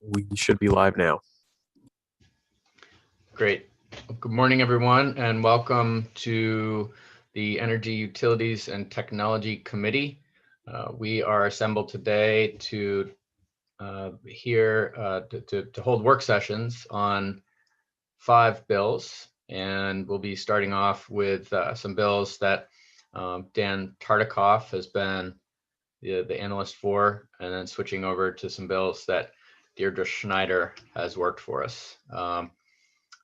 We should be live now. Great. Good morning, everyone, and welcome to the Energy Utilities and Technology Committee. We are assembled today to hold work sessions on 5 bills, and we'll be starting off with some bills that Dan Tartikoff has been the analyst for, and then switching over to some bills that Deirdre Schneider has worked for us.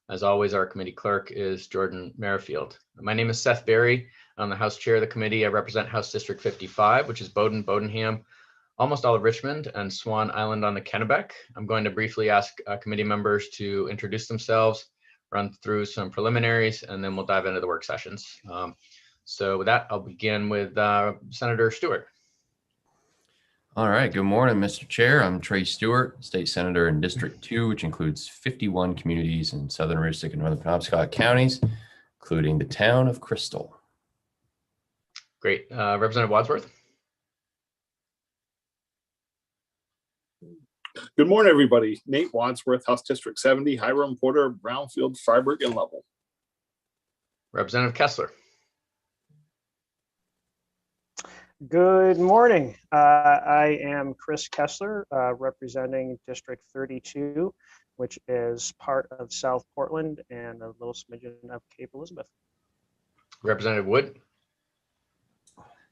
As always, our committee clerk is Jordan Merrifield. My name is Seth Berry. I'm the House Chair of the committee. I represent House District 55, which is Bowdoin, Bowdenham, almost all of Richmond, and Swan Island on the Kennebec. I'm going to briefly ask committee members to introduce themselves, run through some preliminaries, and then we'll dive into the work sessions. So with that, I'll begin with Senator Stewart. All right, good morning, Mr. Chair. I'm Trey Stewart, State Senator in District 2, which includes 51 communities in Southern Aroostook and Northern Penobscot counties, including the town of Crystal. Great. Representative Wadsworth. Good morning, everybody. Nate Wadsworth, House District 70, Hiram, Porter, Brownfield, Freiburg, and Lovell. Representative Kessler. Good morning. I am Chris Kessler, representing District 32, which is part of South Portland and a little smidgen of Cape Elizabeth. Representative Wood.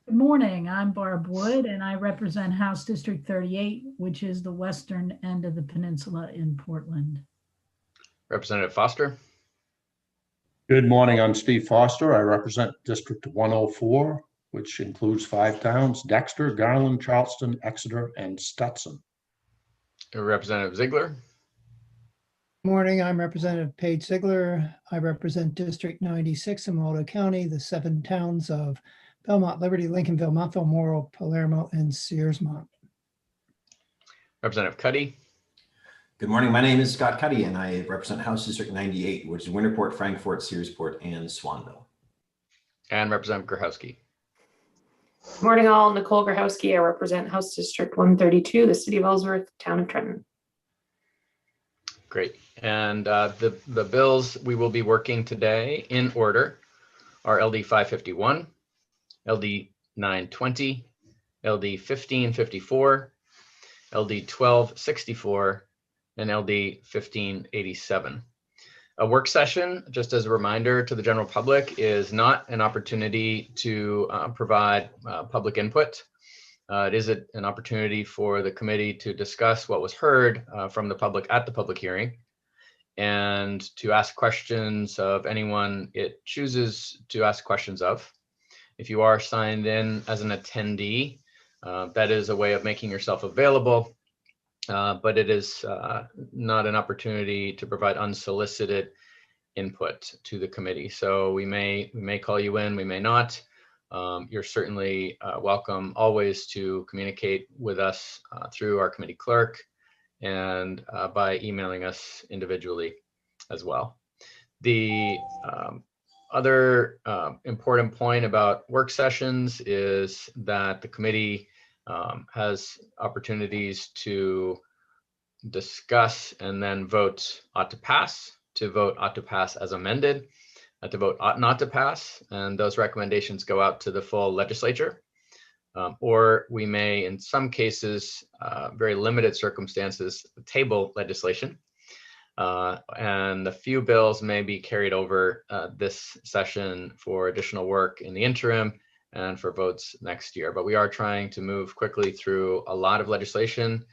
Good morning. I'm Barb Wood, and I represent House District 38, which is the western end of the peninsula in Portland. Representative Foster. Good morning. I'm Steve Foster. I represent District 104, which includes 5 towns: Dexter, Garland, Charleston, Exeter, and Stetson. Representative Ziegler. Morning, I'm Representative Paige Ziegler. I represent District 96 in Waldo County, the 7 towns of Belmont, Liberty, Lincolnville, Montville, Morrow, Palermo, and Searsmont. Representative Cuddy. Good morning. My name is Scott Cuddy, and I represent House District 98, which is Winterport, Frankfort, Searsport, and Swanville. And Representative Grochowski. Good morning, all. Nicole Grochowski. I represent House District 132, the City of Ellsworth, Town of Trenton. Great. And the bills we will be working today in order are LD 551, LD 920, LD 1554, LD 1264, and LD 1587. A work session, just as a reminder to the general public, is not an opportunity to provide public input. It is an opportunity for the committee to discuss what was heard from the public at the public hearing and to ask questions of anyone it chooses to ask questions of. If you are signed in as an attendee, that is a way of making yourself available. But it is not an opportunity to provide unsolicited input to the committee. So we may call you in, we may not. You're certainly welcome always to communicate with us through our committee clerk and by emailing us individually as well. The other important point about work sessions is that the committee has opportunities to discuss and then vote ought to pass, to vote ought to pass as amended, to vote ought not to pass, and those recommendations go out to the full legislature. Or we may, in some cases, very limited circumstances, table legislation. And a few bills may be carried over this session for additional work in the interim and for votes next year. But we are trying to move quickly through a lot of legislation.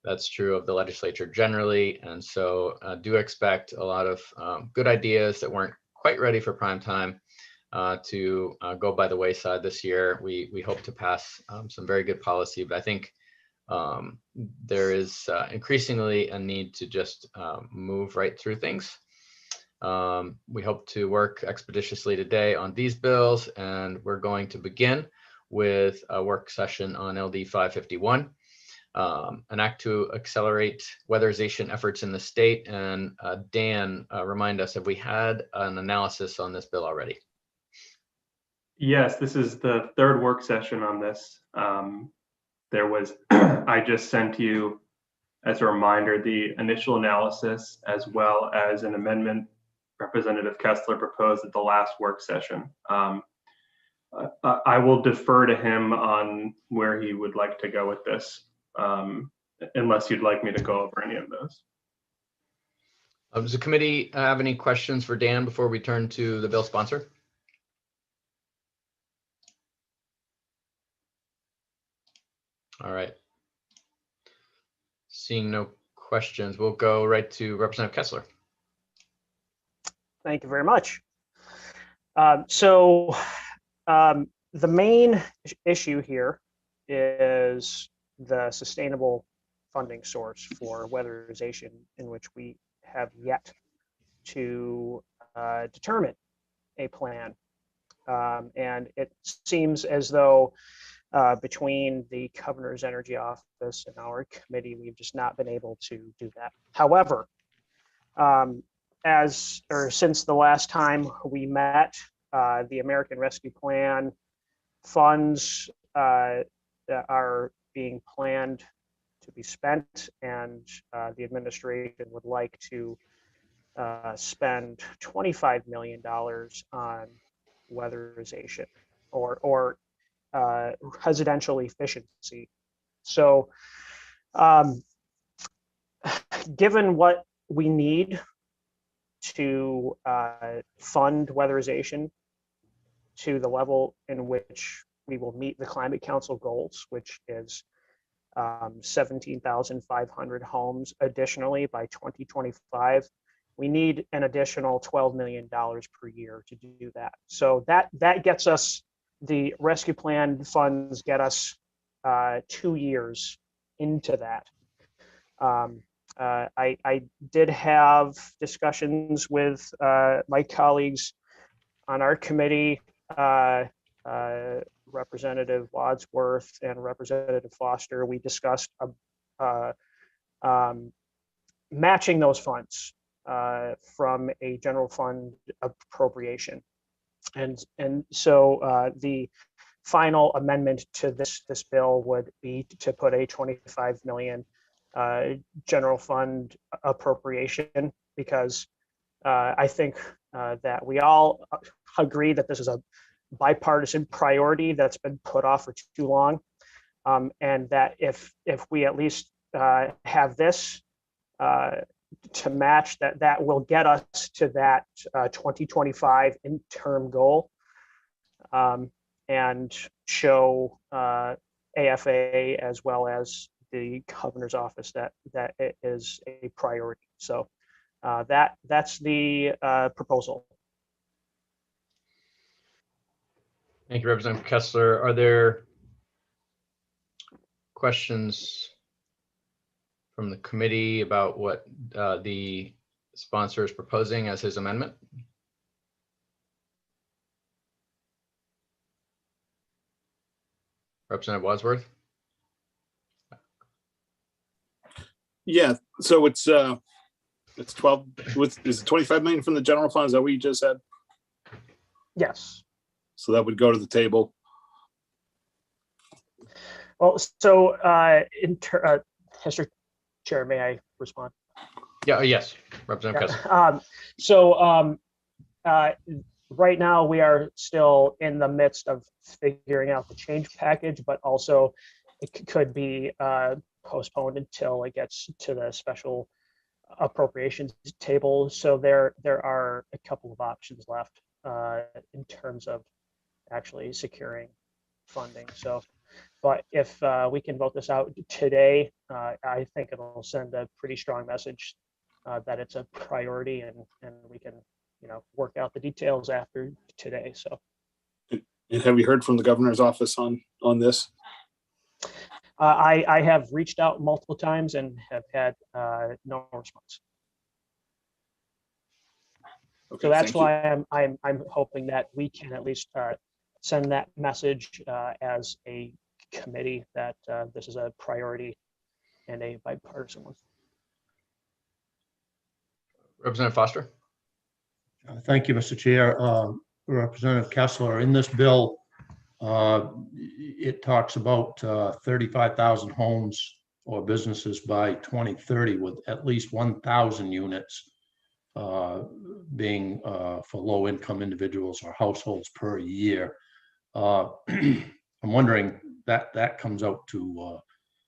That's true of the legislature generally. And so do expect a lot of good ideas that weren't quite ready for prime time to go by the wayside this year. We hope to pass some very good policy, but I think there is increasingly a need to just move right through things. We hope to work expeditiously today on these bills, and we're going to begin with a work session on LD 551, an act to accelerate weatherization efforts in the state. And Dan, remind us, have we had an analysis on this bill already? Yes, this is the 3rd work session on this. There was, I just sent you as a reminder, the initial analysis as well as an amendment Representative Kessler proposed at the last work session. I will defer to him on where he would like to go with this, unless you'd like me to go over any of those. Does the committee have any questions for Dan before we turn to the bill sponsor? All right. Seeing no questions, we'll go right to Representative Kessler. Thank you very much. The main issue here is the sustainable funding source for weatherization, in which we have yet to determine a plan. And it seems as though between the Governor's Energy Office and our committee, we've just not been able to do that. However, since the last time we met, the American Rescue Plan funds that are being planned to be spent, and the administration would like to spend $25 million on weatherization or residential efficiency. So given what we need to fund weatherization to the level in which we will meet the Climate Council goals, which is 17,500 homes additionally by 2025, we need an additional $12 million per year to do that. So that gets us, the rescue plan funds get us 2 years into that. I did have discussions with my colleagues on our committee, Representative Wadsworth and Representative Foster. We discussed matching those funds from a general fund appropriation. And so the final amendment to this bill would be to put a 25 million general fund appropriation, because I think that we all agree that this is a bipartisan priority that's been put off for too long, and that if we at least have this to match, that will get us to that 2025 interim goal, and show AFA as well as the Governor's office that it is a priority. So that's the proposal. Thank you, Representative Kessler. Are there questions from the committee about what the sponsor is proposing as his amendment? Representative Wadsworth? Yeah, so it's 12 is it 25 million from the general fund? Is that what you just said? Yes. So that would go to the table. Well, so Mr. Chair, may I respond? Yeah. Yes, Representative Kessler. Right now we are still in the midst of figuring out the change package, but also it could be postponed until it gets to the special appropriations table. So there are a couple of options left in terms of actually securing funding. So, but if we can vote this out today, I think it'll send a pretty strong message that it's a priority, and we can, work out the details after today. So, and have you heard from the Governor's office on this? I have reached out multiple times and have had no response. Okay, so that's why I'm hoping that we can at least send that message as a committee that this is a priority and a bipartisan one. Representative Foster? Thank you, Mr. Chair. Representative Kessler, in this bill, it talks about 35,000 homes or businesses by 2030 with at least 1,000 units being for low-income individuals or households per year. I'm wondering that comes out to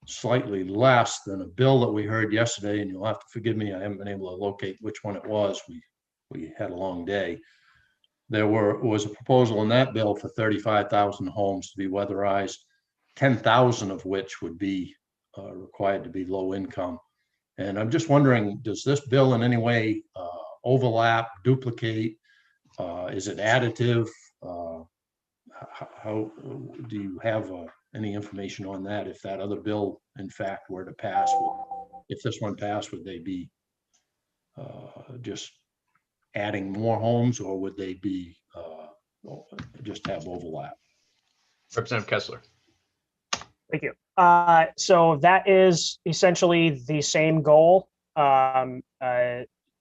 slightly less than a bill that we heard yesterday, and you'll have to forgive me, I haven't been able to locate which one it was. We had a long day. There was a proposal in that bill for 35,000 homes to be weatherized, 10,000 of which would be required to be low income. And I'm just wondering, does this bill in any way overlap, duplicate? Is it additive? How do you have any information on that? If that other bill, in fact, were to pass, if this one passed, would they be just adding more homes, or would they be just have overlap? Representative Kessler. Thank you. So that is essentially the same goal.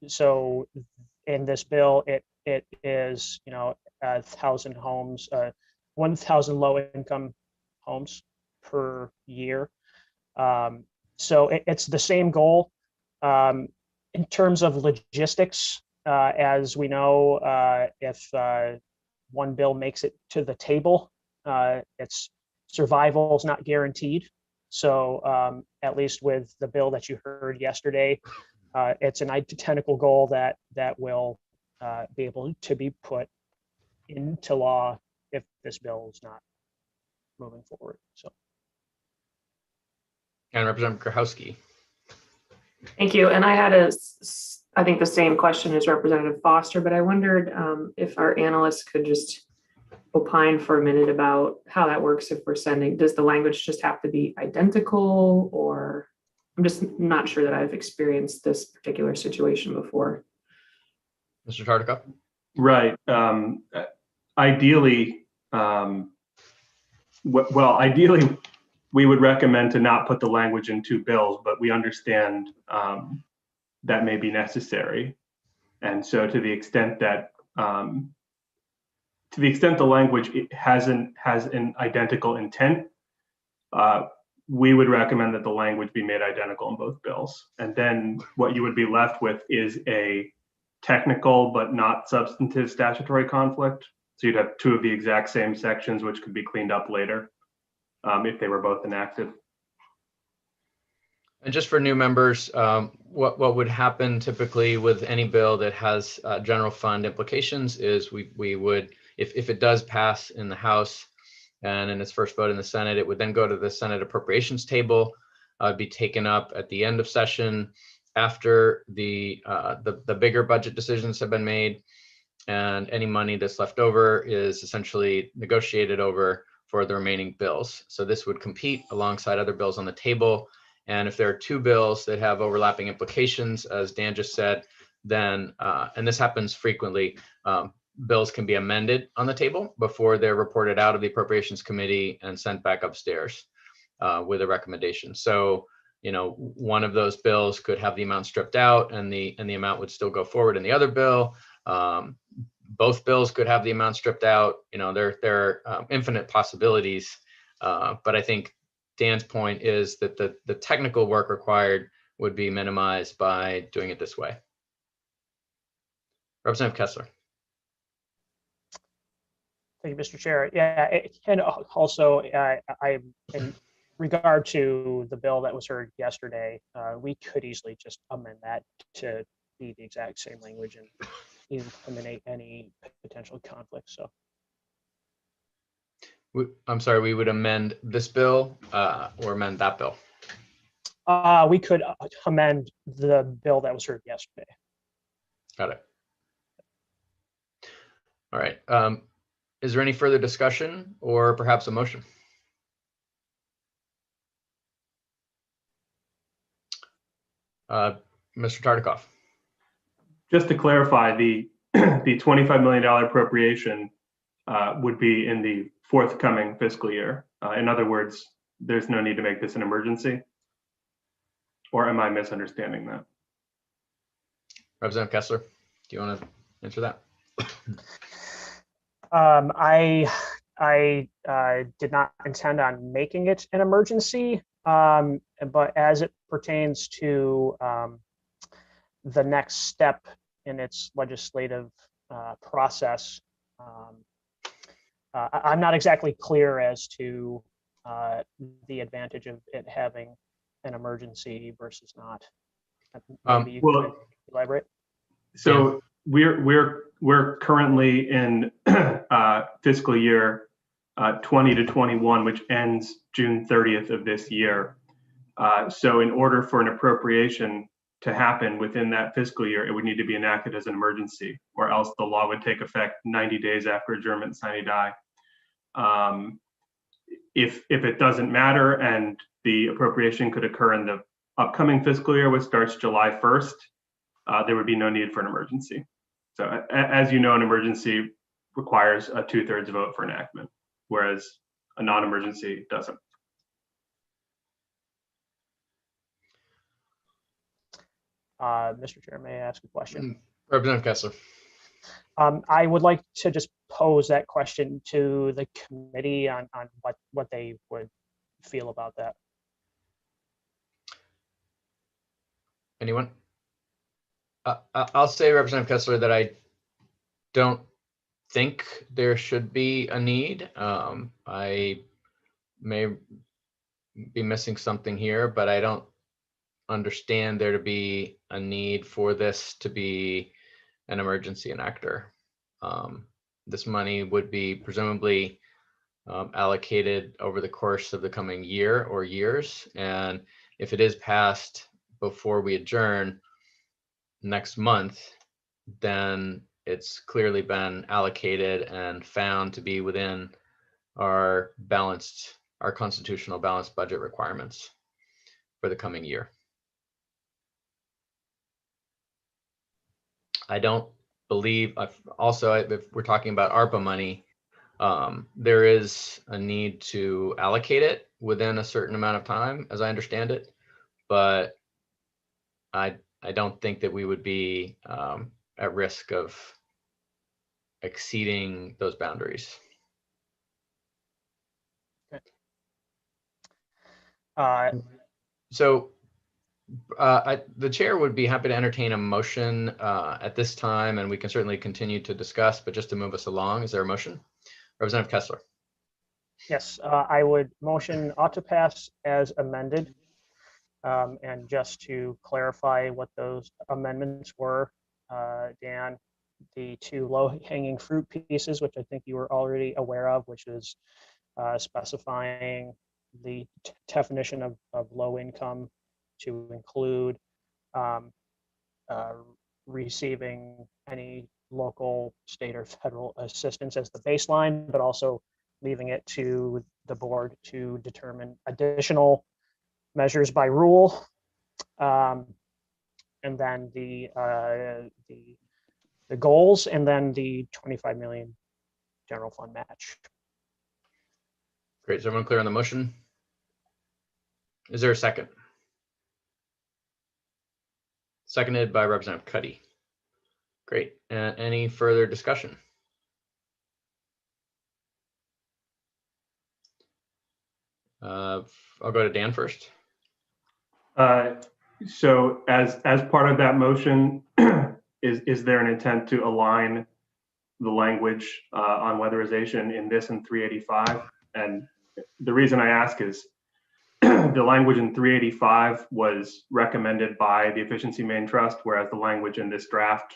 So in this bill, it is, 1,000 homes, 1,000 low-income homes per year. So it's the same goal. In terms of logistics, as we know, if one bill makes it to the table, its survival is not guaranteed. So at least with the bill that you heard yesterday, it's an identical goal that will be able to be put into law if this bill is not moving forward. So. And Representative Krahowski. Thank you. And I had I think the same question as Representative Foster, but I wondered if our analysts could just opine for a minute about how that works. If we're sending, does the language just have to be identical, or I'm just not sure that I've experienced this particular situation before. Mr. Tartikoff? Right. Ideally, ideally, we would recommend to not put the language in two bills, but we understand that may be necessary. And so to the extent that the language has an identical intent, we would recommend that the language be made identical in both bills. And then what you would be left with is a technical but not substantive statutory conflict. So you'd have two of the exact same sections, which could be cleaned up later if they were both enacted. And just for new members, what would happen typically with any bill that has general fund implications is we would, if it does pass in the House and in its first vote in the Senate, it would then go to the Senate appropriations table, be taken up at the end of session after the bigger budget decisions have been made, and any money that's left over is essentially negotiated over for the remaining bills. So this would compete alongside other bills on the table. And if there are two bills that have overlapping implications, as Dan just said, then, and this happens frequently, bills can be amended on the table before they're reported out of the Appropriations Committee and sent back upstairs with a recommendation. So, one of those bills could have the amount stripped out and the amount would still go forward in the other bill. Both bills could have the amount stripped out. There are infinite possibilities, but I think Dan's point is that the technical work required would be minimized by doing it this way. Representative Kessler. Thank you, Mr. Chair. Yeah, and also in regard to the bill that was heard yesterday, we could easily just amend that to be the exact same language and eliminate any potential conflict. So. I'm sorry, we would amend this bill or amend that bill? We could amend the bill that was heard yesterday. Got it. All right. Is there any further discussion or perhaps a motion? Mr. Tartikoff. Just to clarify, the $25 million appropriation would be in the forthcoming fiscal year. In other words, there's no need to make this an emergency. Or am I misunderstanding that? Representative Kessler, do you want to answer that? I did not intend on making it an emergency. But as it pertains to the next step in its legislative process, I'm not exactly clear as to the advantage of it having an emergency versus not. Maybe you Well, could elaborate. So we're currently in fiscal year 20 to 21, which ends June 30th of this year. So in order for an appropriation to happen within that fiscal year, it would need to be enacted as an emergency, or else the law would take effect 90 days after adjournment sine die. If it doesn't matter and the appropriation could occur in the upcoming fiscal year, which starts July 1st, there would be no need for an emergency. So as you know, an emergency requires a 2/3 vote for enactment, whereas a non-emergency doesn't. Mr. Chair, may I ask a question? Representative Kessler. I would like to just pose that question to the committee on what they would feel about that. Anyone? I'll say, Representative Kessler, that I don't think there should be a need. I may be missing something here, but I don't understand there to be a need for this to be an emergency enactor. This money would be presumably allocated over the course of the coming year or years. And if it is passed before we adjourn next month, then it's clearly been allocated and found to be within our constitutional balanced budget requirements for the coming year. I don't believe, also, if we're talking about ARPA money, there is a need to allocate it within a certain amount of time, as I understand it, but I don't think that we would be at risk of exceeding those boundaries. So the chair would be happy to entertain a motion at this time, and we can certainly continue to discuss, but just to move us along, is there a motion? Representative Kessler. Yes, I would motion ought to pass as amended. And just to clarify what those amendments were, Dan, the two low-hanging fruit pieces, which I think you were already aware of, which is specifying the definition of low income to include receiving any local, state, or federal assistance as the baseline, but also leaving it to the board to determine additional measures by rule, and then the goals, and then the 25 million general fund match. Great. Is everyone clear on the motion? Is there a second? Seconded by Representative Cuddy. Great. Any further discussion? I'll go to Dan first. So as part of that motion, is there an intent to align the language on weatherization in this and 385? And the reason I ask is the language in 385 was recommended by the Efficiency Main Trust, whereas the language in this draft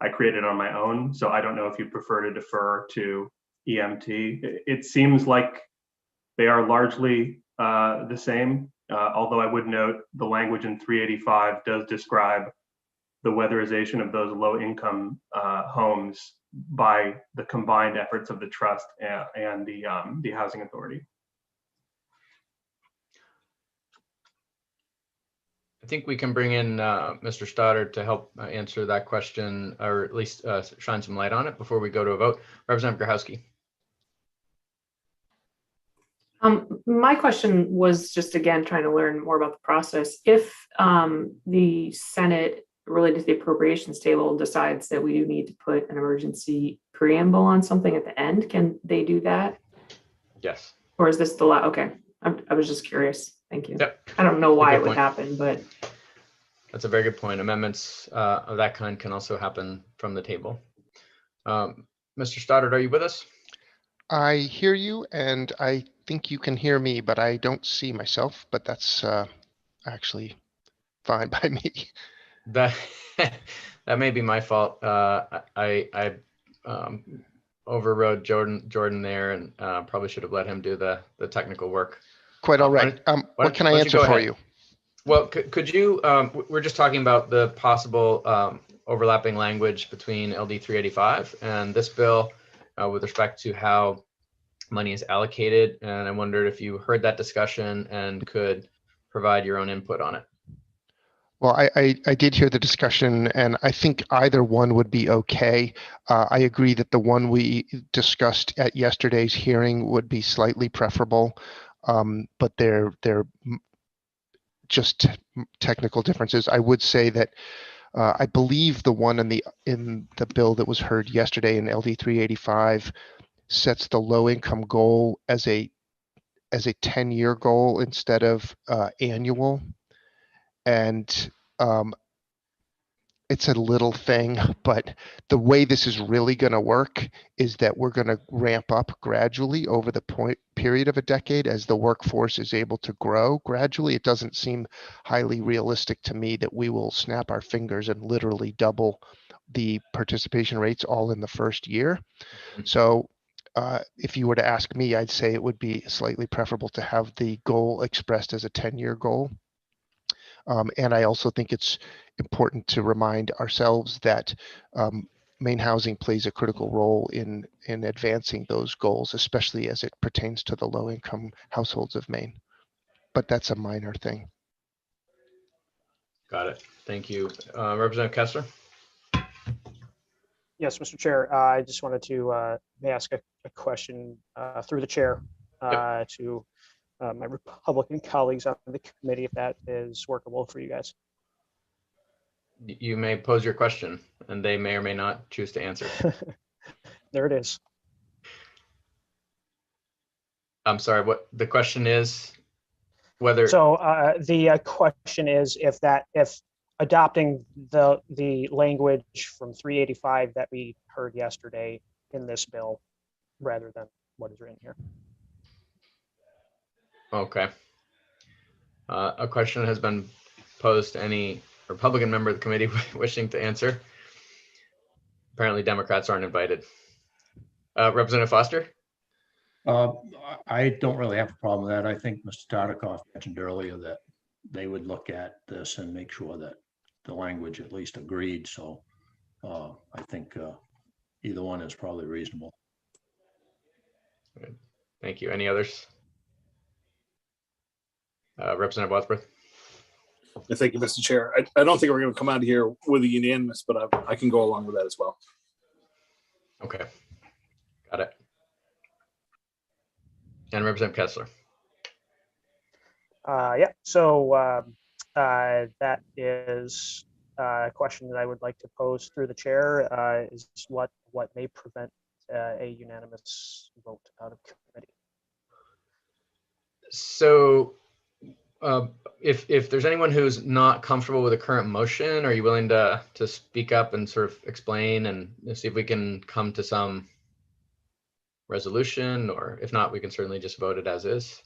I created on my own. So I don't know if you prefer to defer to EMT. It seems like they are largely the same, although I would note the language in 385 does describe the weatherization of those low-income homes by the combined efforts of the trust and the housing authority. I think we can bring in Mr. Stoddard to help answer that question, or at least shine some light on it before we go to a vote. Representative Grochowski. My question was just, again, trying to learn more about the process. If the Senate, related to the appropriations table, decides that we do need to put an emergency preamble on something at the end, can they do that? Yes. Or is this the law? Okay, I was just curious. Thank you. Yep. I don't know why Good it would point. happen, but That's a very good point. Amendments of that kind can also happen from the table. Mr. Stoddard, are you with us? I hear you, and I think you can hear me, but I don't see myself, but that's actually fine by me. That that may be my fault. I overrode Jordan there, and probably should have let him do the technical work. Quite all right. What can I answer for you? Well, could you? We're just talking about the possible overlapping language between LD 385 and this bill with respect to how money is allocated, and I wondered if you heard that discussion and could provide your own input on it. Well, I did hear the discussion, and I think either one would be okay. I agree that the one we discussed at yesterday's hearing would be slightly preferable, but they're just technical differences. I would say that I believe the one in the bill that was heard yesterday in LD 385 sets the low income goal as a 10-year goal instead of annual. And it's a little thing, but the way this is really going to work is that we're going to ramp up gradually over the period of a decade as the workforce is able to grow gradually. It doesn't seem highly realistic to me that we will snap our fingers and literally double the participation rates all in the first year. So if you were to ask me, I'd say it would be slightly preferable to have the goal expressed as a 10-year goal. And I also think it's important to remind ourselves that Maine Housing plays a critical role in advancing those goals, especially as it pertains to the low-income households of Maine. But that's a minor thing. Got it. Thank you. Representative Kessler? Yes, Mr. Chair, I just wanted to ask a question through the chair to my Republican colleagues on the committee, if that is workable for you guys. You may pose your question, and they may or may not choose to answer. There it is. I'm sorry, what the question is? Whether the question is if adopting the language from 385 that we heard yesterday in this bill rather than what is written here. Okay. A question has been posed to any Republican member of the committee wishing to answer. Apparently Democrats aren't invited. Representative Foster? I don't really have a problem with that. I think Mr. Tartikoff mentioned earlier that they would look at this and make sure that the language at least agreed. So I think either one is probably reasonable. Good. Thank you. Any others? Representative Wadsworth? Thank you, Mr. Chair. I don't think we're going to come out of here with a unanimous, but I can go along with that as well. Okay. Got it. And Representative Kessler? Yeah, so that is a question that I would like to pose through the chair is what may prevent a unanimous vote out of committee. So if there's anyone who's not comfortable with the current motion, are you willing to speak up and sort of explain and see if we can come to some resolution, or if not, we can certainly just vote it as is.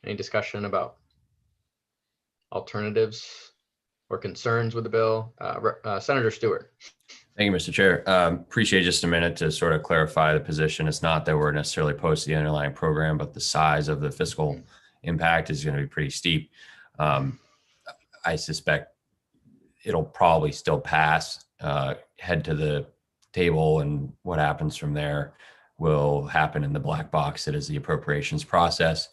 Any discussion about alternatives or concerns with the bill? Senator Stewart. Thank you, Mr. Chair. Appreciate just a minute to sort of clarify the position. It's not that we're necessarily opposed to the underlying program, but the size of the fiscal impact is going to be pretty steep. I suspect it'll probably still pass, head to the table, and what happens from there will happen in the black box that is the appropriations process.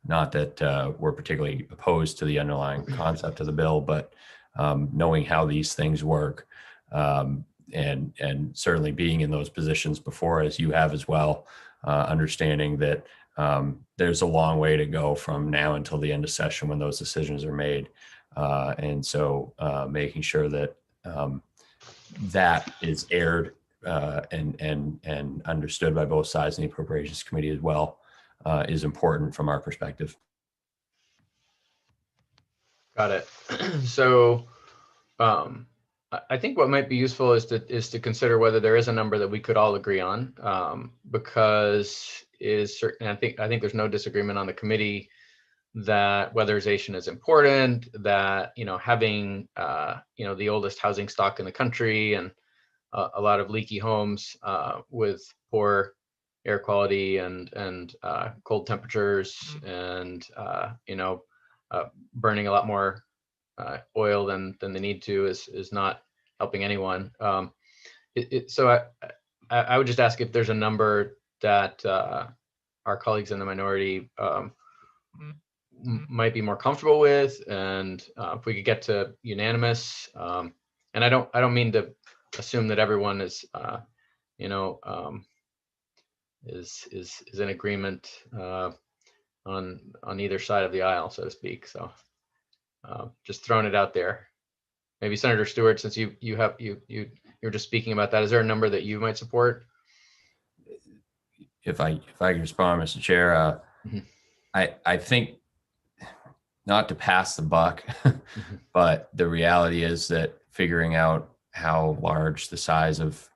Not that we're particularly opposed to the underlying concept of the bill, but knowing how these things work, and certainly being in those positions before, as you have as well, understanding that there's a long way to go from now until the end of session when those decisions are made. And so making sure that that is aired and understood by both sides in the Appropriations Committee as well is important from our perspective. Got it. So I think what might be useful is to consider whether there is a number that we could all agree on, because is certain. I think there's no disagreement on the committee that weatherization is important. That having the oldest housing stock in the country and a lot of leaky homes with poor air quality and cold temperatures and burning a lot more oil than they need to is not helping anyone. So I would just ask if there's a number that our colleagues in the minority might be more comfortable with, and if we could get to unanimous. And I don't mean to assume that everyone is is in agreement on either side of the aisle, so to speak. So just throwing it out there. Maybe Senator Stewart, since you're just speaking about that, is there a number that you might support? If I can respond, Mr. Chair, I think, not to pass the buck, but the reality is that figuring out how large the size of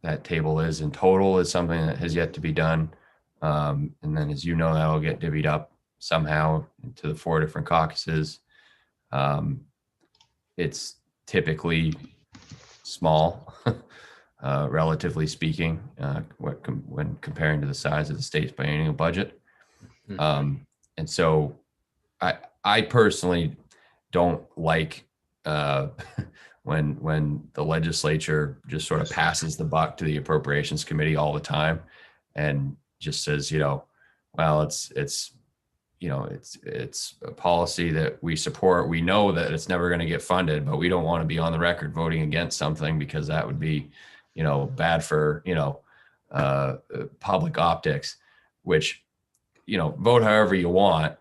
that table is in total is something that has yet to be done. And then, as you know, that will get divvied up somehow into the 4 different caucuses. It's typically small, relatively speaking, when comparing to the size of the state's biennial budget. And so I personally don't like when the legislature just sort of passes the buck to the appropriations committee all the time and just says, well, it's a policy that we support. We know that it's never going to get funded, but we don't want to be on the record voting against something because that would be, bad for, public optics, which, vote however you want.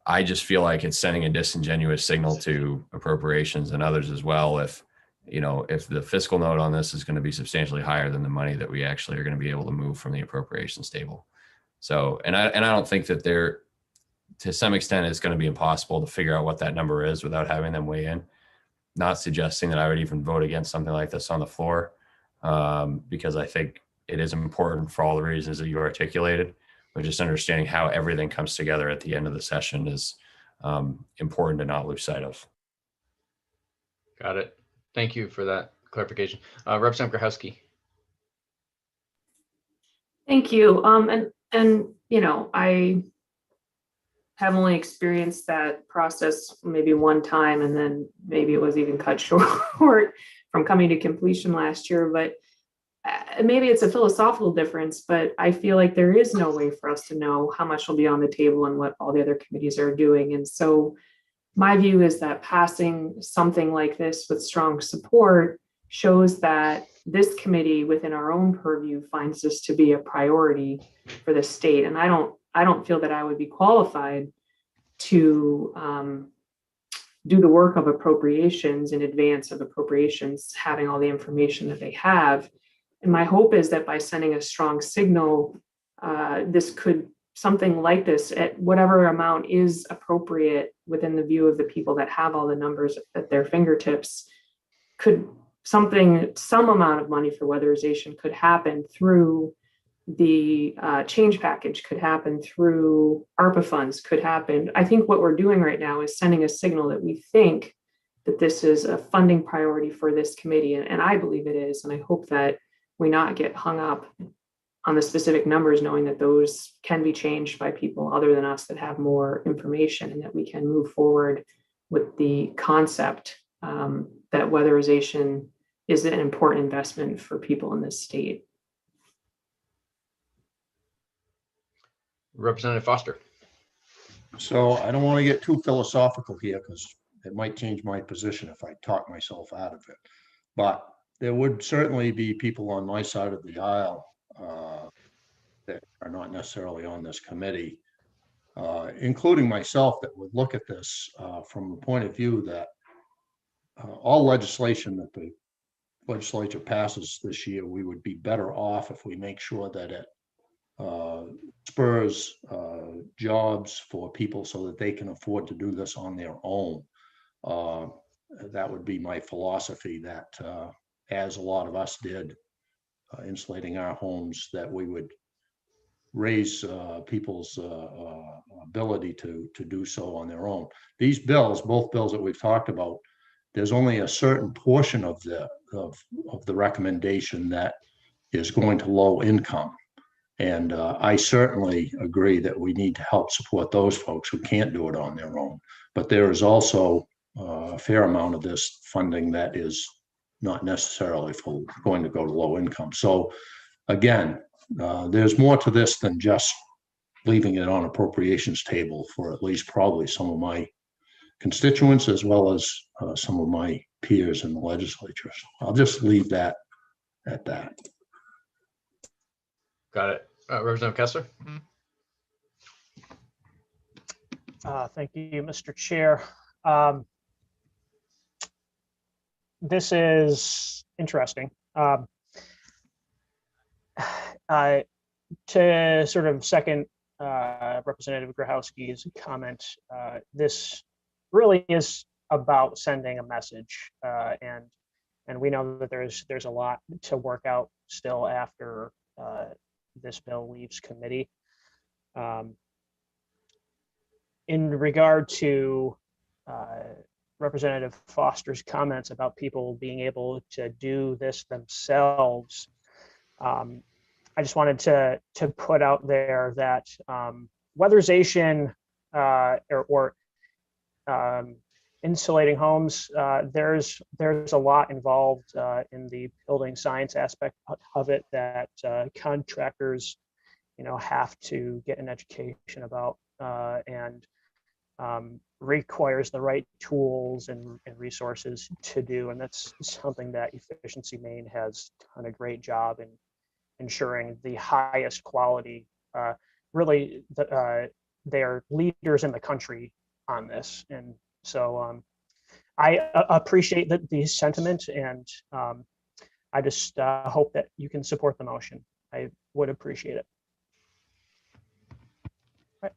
I just feel like it's sending a disingenuous signal to appropriations and others as well. If the fiscal note on this is going to be substantially higher than the money that we actually are going to be able to move from the appropriations table. So, and I don't think that to some extent, it's going to be impossible to figure out what that number is without having them weigh in. Not suggesting that I would even vote against something like this on the floor, because I think it is important for all the reasons that you articulated, but just understanding how everything comes together at the end of the session is important to not lose sight of. Got it. Thank you for that clarification. Representative Grahowski. Thank you. I have only experienced that process maybe one time, and then maybe it was even cut short from coming to completion last year. But maybe it's a philosophical difference, but I feel like there is no way for us to know how much will be on the table and what all the other committees are doing. And so my view is that passing something like this with strong support shows that this committee within our own purview finds this to be a priority for the state. And I don't feel that I would be qualified to do the work of appropriations in advance of appropriations, having all the information that they have. And my hope is that by sending a strong signal, something like this at whatever amount is appropriate within the view of the people that have all the numbers at their fingertips, some amount of money for weatherization could happen through the change package, could happen through ARPA funds, could happen. I think what we're doing right now is sending a signal that we think that this is a funding priority for this committee. And I believe it is. And I hope that we not get hung up on the specific numbers, knowing that those can be changed by people other than us that have more information, and that we can move forward with the concept that weatherization is an important investment for people in this state. Representative Foster. So I don't want to get too philosophical here because it might change my position if I talk myself out of it. But there would certainly be people on my side of the aisle that are not necessarily on this committee, including myself, that would look at this from the point of view that all legislation that the legislature passes this year, we would be better off if we make sure that it spurs jobs for people so that they can afford to do this on their own. that would be my philosophy, that as a lot of us did, insulating our homes, that we would raise people's ability to do so on their own. These bills, both bills that we've talked about, there's only a certain portion of the recommendation that is going to low income. And I certainly agree that we need to help support those folks who can't do it on their own. But there is also a fair amount of this funding that is not necessarily going to go to low income. So again, there's more to this than just leaving it on appropriations table for at least probably some of my constituents, as well as some of my peers in the legislature. So I'll just leave that at that. Got it. Representative Kessler. Thank you, Mr. Chair. This is interesting. To sort of second Representative Grahowski's comment, this really is about sending a message, and we know that there's a lot to work out still after this bill leaves committee. In regard to Representative Foster's comments about people being able to do this themselves, I just wanted to put out there that weatherization or insulating homes, there's a lot involved in the building science aspect of it that contractors, have to get an education about, and requires the right tools and resources to do. And that's something that Efficiency Maine has done a great job in ensuring the highest quality. Really, they are leaders in the country on this. And so I appreciate the sentiment, and I just hope that you can support the motion. I would appreciate it. Right.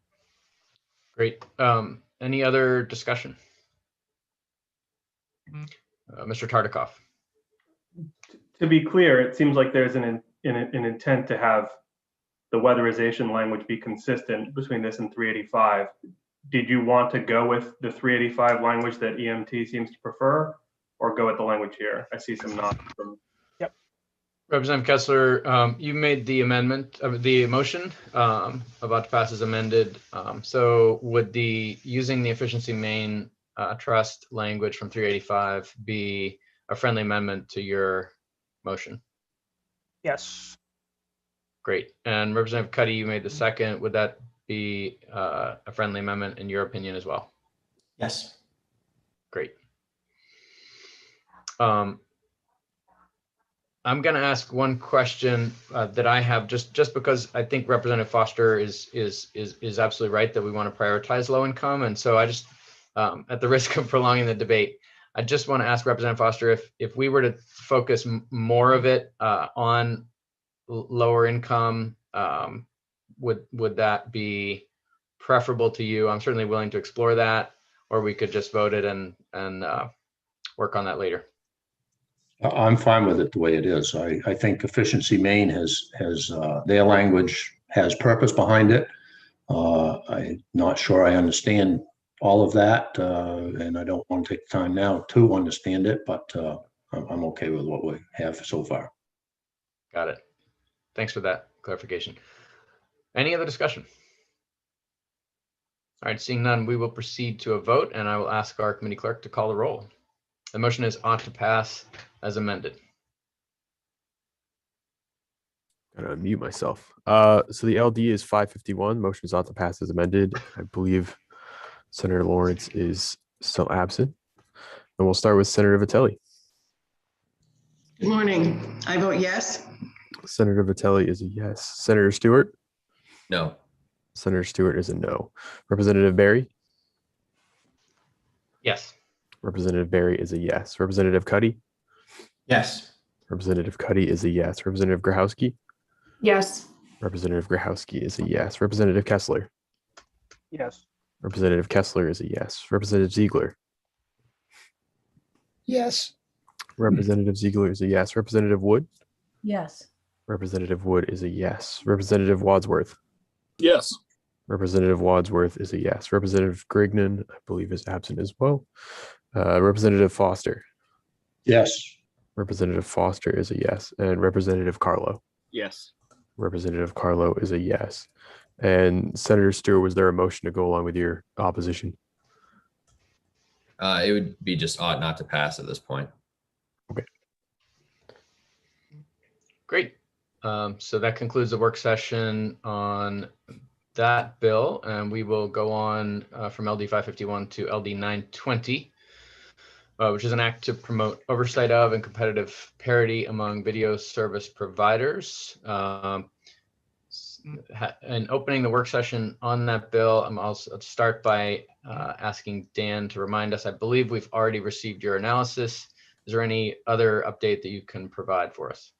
Great. Any other discussion? Mr. Tartikoff. To be clear, it seems like there's an intent to have the weatherization language be consistent between this and 385. Did you want to go with the 385 language that EMT seems to prefer, or go with the language here? I see some nods from. Yep. Representative Kessler, you made the amendment of the motion about to pass as amended. So would using the Efficiency Maine Trust language from 385 be a friendly amendment to your motion? Yes. Great. And Representative Cuddy, you made the second. Would that be a friendly amendment in your opinion as well? Yes. Great. I'm going to ask one question that I have, just because I think Representative Foster is absolutely right that we want to prioritize low income, and so I just, at the risk of prolonging the debate, I just want to ask Representative Foster if we were to focus more of it on lower income, would that be preferable to you? I'm certainly willing to explore that, or we could just vote it and work on that later. I'm fine with it the way it is. I think Efficiency Maine has their language has purpose behind it. I'm not sure I understand all of that, and I don't want to take the time now to understand it, but I'm okay with what we have so far. Got it. Thanks for that clarification. Any other discussion? All right, seeing none, we will proceed to a vote, and I will ask our committee clerk to call the roll. The motion is ought to pass as amended. Gotta unmute myself. So the LD is 551. Motion is ought to pass as amended. I believe Senator Lawrence is still absent. And we'll start with Senator Vitelli. Good morning. I vote yes. Senator Vitelli is a yes. Senator Stewart? No. Senator Stewart is a no. Representative Berry? Yes. Representative Berry is a yes. Representative Cuddy? Yes. Representative Cuddy is a yes. Representative Grahowski? Yes. Representative Grahowski is a yes. Representative Kessler? Yes. Representative Kessler is a yes. Representative Ziegler? Yes. Representative Ziegler is a yes. Representative Wood? Yes. Representative Wood is a yes. Representative Wadsworth? Yes. Representative Wadsworth is a yes. Representative Grignon, I believe, is absent as well. Representative Foster? Yes. Representative Foster is a yes. And Representative Carlo? Yes. Representative Carlo is a yes. And Senator Stewart, was there a motion to go along with your opposition? It would be just ought not to pass at this point. Okay. Great. So that concludes the work session on that bill, and we will go on from LD 551 to LD 920, which is an act to promote oversight of and competitive parity among video service providers. And opening the work session on that bill, I'm also start by asking Dan to remind us. I believe we've already received your analysis. Is there any other update that you can provide for us?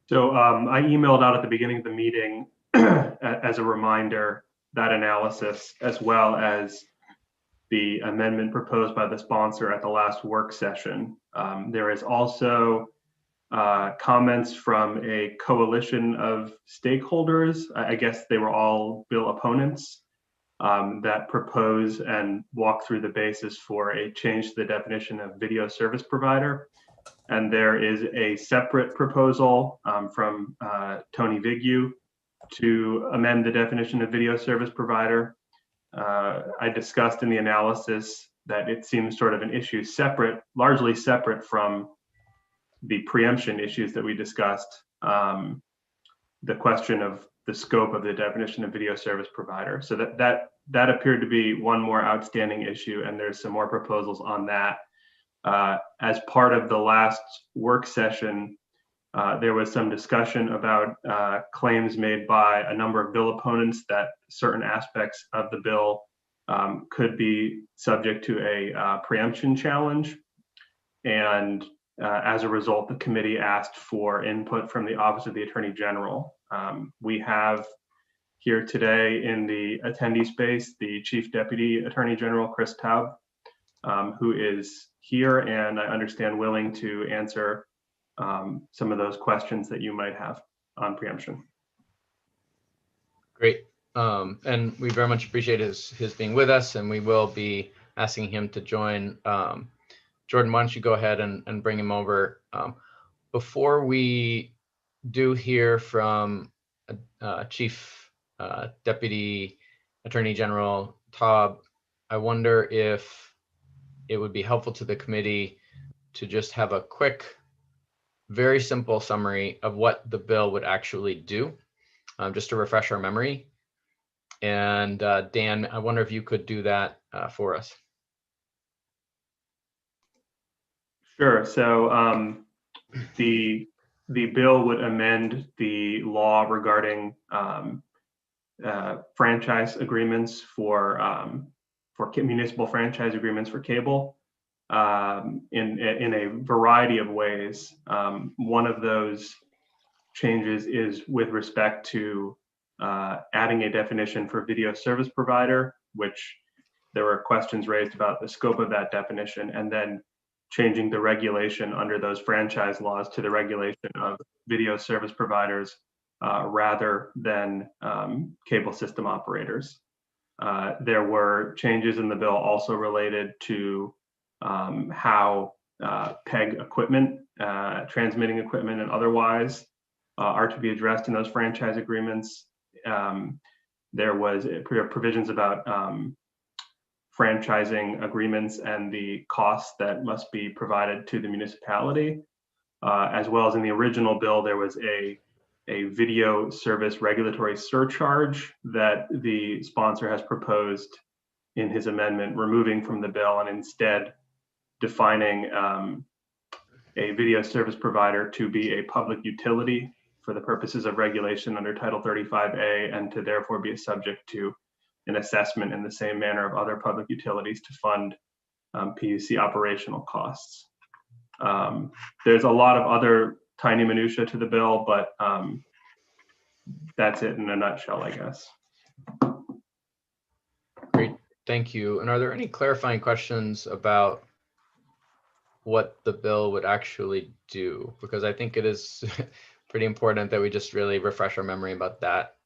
So I emailed out at the beginning of the meeting as a reminder that analysis, as well as the amendment proposed by the sponsor at the last work session. There is also comments from a coalition of stakeholders. I guess they were all bill opponents that propose and walk through the basis for a change to the definition of video service provider. And there is a separate proposal from Tony Vigu to amend the definition of video service provider. I discussed in the analysis that it seems sort of an issue separate, largely separate from the preemption issues that we discussed, the question of the scope of the definition of video service provider. So that appeared to be one more outstanding issue, and there's some more proposals on that. As part of the last work session, there was some discussion about claims made by a number of bill opponents that certain aspects of the bill could be subject to a preemption challenge. And as a result, the committee asked for input from the Office of the Attorney General. We have here today in the attendee space the Chief Deputy Attorney General, Chris Taub, who is here and I understand willing to answer some of those questions that you might have on preemption. Great. And we very much appreciate his being with us, and we will be asking him to join. Jordan, why don't you go ahead and bring him over? Before we do hear from Chief Deputy Attorney General Taub, I wonder if it would be helpful to the committee to just have a quick, very simple summary of what the bill would actually do, just to refresh our memory. And Dan, I wonder if you could do that for us. Sure. So the bill would amend the law regarding franchise agreements for municipal franchise agreements for cable in a variety of ways. One of those changes is with respect to adding a definition for video service provider, which there were questions raised about the scope of that definition, and then changing the regulation under those franchise laws to the regulation of video service providers rather than cable system operators. There were changes in the bill also related to how PEG equipment, transmitting equipment and otherwise are to be addressed in those franchise agreements. There was provisions about franchising agreements and the costs that must be provided to the municipality, as well as in the original bill, there was a video service regulatory surcharge that the sponsor has proposed in his amendment, removing from the bill and instead defining a video service provider to be a public utility for the purposes of regulation under Title 35A, and to therefore be subject to an assessment in the same manner of other public utilities to fund PUC operational costs. There's a lot of other tiny minutia to the bill, but that's it in a nutshell, I guess. Great, thank you. And are there any clarifying questions about what the bill would actually do, because I think it is pretty important that we just really refresh our memory about that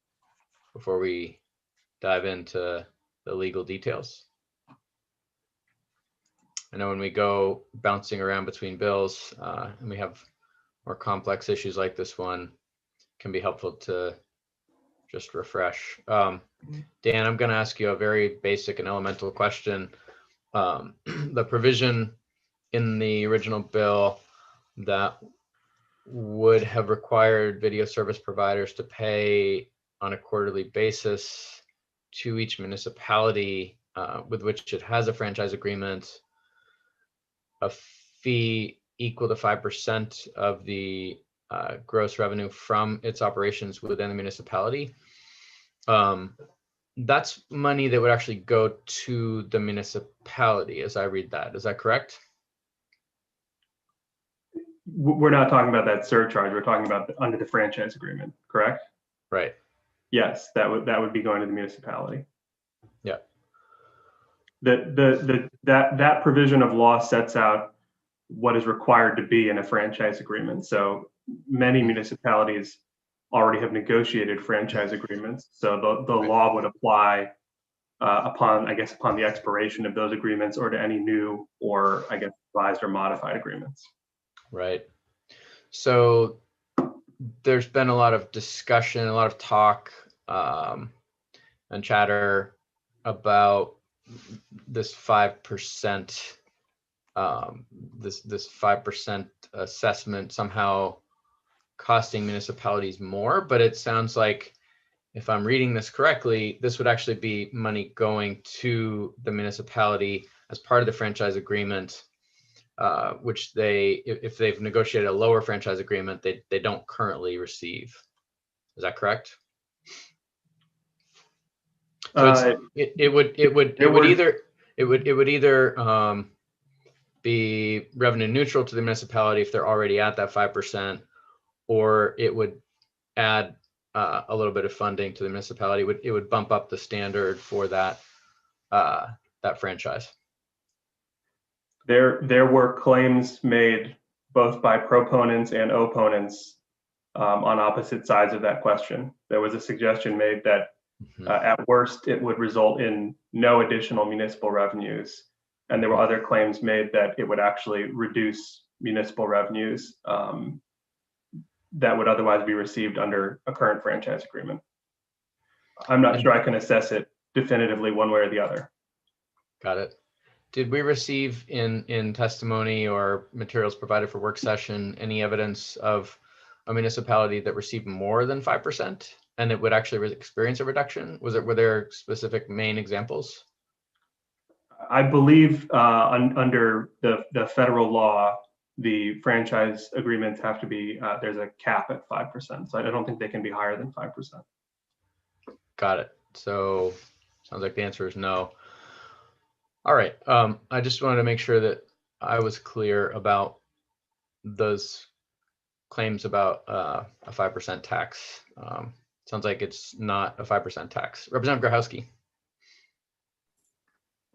before we dive into the legal details. I know when we go bouncing around between bills and we have more complex issues like this one, it can be helpful to just refresh. Dan, I'm going to ask you a very basic and elemental question. The provision in the original bill that would have required video service providers to pay on a quarterly basis to each municipality with which it has a franchise agreement, a fee equal to 5% of the gross revenue from its operations within the municipality. That's money that would actually go to the municipality, as I read that. Is that correct? We're not talking about that surcharge. We're talking about under the franchise agreement, correct? Right. Yes, that would be going to the municipality. Yeah. That provision of law sets out what is required to be in a franchise agreement. So many municipalities already have negotiated franchise agreements. So the law would apply upon the expiration of those agreements or to any new or revised or modified agreements. Right. So there's been a lot of discussion, a lot of talk and chatter about this 5%, this 5% assessment somehow costing municipalities more, but it sounds like, if I'm reading this correctly, this would actually be money going to the municipality as part of the franchise agreement, which if they've negotiated a lower franchise agreement, they don't currently receive. Is that correct? So it would either be revenue neutral to the municipality if they're already at that 5%, or it would add a little bit of funding to the municipality. It would bump up the standard for that franchise. There were claims made both by proponents and opponents on opposite sides of that question. There was a suggestion made that at worst it would result in no additional municipal revenues, and there were other claims made that it would actually reduce municipal revenues that would otherwise be received under a current franchise agreement. I'm not sure I can assess it definitively one way or the other. Got it. Did we receive in testimony or materials provided for work session any evidence of a municipality that received more than 5% and it would actually experience a reduction? Were there specific main examples? I believe under the federal law, the franchise agreements have to be, there's a cap at 5%. So I don't think they can be higher than 5%. Got it. So sounds like the answer is no. All right. I just wanted to make sure that I was clear about those claims about a 5% tax. Sounds like it's not a 5% tax. Representative Grochowski.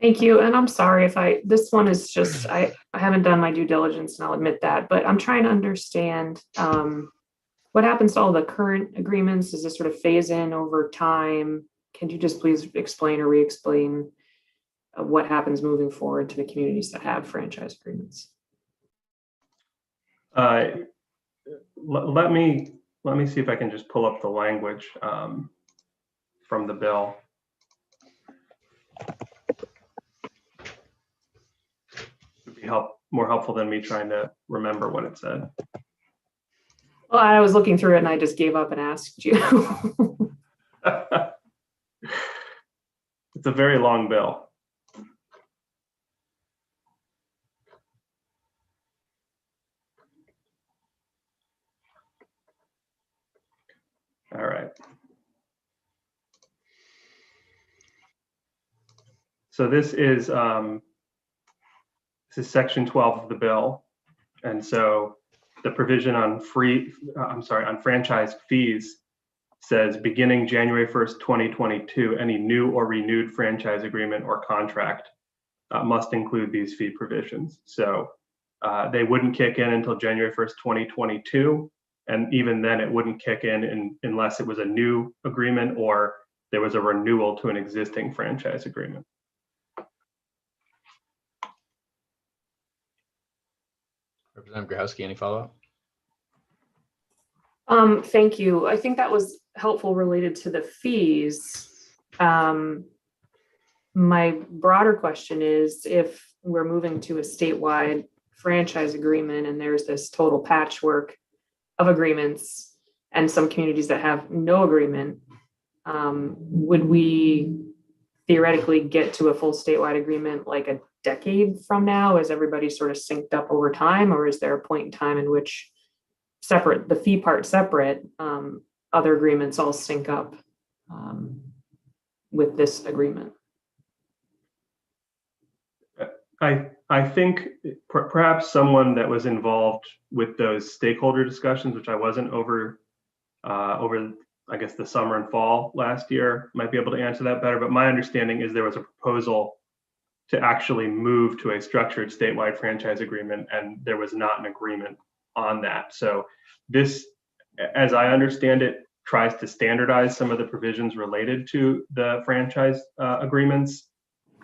Thank you. And I'm sorry if this one is just, I haven't done my due diligence, and I'll admit that, but I'm trying to understand what happens to all the current agreements. Does this sort of phase in over time? Can you just please explain or re-explain what happens moving forward to the communities that have franchise agreements? Let me see if I can just pull up the language from the bill. It would be more helpful than me trying to remember what it said. Well, I was looking through it and I just gave up and asked you. It's a very long bill. All right. So this is section 12 of the bill. And so the provision on franchise fees says beginning January 1st, 2022, any new or renewed franchise agreement or contract must include these fee provisions. So They wouldn't kick in until January 1st, 2022. And even then it wouldn't kick in unless it was a new agreement or there was a renewal to an existing franchise agreement. Representative Grochowski, any follow-up? Thank you. I think that was helpful related to the fees. My broader question is, if we're moving to a statewide franchise agreement and there's this total patchwork of agreements and some communities that have no agreement, would we theoretically get to a full statewide agreement like a decade from now as everybody sort of synced up over time? Or is there a point in time in which separate, the fee part separate, other agreements all sync up with this agreement? I think perhaps someone that was involved with those stakeholder discussions, which I wasn't over I guess the summer and fall last year, might be able to answer that better. But my understanding is there was a proposal to actually move to a structured statewide franchise agreement, and there was not an agreement on that. So this, as I understand it, tries to standardize some of the provisions related to the franchise agreements.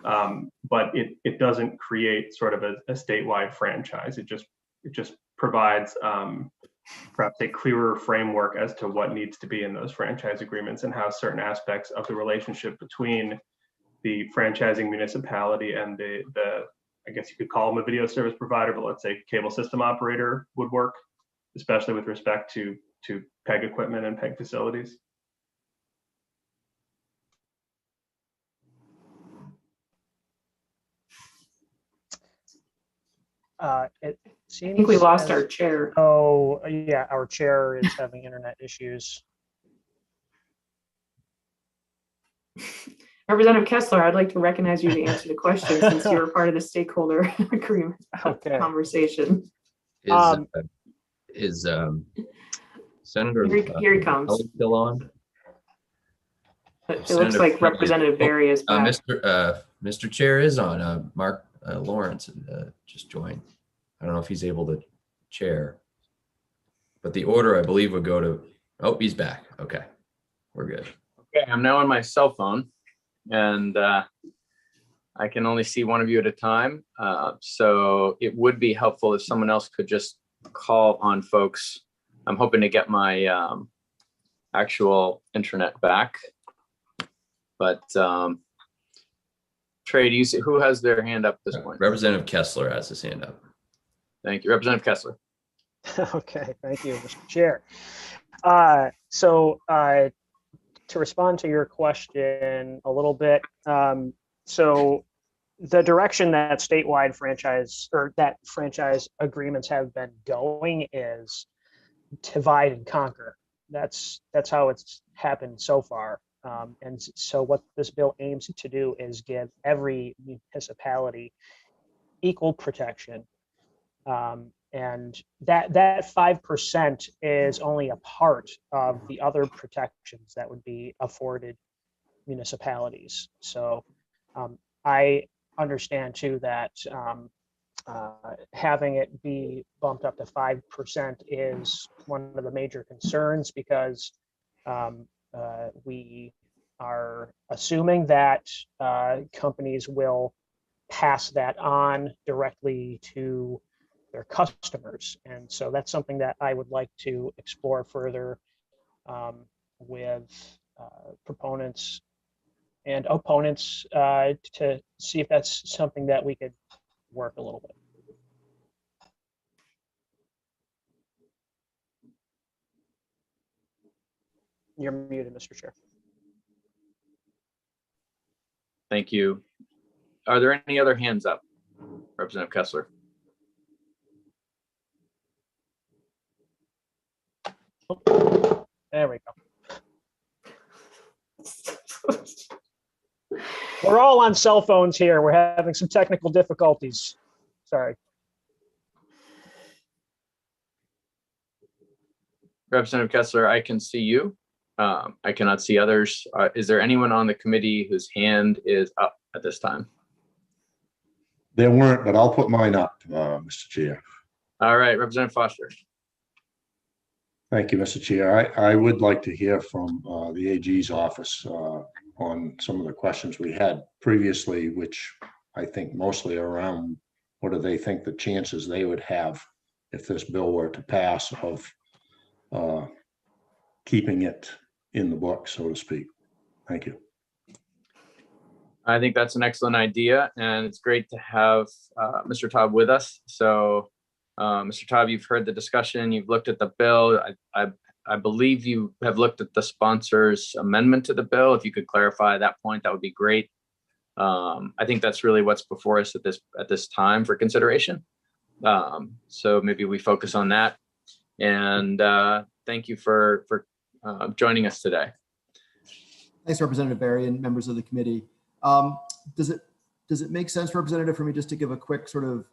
But it doesn't create sort of a statewide franchise. It just provides perhaps a clearer framework as to what needs to be in those franchise agreements and how certain aspects of the relationship between the franchising municipality and the I guess you could call them a video service provider, but let's say cable system operator would work, especially with respect to PEG equipment and PEG facilities. It seems I think we lost as- our chair. Oh, yeah, our chair is having internet issues. Representative Kessler, I'd like to recognize you to answer the question since you were part of the stakeholder agreement Okay. conversation. Is Senator Here he comes. Kelly still on? It looks Senator like Kelly- Representative Berry is back. Mr. Chair is on. Mark Lawrence just joined. I don't know if he's able to chair, but the order I believe would go to. Oh, he's back. Okay, we're good. Okay, I'm now on my cell phone, and I can only see one of you at a time. So it would be helpful if someone else could just call on folks. I'm hoping to get my actual internet back, but Trey, do you see who has their hand up at this point? Representative Kessler has his hand up. Thank you, Representative Kessler. Okay, thank you, Mr. Chair. To respond to your question a little bit, so the direction that statewide franchise or that franchise agreements have been going is divide and conquer. That's how it's happened so far. And so what this bill aims to do is give every municipality equal protection. And that 5% is only a part of the other protections that would be afforded municipalities. So I understand too that having it be bumped up to 5% is one of the major concerns because we are assuming that companies will pass that on directly to their customers. And so that's something that I would like to explore further with proponents and opponents to see if that's something that we could work a little bit. You're muted, Mr. Chair. Thank you. Are there any other hands up? Representative Kessler. There we go. We're all on cell phones here. We're having some technical difficulties. Sorry. Representative Kessler, I can see you. I cannot see others. Is there anyone on the committee whose hand is up at this time? There weren't, but I'll put mine up, Mr. Chair. All right, Representative Foster. Thank you, Mr. Chair. I would like to hear from the AG's office on some of the questions we had previously, which I think mostly around what do they think the chances they would have if this bill were to pass of keeping it in the book, so to speak. Thank you. I think that's an excellent idea, and it's great to have Mr. Taub with us. So, Mr. Taub, you've heard the discussion, you've looked at the bill. I believe you have looked at the sponsor's amendment to the bill. If you could clarify that point, that would be great. I think that's really what's before us at this time for consideration. So maybe we focus on that. And thank you for joining us today. Thanks, Representative Barry and members of the committee. Does it make sense, Representative, for me just to give a quick sort of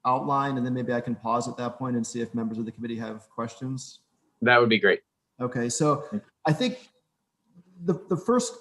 outline, and then maybe I can pause at that point and see if members of the committee have questions? That would be great. Okay, so I think the first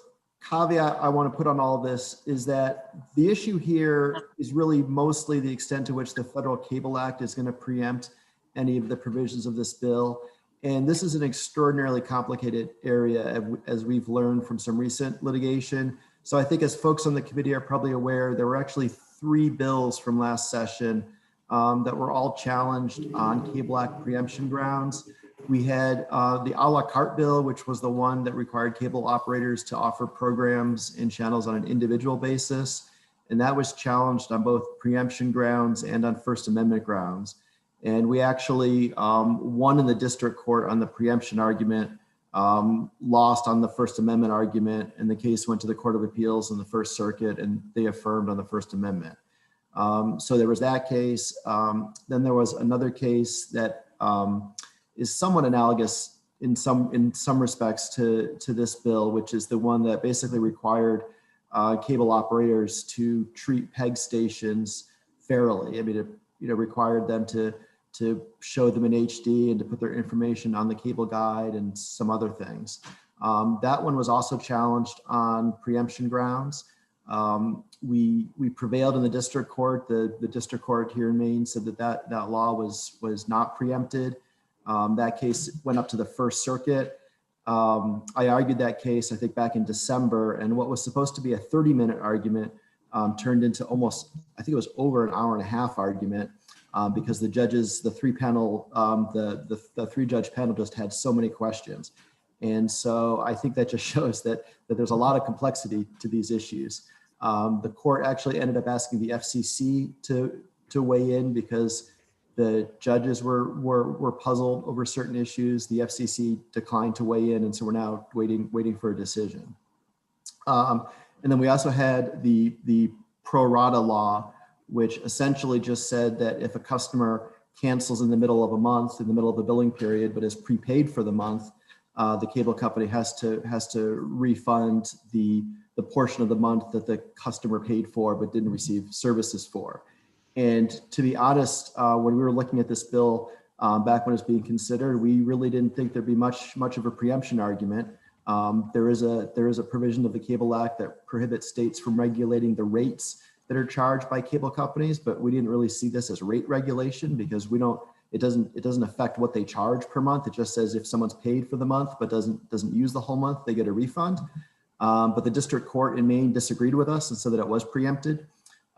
caveat I want to put on all of this is that the issue here is really mostly the extent to which the Federal Cable Act is going to preempt any of the provisions of this bill. And this is an extraordinarily complicated area, as we've learned from some recent litigation. So I think as folks on the committee are probably aware, there were actually 3 bills from last session that were all challenged on Cable Act preemption grounds. We had the a la carte bill, which was the one that required cable operators to offer programs and channels on an individual basis. And that was challenged on both preemption grounds and on First Amendment grounds. And we actually won in the district court on the preemption argument, lost on the First Amendment argument, and the case went to the Court of Appeals in the First Circuit, and they affirmed on the First Amendment. So there was that case. Then there was another case that is somewhat analogous in some respects to this bill, which is the one that basically required cable operators to treat PEG stations fairly. I mean, it required them to show them in HD and to put their information on the cable guide and some other things. That one was also challenged on preemption grounds. We prevailed in the district court. The district court here in Maine said that law was not preempted. That case went up to the First Circuit. I argued that case, I think, back in December, and what was supposed to be a 30-minute argument turned into almost, I think it was over an hour and a half argument because the judges, the 3-panel, the 3-judge panel just had so many questions. And so I think that just shows that there's a lot of complexity to these issues. The court actually ended up asking the FCC to weigh in because the judges were puzzled over certain issues. The FCC declined to weigh in, and so we're now waiting for a decision. And then we also had the pro rata law, which essentially just said that if a customer cancels in the middle of a month, in the middle of the billing period, but is prepaid for the month, the cable company has to refund the portion of the month that the customer paid for but didn't receive services for. And to be honest, when we were looking at this bill back when it was being considered, we really didn't think there'd be much of a preemption argument. There is a provision of the Cable Act that prohibits states from regulating the rates that are charged by cable companies, but we didn't really see this as rate regulation because it doesn't affect what they charge per month. It just says if someone's paid for the month but doesn't use the whole month, they get a refund. But the district court in Maine disagreed with us and said that it was preempted.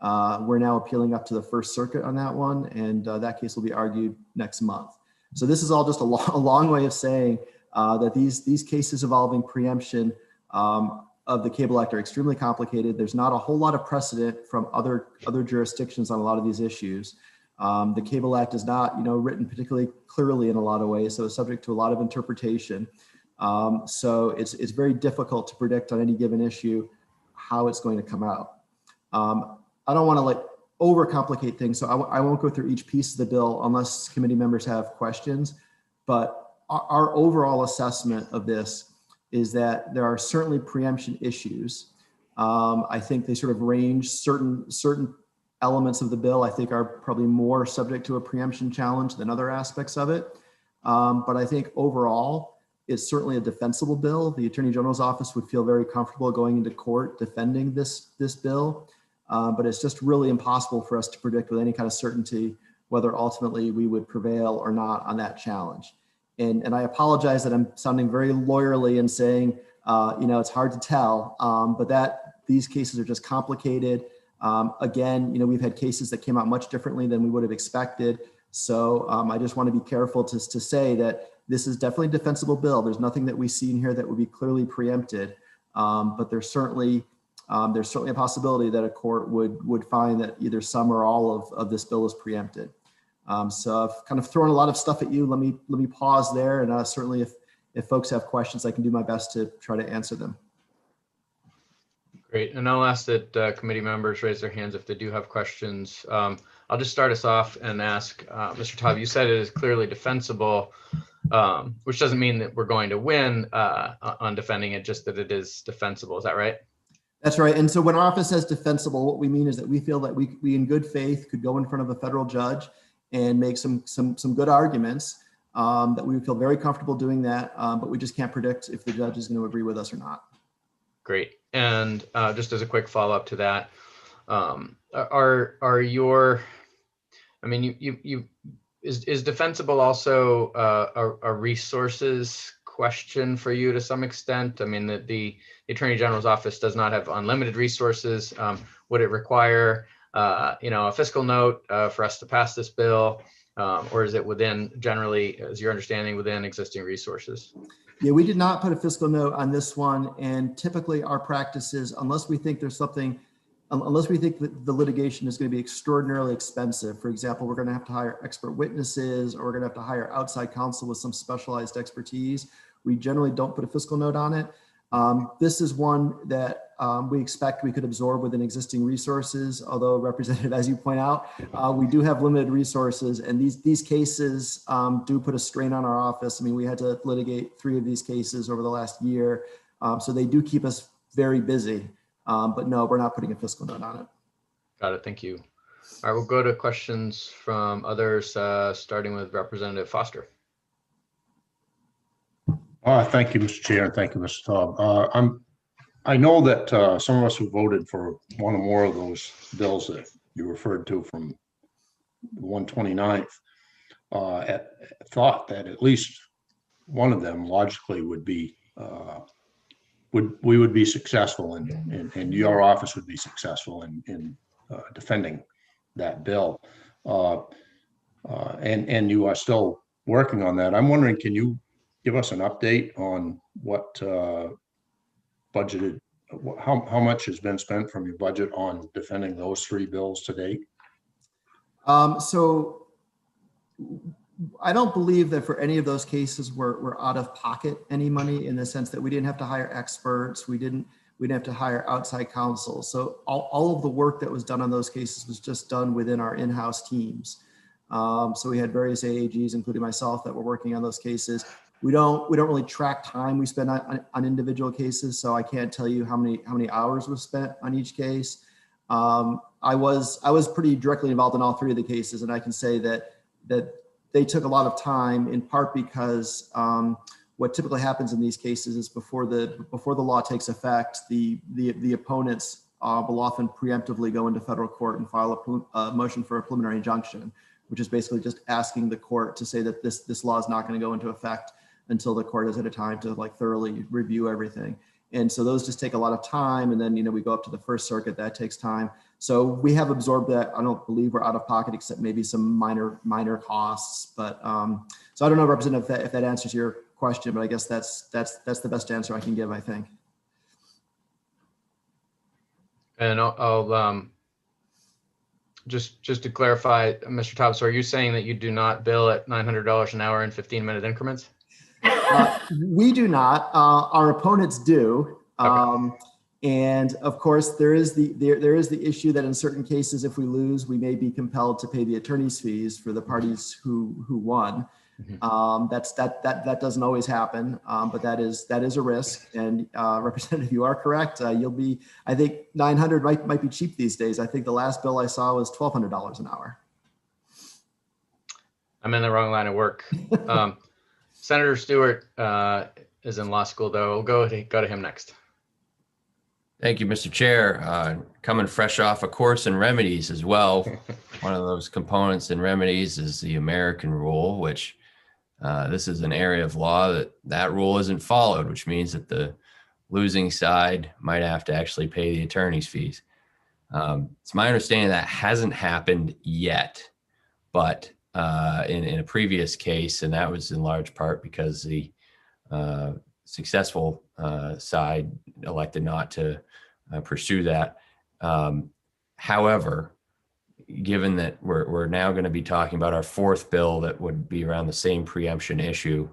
We're now appealing up to the First Circuit on that one, and that case will be argued next month. So this is all just a long way of saying that these cases involving preemption of the Cable Act are extremely complicated. There's not a whole lot of precedent from other jurisdictions on a lot of these issues. The Cable Act is not, written particularly clearly in a lot of ways, so it's subject to a lot of interpretation. So it's very difficult to predict on any given issue how it's going to come out. I don't want to overcomplicate things, so I won't go through each piece of the bill unless committee members have questions. But our overall assessment of this is that there are certainly preemption issues. I think they sort of range. Certain elements of the bill I think are probably more subject to a preemption challenge than other aspects of it. But I think overall, it's certainly a defensible bill. The Attorney General's office would feel very comfortable going into court defending this bill. but it's just really impossible for us to predict with any kind of certainty whether ultimately we would prevail or not on that challenge. And I apologize that I'm sounding very lawyerly and saying, it's hard to tell, but these cases are just complicated. Again, we've had cases that came out much differently than we would have expected. So I just want to be careful to say that this is definitely a defensible bill. There's nothing that we see in here that would be clearly preempted, but there's certainly a possibility that a court would find that either some or all of this bill is preempted. So I've kind of thrown a lot of stuff at you. Let me pause there, and certainly if folks have questions, I can do my best to try to answer them. Great, and I'll ask that committee members raise their hands if they do have questions. I'll just start us off and ask, Mr. Taub, you said it is clearly defensible, which doesn't mean that we're going to win on defending it, just that it is defensible. Is that right? That's right. And so when our office says defensible, what we mean is that we feel that we in good faith could go in front of a federal judge and make some good arguments, that we would feel very comfortable doing that, but we just can't predict if the judge is going to agree with us or not. Great. And just as a quick follow-up to that, are your, I mean, is defensible also a resources question for you to some extent? I mean, the Attorney General's office does not have unlimited resources. Would it require, a fiscal note for us to pass this bill? Or is it generally, as your understanding, within existing resources? Yeah, we did not put a fiscal note on this one. And typically our practice is, unless we think that the litigation is going to be extraordinarily expensive, for example, we're going to have to hire expert witnesses, or we're going to have to hire outside counsel with some specialized expertise, we generally don't put a fiscal note on it. This is one that we expect we could absorb within existing resources, although, Representative, as you point out, we do have limited resources, and these cases do put a strain on our office. I mean, we had to litigate 3 of these cases over the last year, so they do keep us very busy, but no, we're not putting a fiscal note on it. Got it, thank you. All right, we'll go to questions from others, starting with Representative Foster. Thank you, Mr. Chair, and thank you, Mr. Taub. I know that some of us who voted for one or more of those bills that you referred to from the 129th thought that at least one of them logically would be we would be successful and your office would be successful in defending that bill, and you are still working on that. I'm wondering, can you give us an update on what budgeted, how much has been spent from your budget on defending those 3 bills to date? So I don't believe that for any of those cases we're out of pocket any money, in the sense that we didn't have to hire experts, we didn't have to hire outside counsel. So all of the work that was done on those cases was just done within our in-house teams. So we had various AAGs, including myself, that were working on those cases. We don't really track time we spend on individual cases, so I can't tell you how many hours was spent on each case. I was pretty directly involved in all 3 of the cases, and I can say that they took a lot of time, in part because what typically happens in these cases is before the law takes effect, the opponents will often preemptively go into federal court and file a motion for a preliminary injunction, which is basically just asking the court to say that this law is not going to go into effect until the court has had a time to thoroughly review everything. And so those just take a lot of time. And then, we go up to the First Circuit, that takes time. So we have absorbed that. I don't believe we're out of pocket, except maybe some minor costs. But so I don't know, Representative, if that answers your question, but I guess that's the best answer I can give, I think. And I'll just to clarify, Mr. Taub, so are you saying that you do not bill at $900 an hour in 15-minute increments? We do not. Our opponents do. Okay. And of course, there is the issue that in certain cases, if we lose, we may be compelled to pay the attorney's fees for the parties who won. Mm-hmm. That doesn't always happen, but that is a risk. And Representative, you are correct. You'll be. I think 900 might be cheap these days. I think the last bill I saw was $1,200 an hour. I'm in the wrong line of work. Senator Stewart is in law school, though. We'll go to him next. Thank you, Mr. Chair. Coming fresh off a course in remedies as well. One of those components in remedies is the American rule, which this is an area of law that rule isn't followed, which means that the losing side might have to actually pay the attorney's fees. It's my understanding that hasn't happened yet, but in a previous case, and that was in large part because the successful side elected not to pursue that. However, given that we're now going to be talking about our fourth bill that would be around the same preemption issue,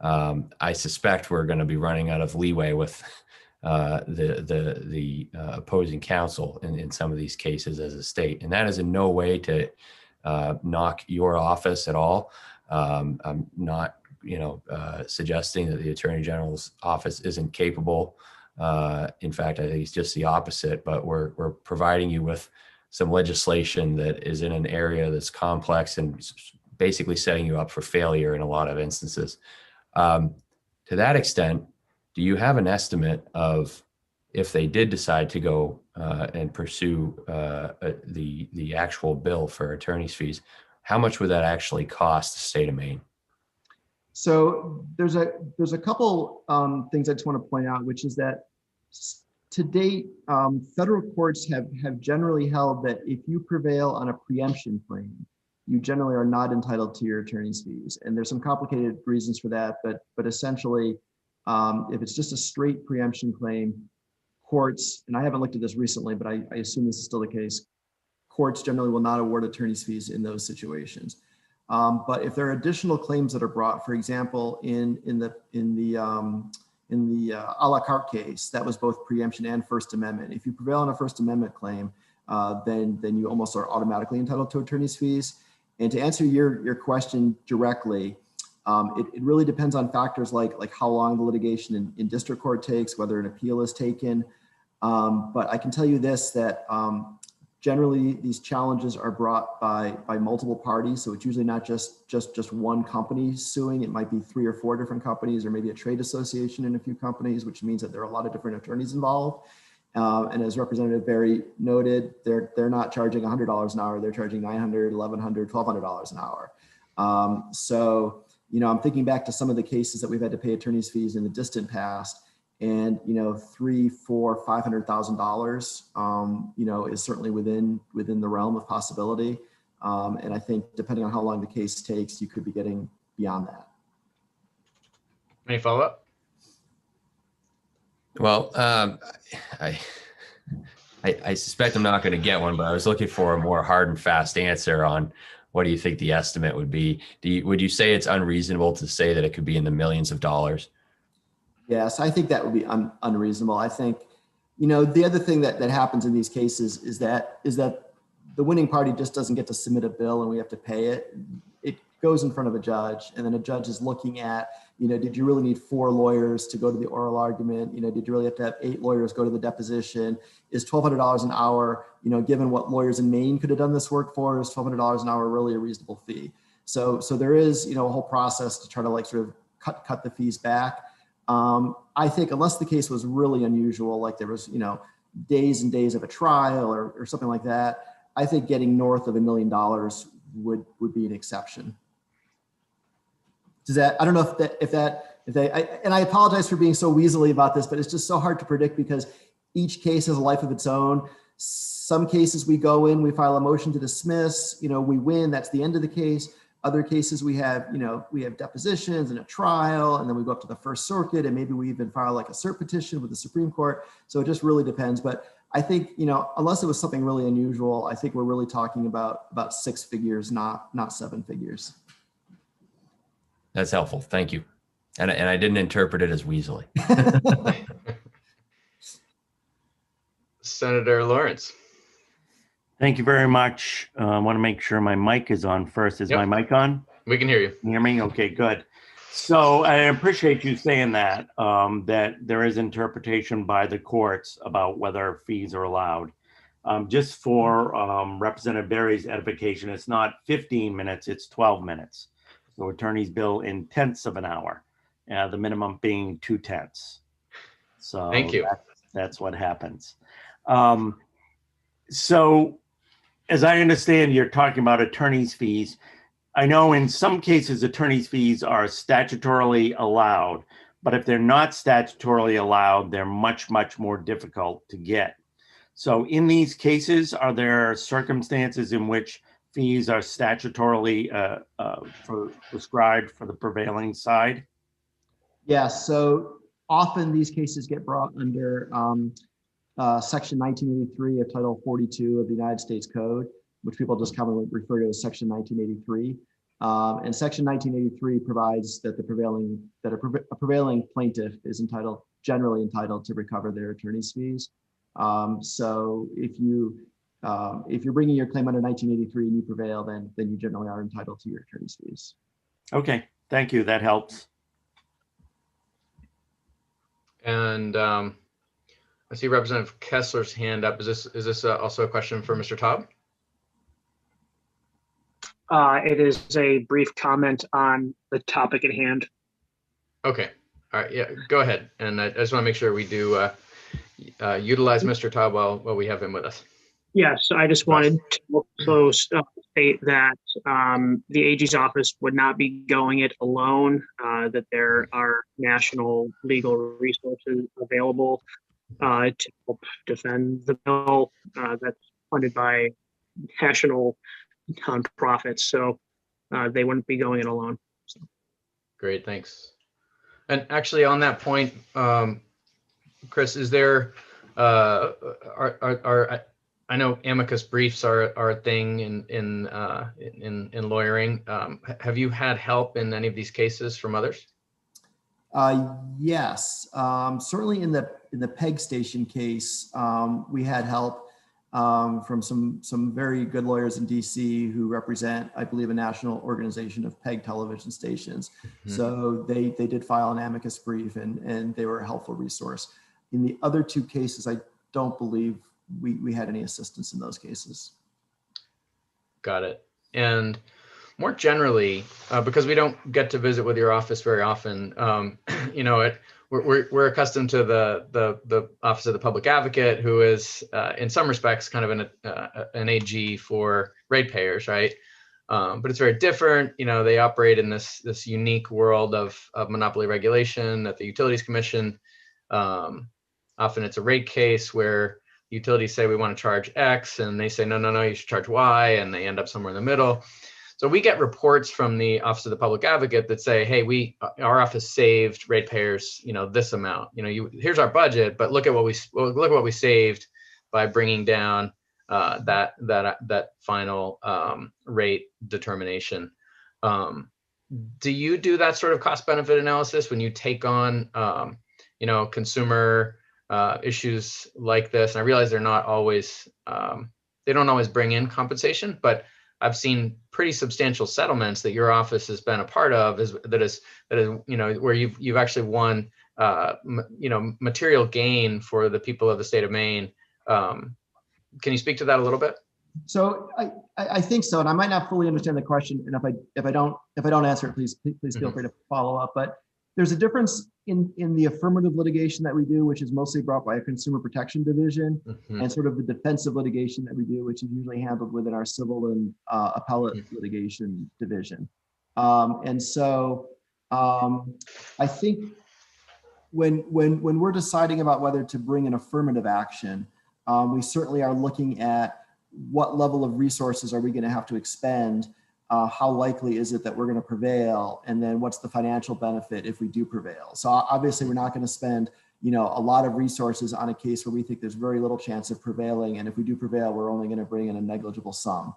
I suspect we're going to be running out of leeway with the opposing counsel in some of these cases as a state, and that is in no way to knock your office at all. I'm not, suggesting that the Attorney General's office isn't capable. In fact, I think it's just the opposite. But we're providing you with some legislation that is in an area that's complex and basically setting you up for failure in a lot of instances. To that extent, do you have an estimate of if they did decide to go and pursue the actual bill for attorney's fees, how much would that actually cost the state of Maine? So there's a couple things I just want to point out, which is that to date, federal courts have generally held that if you prevail on a preemption claim, you generally are not entitled to your attorney's fees. And there's some complicated reasons for that, but essentially, if it's just a straight preemption claim, courts, and I haven't looked at this recently, but I assume this is still the case, courts generally will not award attorney's fees in those situations. But if there are additional claims that are brought, for example, in the a la carte case, that was both preemption and First Amendment. If you prevail on a First Amendment claim, then you almost are automatically entitled to attorney's fees. And to answer your question directly, it really depends on factors like how long the litigation in district court takes, whether an appeal is taken. But I can tell you this, that generally these challenges are brought by multiple parties. So it's usually not just one company suing. It might be 3 or 4 different companies, or maybe a trade association in a few companies, which means that there are a lot of different attorneys involved. And as Representative Berry noted, they're not charging $100 an hour. They're charging $900, $1,100, $1,200 an hour. So, I'm thinking back to some of the cases that we've had to pay attorney's fees in the distant past, and $300,000, $400,000, $500,000, is certainly within the realm of possibility. And I think depending on how long the case takes, you could be getting beyond that. Any follow-up? Well, I suspect I'm not going to get one, but I was looking for a more hard and fast answer on what do you think the estimate would be? Would you say it's unreasonable to say that it could be in the millions of dollars? Yes, I think that would be unreasonable. I think, the other thing that happens in these cases is that the winning party just doesn't get to submit a bill and we have to pay it. It goes in front of a judge, and then a judge is looking at, did you really need 4 lawyers to go to the oral argument? Did you really have to have 8 lawyers go to the deposition? Is $1,200 an hour, given what lawyers in Maine could have done this work for, is $1,200 an hour really a reasonable fee? So there is, a whole process to try to sort of cut the fees back. I think unless the case was really unusual, like there was, days and days of a trial or something like that, I think getting north of $1 million would be an exception. Does that, I don't know and I apologize for being so weaselly about this, but it's just so hard to predict because each case has a life of its own. Some cases we go in, we file a motion to dismiss, we win, that's the end of the case. Other cases we have depositions and a trial, and then we go up to the First Circuit, and maybe we even file like a cert petition with the Supreme Court. So it just really depends. But I think, unless it was something really unusual, I think we're really talking about 6 figures, not 7 figures. That's helpful. Thank you. And I didn't interpret it as weaselly. Senator Lawrence. Thank you very much. I want to make sure my mic is on first. Is my mic on? We can hear you. Can you hear me? Okay, good. So I appreciate you saying that, that there is interpretation by the courts about whether fees are allowed. Just for Representative Berry's edification, it's not 15 minutes, it's 12 minutes. So attorneys bill in tenths of an hour, the minimum being 2/10. So thank you. That's what happens. So as I understand, you're talking about attorney's fees. I know in some cases, attorney's fees are statutorily allowed, but if they're not statutorily allowed, they're much, much more difficult to get. So in these cases, are there circumstances in which fees are statutorily prescribed for the prevailing side? Yeah, so often these cases get brought under Section 1983 of Title 42 of the United States Code, which people just commonly refer to as Section 1983. And Section 1983 provides that a prevailing plaintiff is generally entitled to recover their attorney's fees. So if you're bringing your claim under 1983 and you prevail, then you generally are entitled to your attorney's fees. Okay, thank you. That helps. And I see Representative Kessler's hand up. Is this also a question for Mr. Taub? It is a brief comment on the topic at hand. Okay. All right. Yeah, go ahead. And I just want to make sure we do utilize Mr. Taub while we have him with us. Yes, I just wanted to also state that the AG's office would not be going it alone, that there are national legal resources available to help defend the bill that's funded by national nonprofits. So they wouldn't be going it alone. So. Great, thanks. And actually on that point, Chris, is there, I know amicus briefs are a thing in lawyering. Have you had help in any of these cases from others? Yes, certainly in the PEG station case, we had help from some very good lawyers in DC who represent, I believe, a national organization of PEG television stations. Mm-hmm. So they did file an amicus brief and they were a helpful resource. In the other two cases, I don't believe we had any assistance in those cases. Got it. And more generally, because we don't get to visit with your office very often, you know, we're accustomed to the Office of the Public Advocate, who is in some respects kind of an AG for ratepayers, right? But it's very different. You know, they operate in this unique world of monopoly regulation at the Utilities Commission. Often it's a rate case where utilities say we want to charge X, and they say no, you should charge Y, and they end up somewhere in the middle. So we get reports from the Office of the Public Advocate that say, hey, our office saved ratepayers, you know, this amount. You know, here's our budget, but look at what we saved by bringing down that final rate determination. Do you do that sort of cost benefit analysis when you take on, you know, consumer issues like this? And I realize they're not always, they don't always bring in compensation, but I've seen pretty substantial settlements that your office has been a part of that is you know, where you've actually won you know, material gain for the people of the state of Maine. Can you speak to that a little bit? So I think so, and I might not fully understand the question, and if I don't answer it, please feel free to follow up. But there's a difference in the affirmative litigation that we do, which is mostly brought by a consumer protection division, and sort of the defensive litigation that we do, which is usually handled within our civil and appellate litigation division. And so I think when we're deciding about whether to bring an affirmative action, we certainly are looking at what level of resources are we going to have to expend. How likely is it that we're going to prevail? And then what's the financial benefit if we do prevail? So obviously we're not going to spend, you know, a lot of resources on a case where we think there's very little chance of prevailing. And if we do prevail, we're only going to bring in a negligible sum.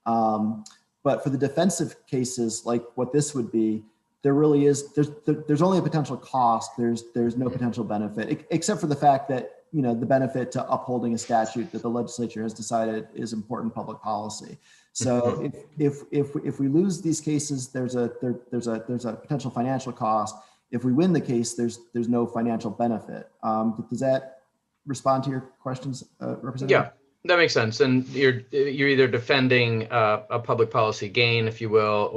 But for the defensive cases, like what this would be, there really is, there's only a potential cost. There's no potential benefit, except for the fact that, you know, the benefit to upholding a statute that the legislature has decided is important public policy. So if we lose these cases, there's a potential financial cost. If we win the case, there's no financial benefit. Does that respond to your questions, Representative? Yeah, that makes sense. And you're either defending a public policy gain, if you will,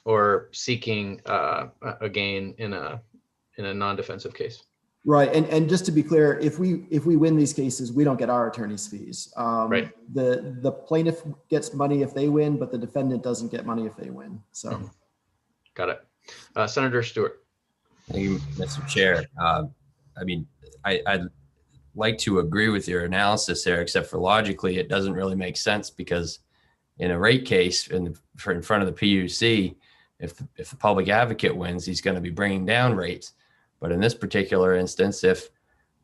or seeking a gain in a non-defensive case. Right, and just to be clear, if we win these cases, we don't get our attorney's fees. Right. The plaintiff gets money if they win, but the defendant doesn't get money if they win. So, Got it. Senator Stewart. Thank you, Mr. Chair. I mean, I'd like to agree with your analysis there, except for logically, it doesn't really make sense because in a rate case in front of the PUC, if the public advocate wins, he's going to be bringing down rates. But in this particular instance, if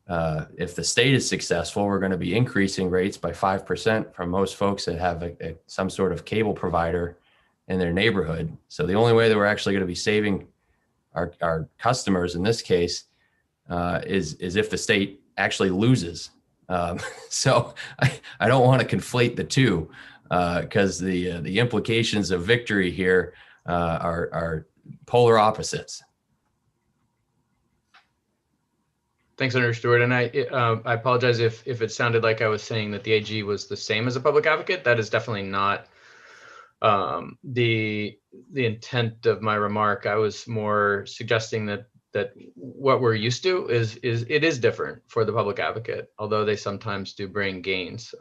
the state is successful, we're going to be increasing rates by 5% from most folks that have some sort of cable provider in their neighborhood. So the only way that we're actually going to be saving our customers in this case is if the state actually loses. So I don't want to conflate the two because the implications of victory here are polar opposites. Thanks, Senator Stewart. And I apologize if it sounded like I was saying that the AG was the same as a public advocate. That is definitely not the intent of my remark. I was more suggesting that what we're used to is it is different for the public advocate, although they sometimes do bring gains.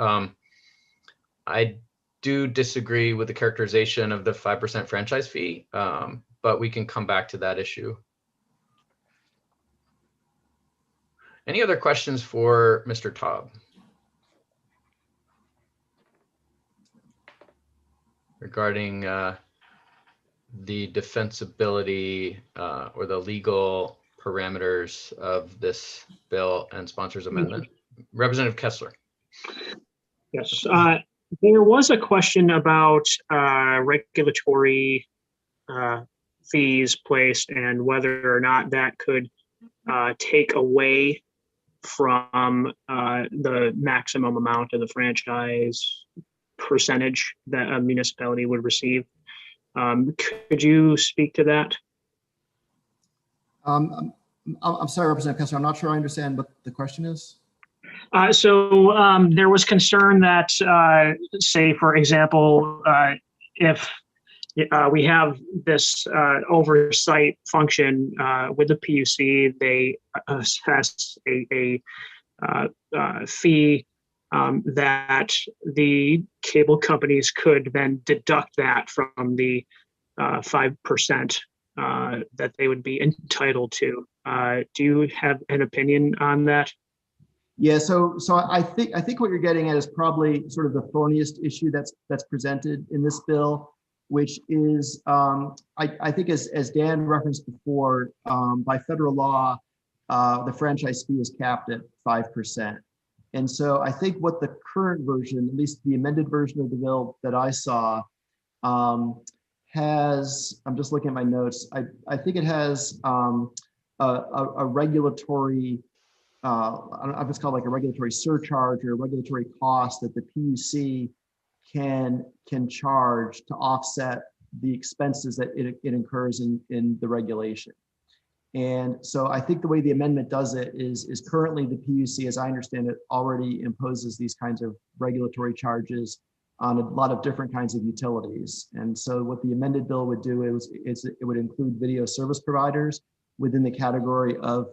I do disagree with the characterization of the 5% franchise fee, but we can come back to that issue. Any other questions for Mr. Taub? Regarding the defensibility or the legal parameters of this bill and sponsors amendment. Representative Kessler. Yes, there was a question about regulatory fees placed and whether or not that could take away from the maximum amount of the franchise percentage that a municipality would receive. Could you speak to that? I'm sorry, Representative Kessler, I'm not sure I understand what the question is. So there was concern that, say, for example, if we have this oversight function with the PUC, they assess a fee that the cable companies could then deduct that from the 5% that they would be entitled to. Do you have an opinion on that? Yeah, so I think what you're getting at is probably sort of the thorniest issue that's presented in this bill, which is I think as Dan referenced before, by federal law, the franchise fee is capped at 5%. And so I think what the current version, at least the amended version of the bill that I saw, has, I'm just looking at my notes, I think it has a regulatory, I don't know if it's called like a regulatory surcharge or a regulatory cost that the PUC can charge to offset the expenses that it incurs in the regulation. And so I think the way the amendment does it is currently the PUC, as I understand it, already imposes these kinds of regulatory charges on a lot of different kinds of utilities. And so what the amended bill would do is it would include video service providers within the category of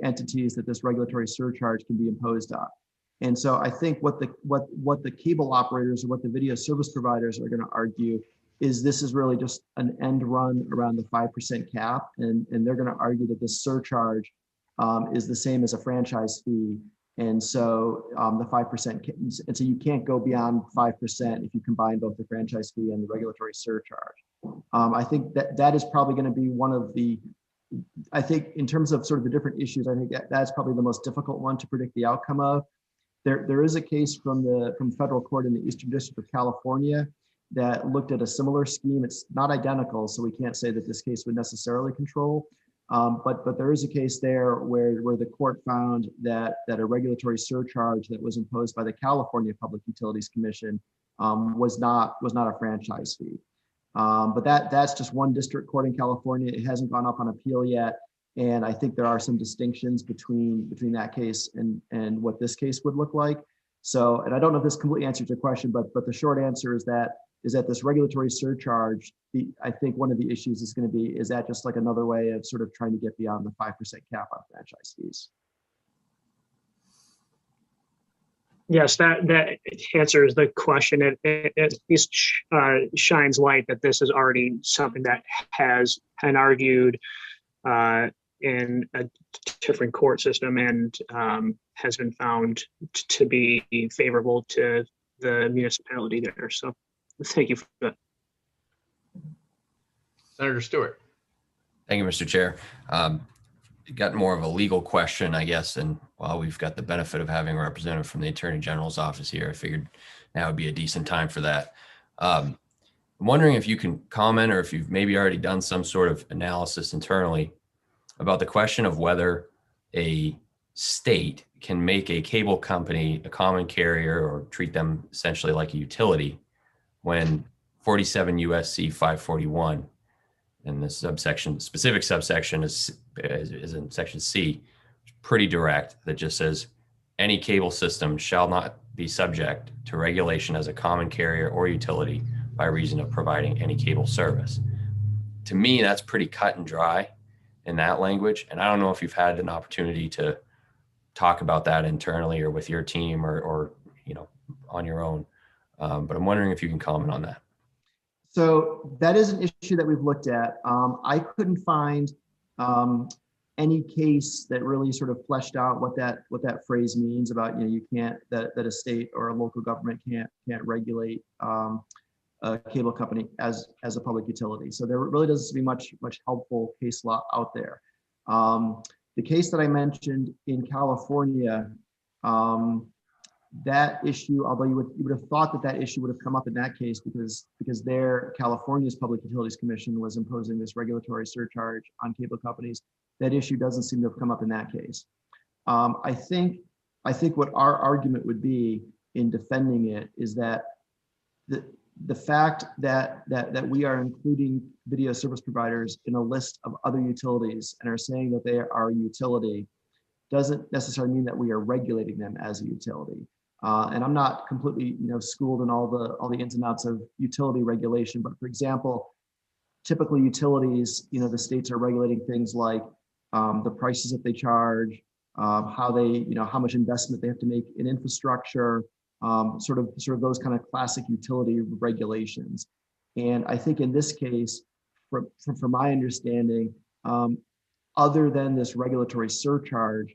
entities that this regulatory surcharge can be imposed on. And so I think what the cable operators or what the video service providers are going to argue is this is really just an end run around the 5% cap. And they're going to argue that this surcharge is the same as a franchise fee. And so the 5%, and so you can't go beyond 5% if you combine both the franchise fee and the regulatory surcharge. I think that is probably going to be one of the, I think in terms of sort of the different issues, I think that's probably the most difficult one to predict the outcome of. There is a case from federal court in the Eastern District of California that looked at a similar scheme. It's not identical, so we can't say that this case would necessarily control. But there is a case there where the court found that a regulatory surcharge that was imposed by the California Public Utilities Commission was not a franchise fee. But that's just one district court in California. It hasn't gone up on appeal yet. And I think there are some distinctions between that case and what this case would look like. So, and I don't know if this completely answers your question, but the short answer is that this regulatory surcharge, I think one of the issues is going to be, is that just like another way of sort of trying to get beyond the 5% cap on franchise fees? Yes, that answers the question. It at least shines light that this is already something that has been argued in a different court system and has been found to be favorable to the municipality there. So thank you for that. Senator Stewart. Thank you, Mr. Chair. Got more of a legal question, I guess, and while we've got the benefit of having a representative from the Attorney General's office here, I figured now would be a decent time for that. I'm wondering if you can comment or if you've maybe already done some sort of analysis internally about the question of whether a state can make a cable company a common carrier or treat them essentially like a utility when 47 USC 541 and the subsection, specific subsection is in section C, pretty direct, that just says any cable system shall not be subject to regulation as a common carrier or utility by reason of providing any cable service. To me, that's pretty cut and dry in that language. And I don't know if you've had an opportunity to talk about that internally or with your team or you know, on your own. But I'm wondering if you can comment on that. So that is an issue that we've looked at. I couldn't find any case that really sort of fleshed out what that phrase means about, you can't, that a state or a local government can't regulate a cable company as a public utility. So there really doesn't seem to be much helpful case law out there. The case that I mentioned in California, that issue, although you would have thought that issue would have come up in that case because there California's Public Utilities Commission was imposing this regulatory surcharge on cable companies. That issue doesn't seem to have come up in that case. I think what our argument would be in defending it is that the fact that we are including video service providers in a list of other utilities and are saying that they are a utility doesn't necessarily mean that we are regulating them as a utility. And I'm not completely, schooled in all the ins and outs of utility regulation, but for example, typically utilities, the states are regulating things like the prices that they charge, how they, how much investment they have to make in infrastructure, sort of those kind of classic utility regulations. And I think in this case, from my understanding, other than this regulatory surcharge,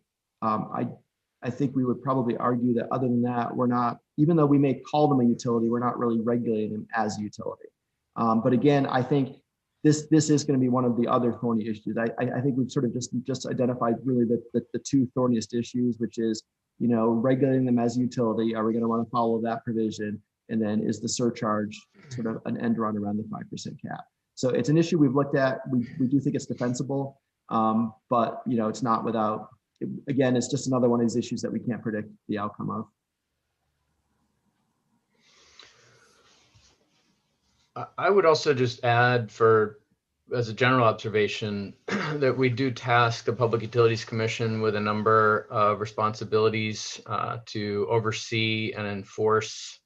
I think we would probably argue that other than that, we're not, even though we may call them a utility, we're not really regulating them as a utility. But again, I think this is going to be one of the other thorny issues. I think we've sort of just identified really the two thorniest issues, which is, regulating them as a utility. Are we going to want to follow that provision? And then is the surcharge sort of an end run around the 5% cap? So it's an issue we've looked at. We do think it's defensible, but it's not without. Again, it's just another one of these issues that we can't predict the outcome of. I would also just add as a general observation that we do task the Public Utilities Commission with a number of responsibilities to oversee and enforce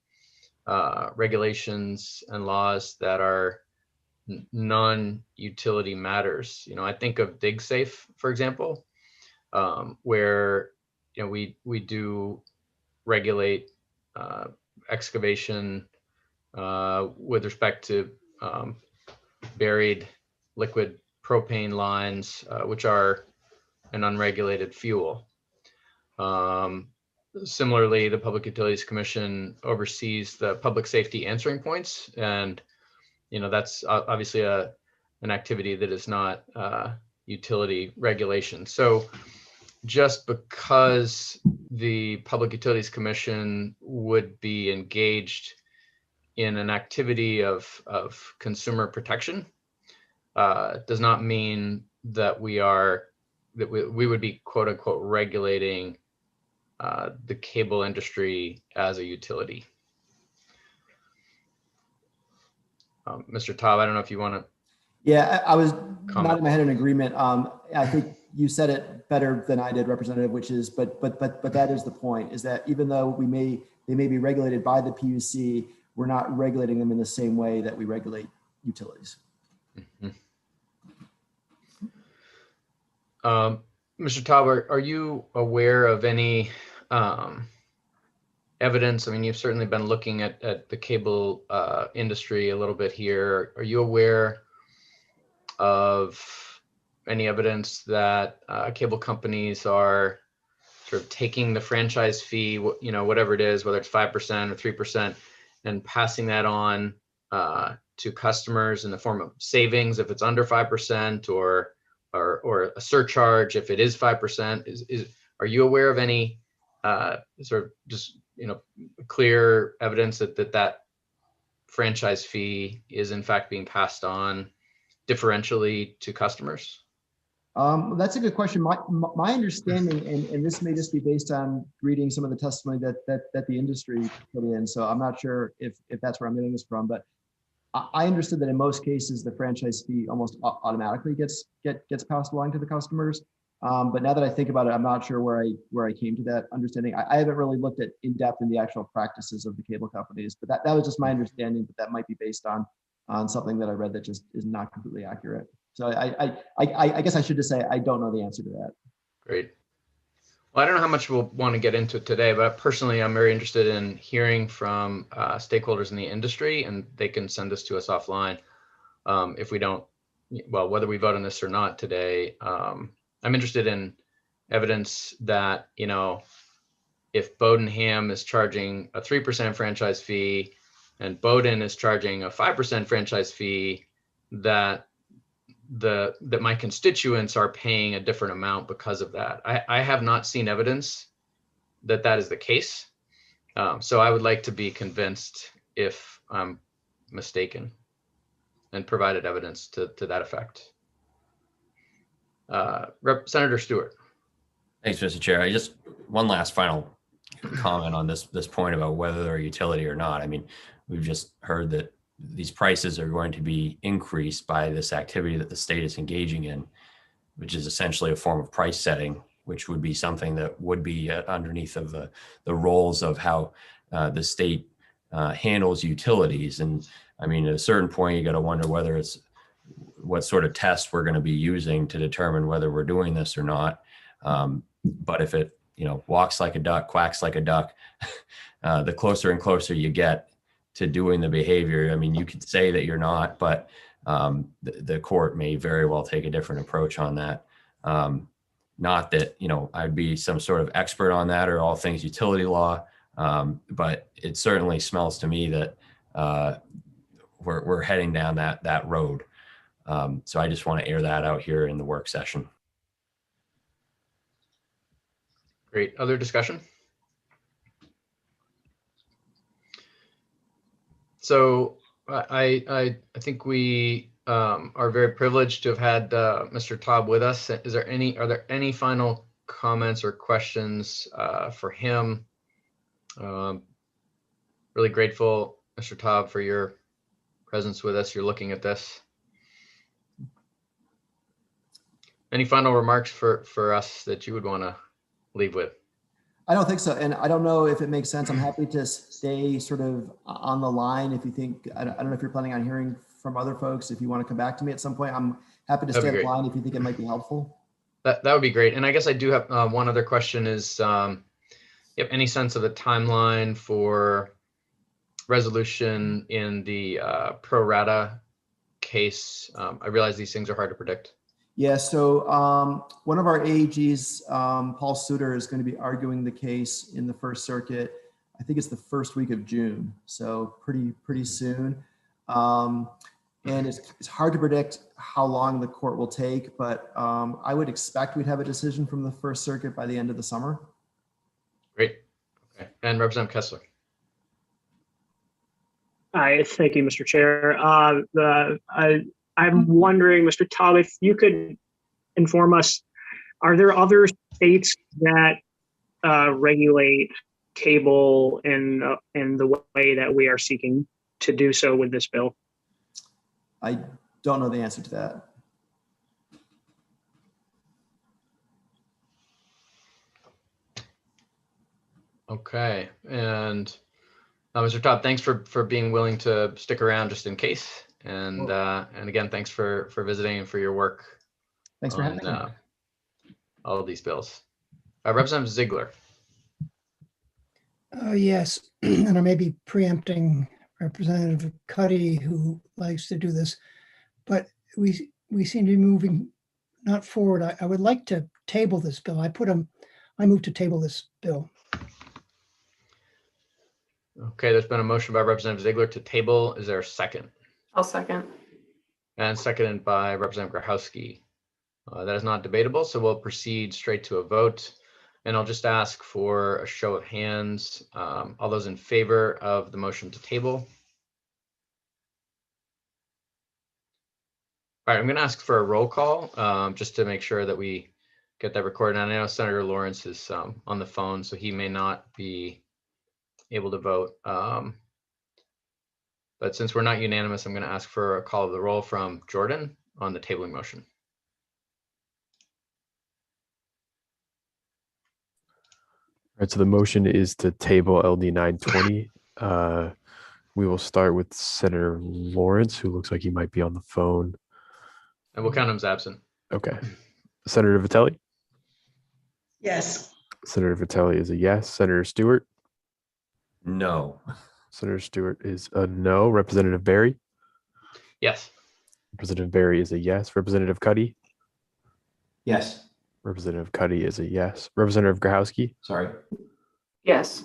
regulations and laws that are non-utility matters. I think of DigSafe, for example, where we do regulate excavation with respect to buried liquid propane lines, which are an unregulated fuel. Similarly, the Public Utilities Commission oversees the public safety answering points, and that's obviously an activity that is not utility regulation. So just because the Public Utilities Commission would be engaged in an activity of consumer protection does not mean that we would be quote unquote regulating the cable industry as a utility. Mr. Taub, I don't know if you want to. Yeah, I was nodding my head in agreement. I think you said it better than I did, Representative, which is, but that is the point, is that even though they may be regulated by the PUC, we're not regulating them in the same way that we regulate utilities. Mm-hmm. Mr. Taub, are you aware of any evidence? I mean, you've certainly been looking at the cable industry a little bit here. Are you aware of any evidence that cable companies are sort of taking the franchise fee, whatever it is, whether it's 5% or 3%, and passing that on to customers in the form of savings if it's under 5%, or a surcharge if it is 5%? Are you aware of any sort of just clear evidence that franchise fee is in fact being passed on differentially to customers? That's a good question. My understanding, and this may just be based on reading some of the testimony that the industry put in, so I'm not sure if that's where I'm getting this from, but I understood that in most cases the franchise fee almost automatically gets passed along to the customers. But now that I think about it, I'm not sure where I came to that understanding. I haven't really looked at in depth in the actual practices of the cable companies, but that was just my understanding. But that might be based on something that I read that just is not completely accurate. So I guess I should just say I don't know the answer to that. Great. Well, I don't know how much we'll want to get into today, but personally, I'm very interested in hearing from stakeholders in the industry, and they can send this to us offline if we don't, well, whether we vote on this or not today. I'm interested in evidence that, if Bodenham is charging a 3% franchise fee and Bowdoin is charging a 5% franchise fee, that my constituents are paying a different amount because of that. I have not seen evidence that is the case. So I would like to be convinced if I'm mistaken and provided evidence to that effect. Senator Stewart. Thanks, Mr. Chair. I just one last final comment on this point about whether they're a utility or not. I mean, we've just heard that these prices are going to be increased by this activity that the state is engaging in, which is essentially a form of price setting, which would be something that would be underneath of the roles of how the state handles utilities. And I mean, at a certain point, you got to wonder whether it's what sort of test we're going to be using to determine whether we're doing this or not. But if it, walks like a duck, quacks like a duck, the closer and closer you get to doing the behavior. I mean, you could say that you're not, but the court may very well take a different approach on that. Not that, I'd be some sort of expert on that or all things utility law, but it certainly smells to me that we're heading down that road. So I just want to air that out here in the work session. Great. Other discussion? So I think we are very privileged to have had Mr. Taub with us. Are there any final comments or questions for him? Really grateful, Mr. Taub, for your presence with us. You're looking at this. Any final remarks for us that you would want to leave with? I don't think so. And I don't know if it makes sense. I'm happy to stay sort of on the line if you think, I don't know if you're planning on hearing from other folks. If you want to come back to me at some point, I'm happy to stay on the line if you think it might be helpful. That would be great. And I guess I do have one other question is, you have any sense of the timeline for resolution in the pro rata case? I realize these things are hard to predict. Yeah, so one of our AGs, Paul Suter, is going to be arguing the case in the First Circuit. I think it's the first week of June, so pretty soon. And it's hard to predict how long the court will take, but I would expect we'd have a decision from the First Circuit by the end of the summer. Great. Okay. And Representative Kessler. Hi, thank you, Mr. Chair. I'm wondering, Mr. Taub, if you could inform us, are there other states that regulate cable in the way that we are seeking to do so with this bill? I don't know the answer to that. Okay, and Mr. Taub, thanks for being willing to stick around just in case. And again, thanks for visiting and for your work. Thanks for having me. All of these bills. Representative Ziegler. Yes, and I may be preempting Representative Cuddy, who likes to do this, but we seem to be moving not forward. I would like to table this bill. I move to table this bill. Okay, there's been a motion by Representative Ziegler to table. Is there a second? I'll second. And seconded by Representative Grochowski. That is not debatable, so we'll proceed straight to a vote. And I'll just ask for a show of hands. All those in favor of the motion to table? All right, I'm going to ask for a roll call just to make sure that we get that recorded. And I know Senator Lawrence is on the phone, so he may not be able to vote. But since we're not unanimous, I'm going to ask for a call of the roll from Jordan on the tabling motion. All right, so the motion is to table LD 920. We will start with Senator Lawrence, who looks like he might be on the phone. And we'll count him as absent. Okay. Senator Vitelli? Yes. Senator Vitelli is a yes. Senator Stewart? No. Senator Stewart is a no. Representative Barry? Yes. Representative Barry is a yes. Representative Cuddy? Yes. Representative Cuddy is a yes. Representative Grochowski? Sorry. Yes.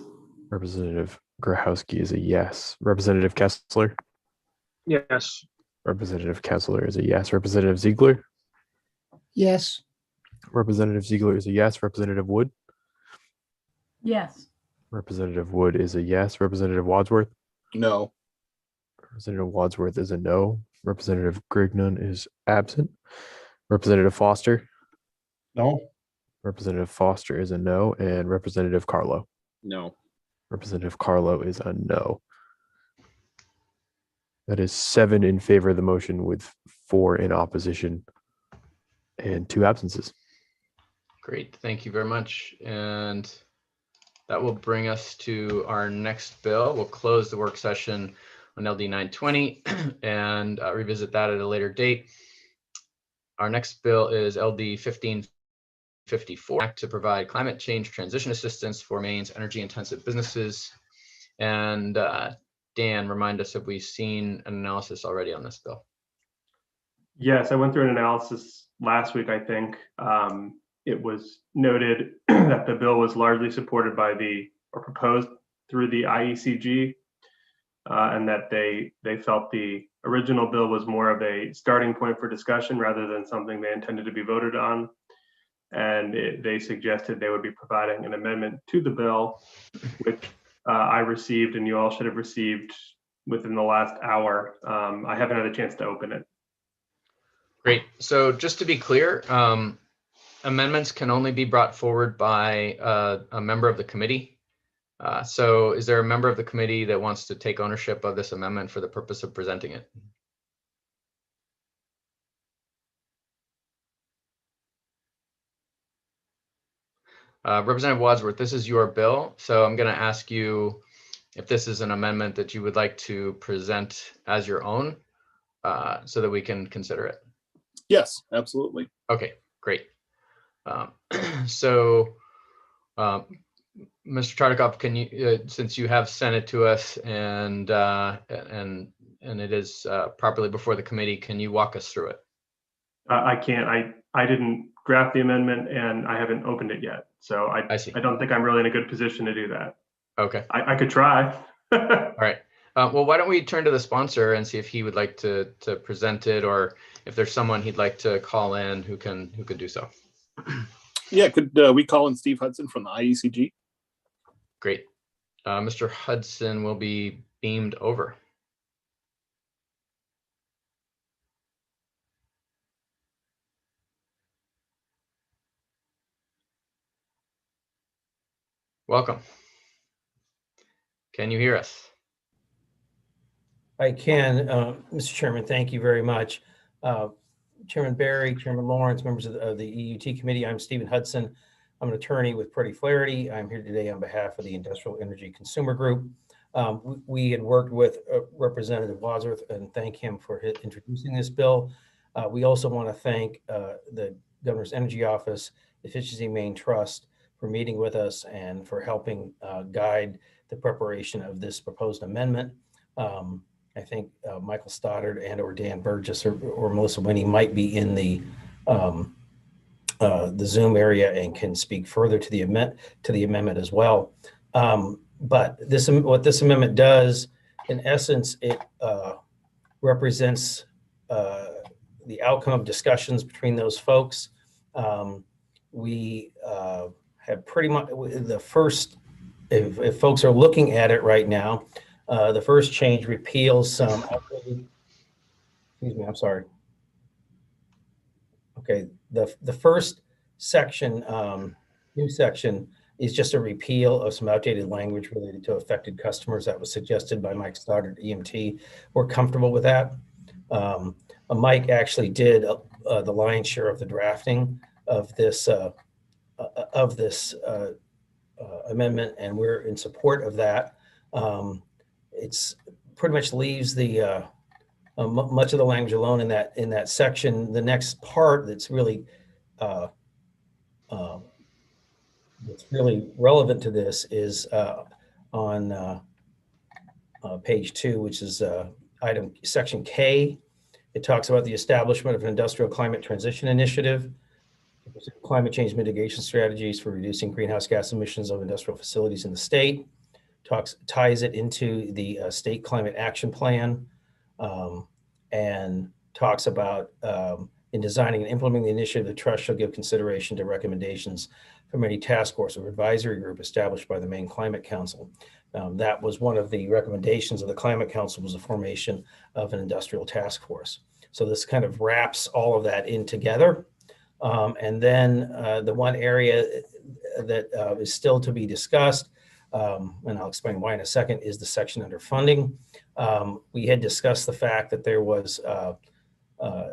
Representative Grochowski is a yes. Representative Kessler? Yes. Representative Kessler is a yes. Representative Ziegler? Yes. Representative Ziegler is a yes. Representative Wood? Yes. Representative Wood is a yes. Representative Wadsworth? No. Representative Wadsworth is a no. Representative Grignon is absent. Representative Foster? No. Representative Foster is a no. And Representative Carlo? No. Representative Carlo is a no. That is 7 in favor of the motion with 4 in opposition and 2 absences. Great, thank you very much. And that will bring us to our next bill. We'll close the work session on LD 920 and revisit that at a later date. Our next bill is LD 1554, Act to provide climate change transition assistance for Maine's energy intensive businesses. And Dan, remind us, have we seen an analysis already on this bill? Yes, I went through an analysis last week, I think. It was noted that the bill was largely supported by or proposed through the IECG, and that they felt the original bill was more of a starting point for discussion rather than something they intended to be voted on. And they suggested they would be providing an amendment to the bill, which I received and you all should have received within the last hour. I haven't had a chance to open it. Great. So just to be clear, amendments can only be brought forward by a member of the committee. So is there a member of the committee that wants to take ownership of this amendment for the purpose of presenting it? Representative Wadsworth, this is your bill. So I'm going to ask you if this is an amendment that you would like to present as your own so that we can consider it. Yes, absolutely. Okay, great. So, Mr. Tartikoff, can you, since you have sent it to us and it is properly before the committee, can you walk us through it? I can't. I didn't draft the amendment and I haven't opened it yet. So I see. I don't think I'm really in a good position to do that. Okay. I could try. All right. Well, why don't we turn to the sponsor and see if he would like to present it, or if there's someone he'd like to call in who could do so. Yeah, could we call in Steve Hudson from the IECG? Great. Mr. Hudson will be beamed over. Welcome. Can you hear us? I can, Mr. Chairman, thank you very much. Chairman Barry, Chairman Lawrence, members of the EUT committee, I'm Stephen Hudson. I'm an attorney with Pretty Flaherty. I'm here today on behalf of the Industrial Energy Consumer Group. We had worked with Representative Wadsworth and thank him for introducing this bill. We also want to thank the Governor's Energy Office, Efficiency Maine Trust, for meeting with us and for helping guide the preparation of this proposed amendment. I think Michael Stoddard and or Dan Burgess or Melissa Winnie might be in the Zoom area and can speak further to the amendment as well. But what this amendment does, in essence, it represents the outcome of discussions between those folks. We have pretty much the first, if folks are looking at it right now, the first change repeals some, excuse me, I'm sorry. Okay, the first section, new section, is just a repeal of some outdated language related to affected customers that was suggested by Mike Stoddard, EMT. We're comfortable with that. Mike actually did the lion's share of the drafting of this amendment, and we're in support of that. It's pretty much leaves the much of the language alone in that section. The next part that's really relevant to this is on page 2, which is section K. It talks about the establishment of an industrial climate transition initiative, climate change mitigation strategies for reducing greenhouse gas emissions of industrial facilities in the state. Ties it into the state climate action plan, and talks about in designing and implementing the initiative, the trust shall give consideration to recommendations from any task force or advisory group established by the Maine Climate Council. That was one of the recommendations of the Climate Council, was the formation of an industrial task force. So this kind of wraps all of that in together. And then the one area that is still to be discussed, and I'll explain why in a second, is the section under funding. We had discussed the fact that there was,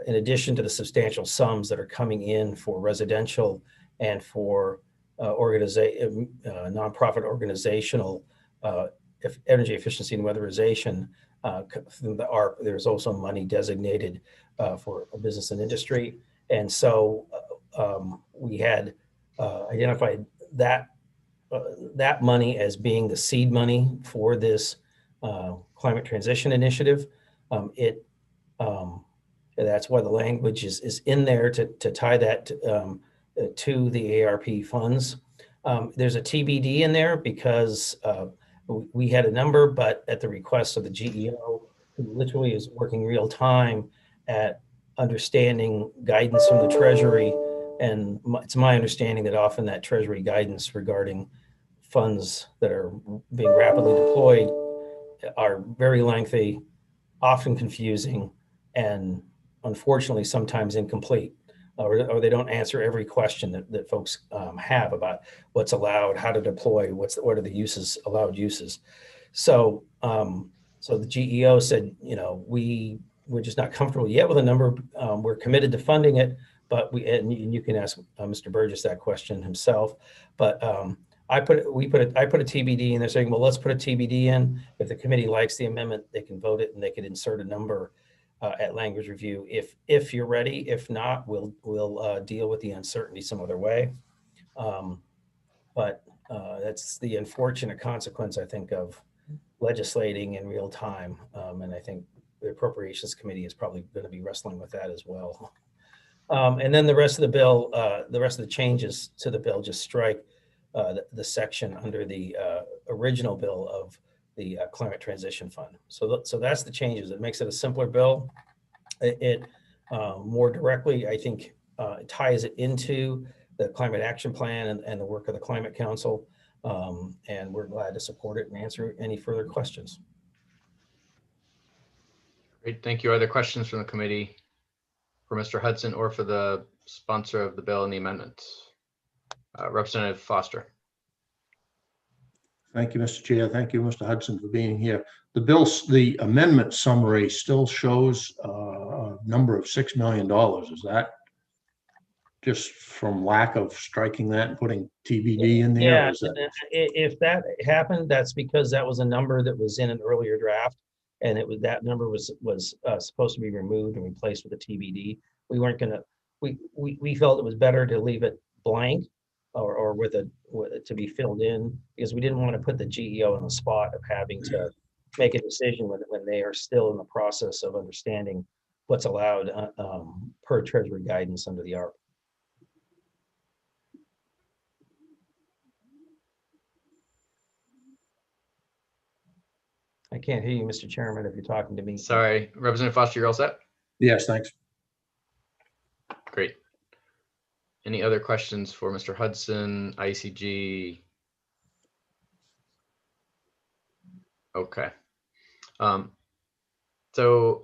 in addition to the substantial sums that are coming in for residential and for nonprofit organizational energy efficiency and weatherization, there's also money designated for business and industry. And so we had identified that money as being the seed money for this climate transition initiative. That's why the language is in there to tie that to the ARP funds. There's a TBD in there because we had a number, but at the request of the GEO, who literally is working real time at understanding guidance from the Treasury. And it's my understanding that often that Treasury guidance regarding funds that are being rapidly deployed are very lengthy, often confusing, and unfortunately sometimes incomplete, or they don't answer every question that folks have about what's allowed, how to deploy, what are the uses, allowed uses. So so the GEO said, we're just not comfortable yet with a number. We're committed to funding it, but and you can ask Mr. Burgess that question himself. But I put a TBD, and they're saying, well, let's put a TBD in. If the committee likes the amendment, they can vote it, and they can insert a number at language review if you're ready. If not, we'll deal with the uncertainty some other way. But that's the unfortunate consequence, I think, of legislating in real time. And I think the Appropriations Committee is probably going to be wrestling with that as well. And then the rest of the bill, the rest of the changes to the bill just strike the section under the original bill of the Climate Transition Fund. So that's the changes. It makes it a simpler bill. It more directly, I think, ties it into the Climate Action Plan and the work of the Climate Council. And we're glad to support it and answer any further questions. Great, thank you. Are there questions from the committee for Mr. Hudson or for the sponsor of the bill and the amendments? Representative Foster. Thank you, Mr. Chair. Thank you, Mr. Hudson, for being here. The amendment summary still shows a number of $6 million. Is that just from lack of striking that and putting TBD in there? Yeah, if that happened, that's because that was a number that was in an earlier draft, and that number was supposed to be removed and replaced with a TBD. We weren't gonna. We felt it was better to leave it blank, or to be filled in, because we didn't want to put the GEO in the spot of having to make a decision when they are still in the process of understanding what's allowed per Treasury guidance under the ARP. I can't hear you, Mr. Chairman, if you're talking to me. Sorry, Representative Foster, you're all set? Yes, thanks. Great. Any other questions for Mr. Hudson, ICG? Okay. So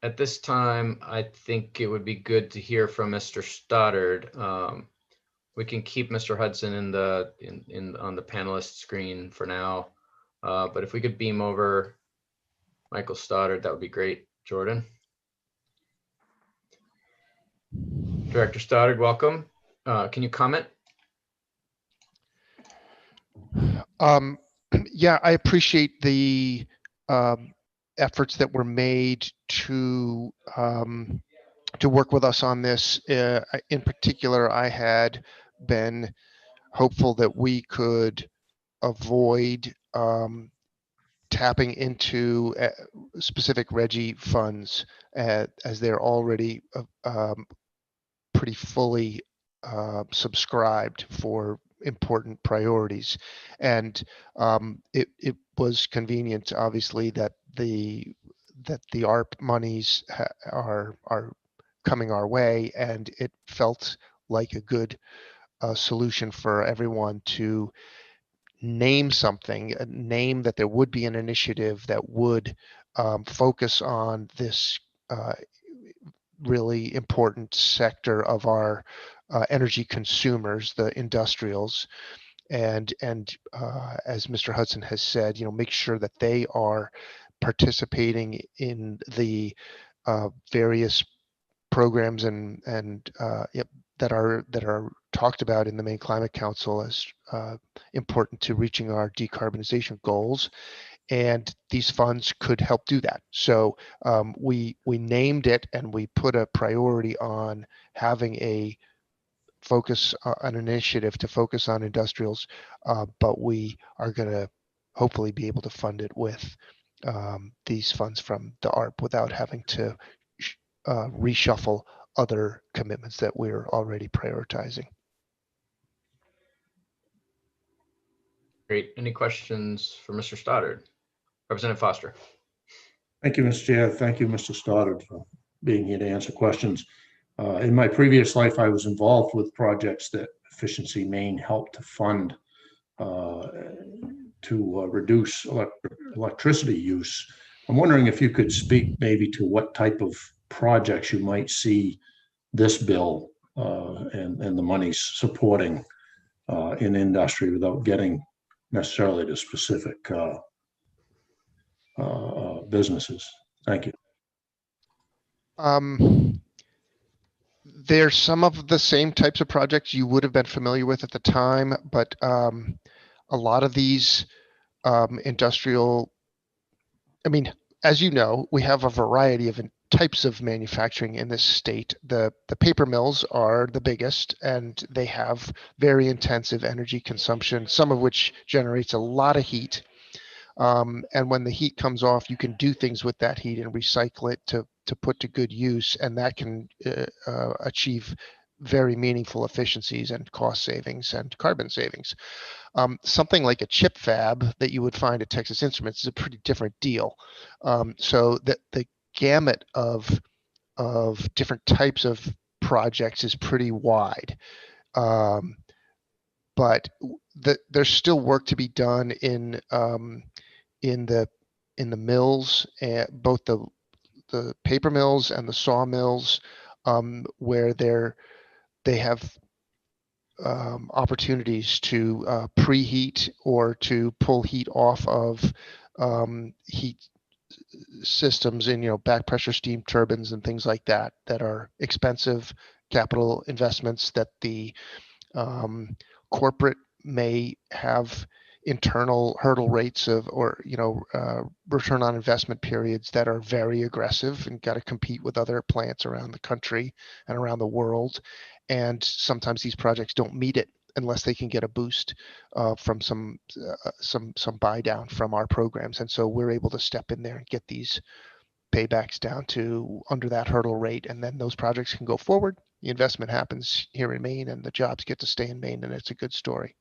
at this time, I think it would be good to hear from Mr. Stoddard. We can keep Mr. Hudson on the panelist screen for now, but if we could beam over Michael Stoddard, that would be great. Jordan. Director Stoddard, welcome. Can you comment? Yeah, I appreciate the efforts that were made to work with us on this. In particular, I had been hopeful that we could avoid tapping into specific Reggie funds as they're already pretty fully subscribed for important priorities. And it was convenient, obviously, that the ARP monies are coming our way, and it felt like a good solution for everyone to name something, name that there would be an initiative that would focus on this really important sector of our energy consumers, the industrials, and as Mr. Hudson has said, make sure that they are participating in the various programs and that are talked about in the Maine Climate Council as important to reaching our decarbonization goals. And these funds could help do that. So we named it, and we put a priority on having a focus, an initiative to focus on industrials, but we are going to hopefully be able to fund it with these funds from the ARP without having to reshuffle other commitments that we're already prioritizing. Great. Any questions for Mr. Stoddard? Representative Foster. Thank you, Mr. Chair. Thank you, Mr. Stoddard, for being here to answer questions. In my previous life, I was involved with projects that Efficiency Maine helped to fund to reduce electricity use. I'm wondering if you could speak maybe to what type of projects you might see this bill and the money's supporting in industry without getting necessarily to specific businesses. Thank you. There's some of the same types of projects you would have been familiar with at the time, but a lot of these industrial, as you know, we have a variety of types of manufacturing in this state. The paper mills are the biggest, and they have very intensive energy consumption, some of which generates a lot of heat. And when the heat comes off, you can do things with that heat and recycle it to put to good use, and that can achieve very meaningful efficiencies and cost savings and carbon savings. Something like a chip fab that you would find at Texas Instruments is a pretty different deal. So the gamut of different types of projects is pretty wide. But there's still work to be done in the mills, both the paper mills and the sawmills, where they have opportunities to preheat or to pull heat off of heat systems in back pressure steam turbines and things like that are expensive capital investments that the corporate may have internal hurdle rates or return on investment periods that are very aggressive and got to compete with other plants around the country and around the world. And sometimes these projects don't meet it unless they can get a boost from some buy down from our programs. And so we're able to step in there and get these paybacks down to under that hurdle rate, and then those projects can go forward. The investment happens here in Maine, and the jobs get to stay in Maine, and it's a good story.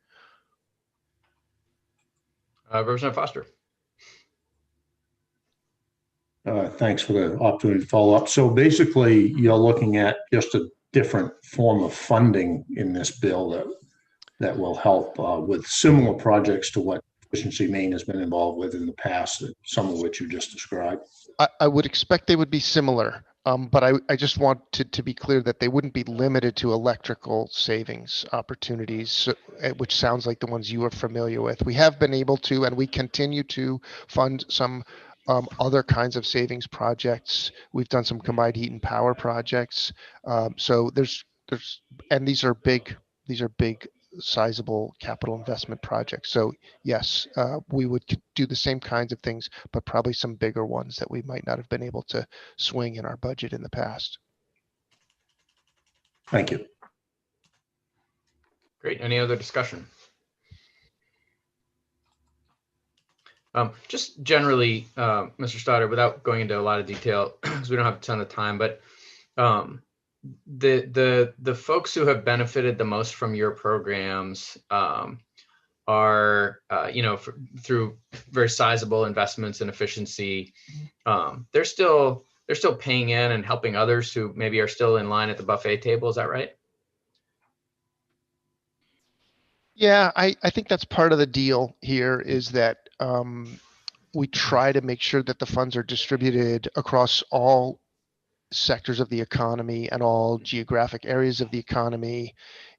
Representative Foster. Thanks for the opportunity to follow up. So basically, you're looking at just a different form of funding in this bill that will help with similar projects to what Efficiency Maine has been involved with in the past, some of which you just described. I would expect they would be similar, but I just want to be clear that they wouldn't be limited to electrical savings opportunities, which sounds like the ones you are familiar with. We have been able to, and we continue to fund some other kinds of savings projects. We've done some combined heat and power projects. So and these are big sizable capital investment projects. So yes, we would do the same kinds of things, but probably some bigger ones that we might not have been able to swing in our budget in the past. Thank you. Great. Any other discussion? Just generally, Mr. Stoddard, without going into a lot of detail, because we don't have a ton of time, but the folks who have benefited the most from your programs are, through very sizable investments in efficiency. They're still paying in and helping others who maybe are still in line at the buffet table. Is that right? Yeah, I think that's part of the deal here is that we try to make sure that the funds are distributed across all sectors of the economy and all geographic areas of the economy.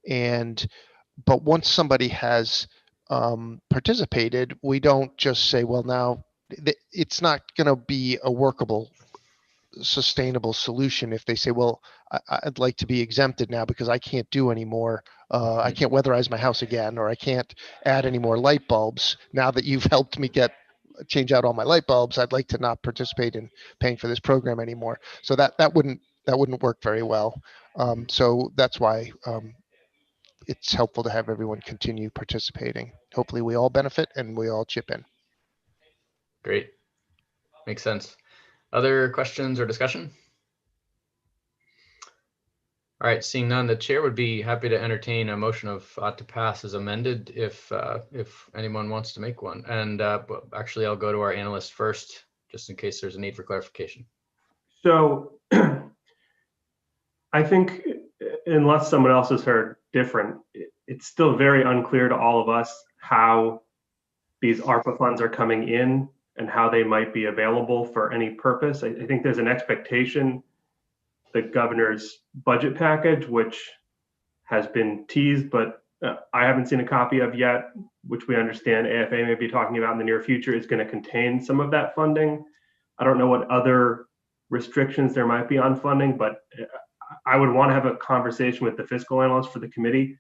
But once somebody has participated, we don't just say, well, now it's not going to be a workable, sustainable solution if they say, well, I'd like to be exempted now because I can't do anymore. I can't weatherize my house again, or I can't add any more light bulbs. Now that you've helped me change out all my light bulbs, I'd like to not participate in paying for this program anymore. So that wouldn't work very well. So that's why it's helpful to have everyone continue participating. Hopefully we all benefit and we all chip in. Great. Makes sense. Other questions or discussion? All right, seeing none, the chair would be happy to entertain a motion of ought to pass as amended if anyone wants to make one. And actually, I'll go to our analyst first, just in case there's a need for clarification. So I think unless someone else has heard different, it's still very unclear to all of us how these ARPA funds are coming in and how they might be available for any purpose. I think there's an expectation the governor's budget package, which has been teased, but I haven't seen a copy of yet, which we understand AFA may be talking about in the near future, is going to contain some of that funding. I don't know what other restrictions there might be on funding, but I would want to have a conversation with the fiscal analyst for the committee.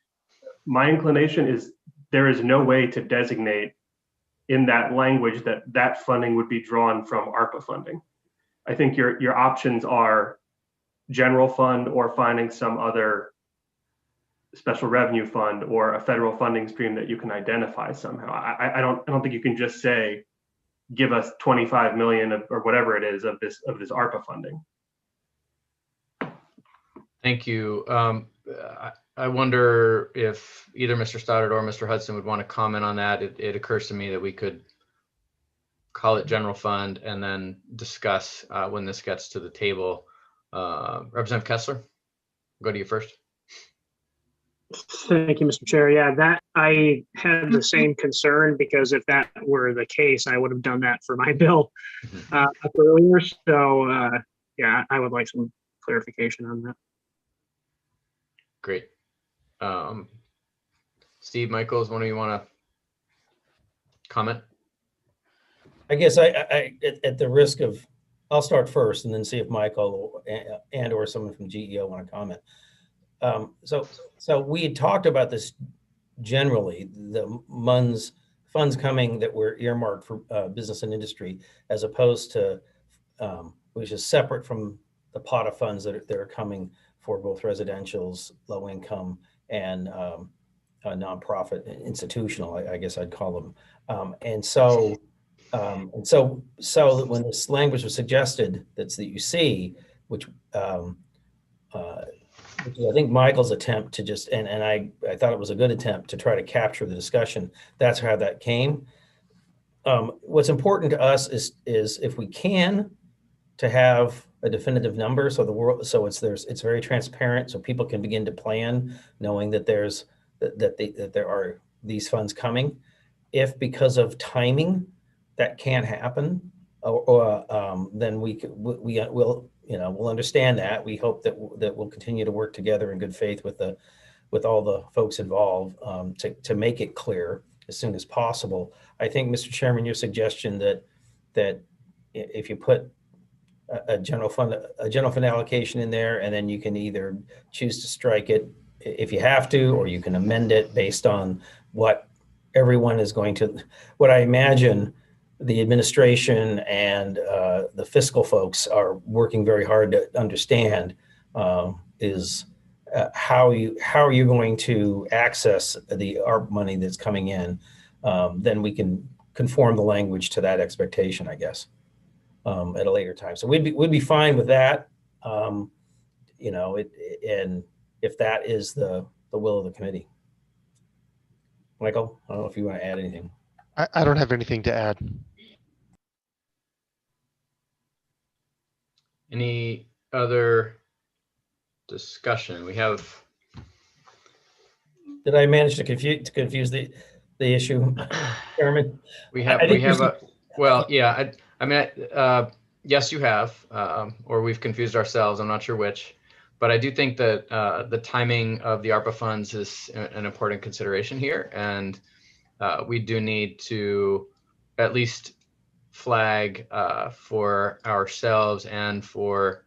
My inclination is there is no way to designate in that language that funding would be drawn from ARPA funding. I think your options are general fund or finding some other special revenue fund or a federal funding stream that you can identify somehow. I don't think you can just say, give us 25 million or whatever it is of this ARPA funding. Thank you. I wonder if either Mr. Stoddard or Mr. Hudson would want to comment on that. It occurs to me that we could call it general fund and then discuss when this gets to the table. Representative Kessler, I'll go to you first. Thank you, Mr. Chair. Yeah, that I had the same concern because if that were the case, I would have done that for my bill earlier. So yeah, I would like some clarification on that. Great. Steve, Michaels, one of you want to comment? I guess I at the risk of, I'll start first and then see if Michael and or someone from GEO want to comment. So we had talked about this generally, the MUNs funds coming that were earmarked for business and industry, as opposed to, which is separate from the pot of funds that are coming for both residentials, low income, and nonprofit, institutional, I guess I'd call them. So when this language was suggested, that you see, which I think Michael's attempt to just, and I thought it was a good attempt to try to capture the discussion. That's how that came. What's important to us is if we can, to have a definitive number, so the world, so it's very transparent, so people can begin to plan, knowing that there are these funds coming. If because of timing that can't happen, then we'll understand that. We hope that we'll continue to work together in good faith with all the folks involved to make it clear as soon as possible. I think, Mr. Chairman, your suggestion that if you put a general fund allocation in there, and then you can either choose to strike it if you have to, or you can amend it based on what everyone is going to, what I imagine the administration and the fiscal folks are working very hard to understand is how are you going to access the ARP money that's coming in. Then we can conform the language to that expectation, I guess, at a later time. So we'd be fine with that, and if that is the will of the committee. Michael, I don't know if you want to add anything. I don't have anything to add. Any other discussion? We have. Did I manage to confuse the issue, Chairman? We have well, yeah. I mean, yes, you have, or we've confused ourselves. I'm not sure which, but I do think that the timing of the ARPA funds is an important consideration here, and we do need to at least flag for ourselves and for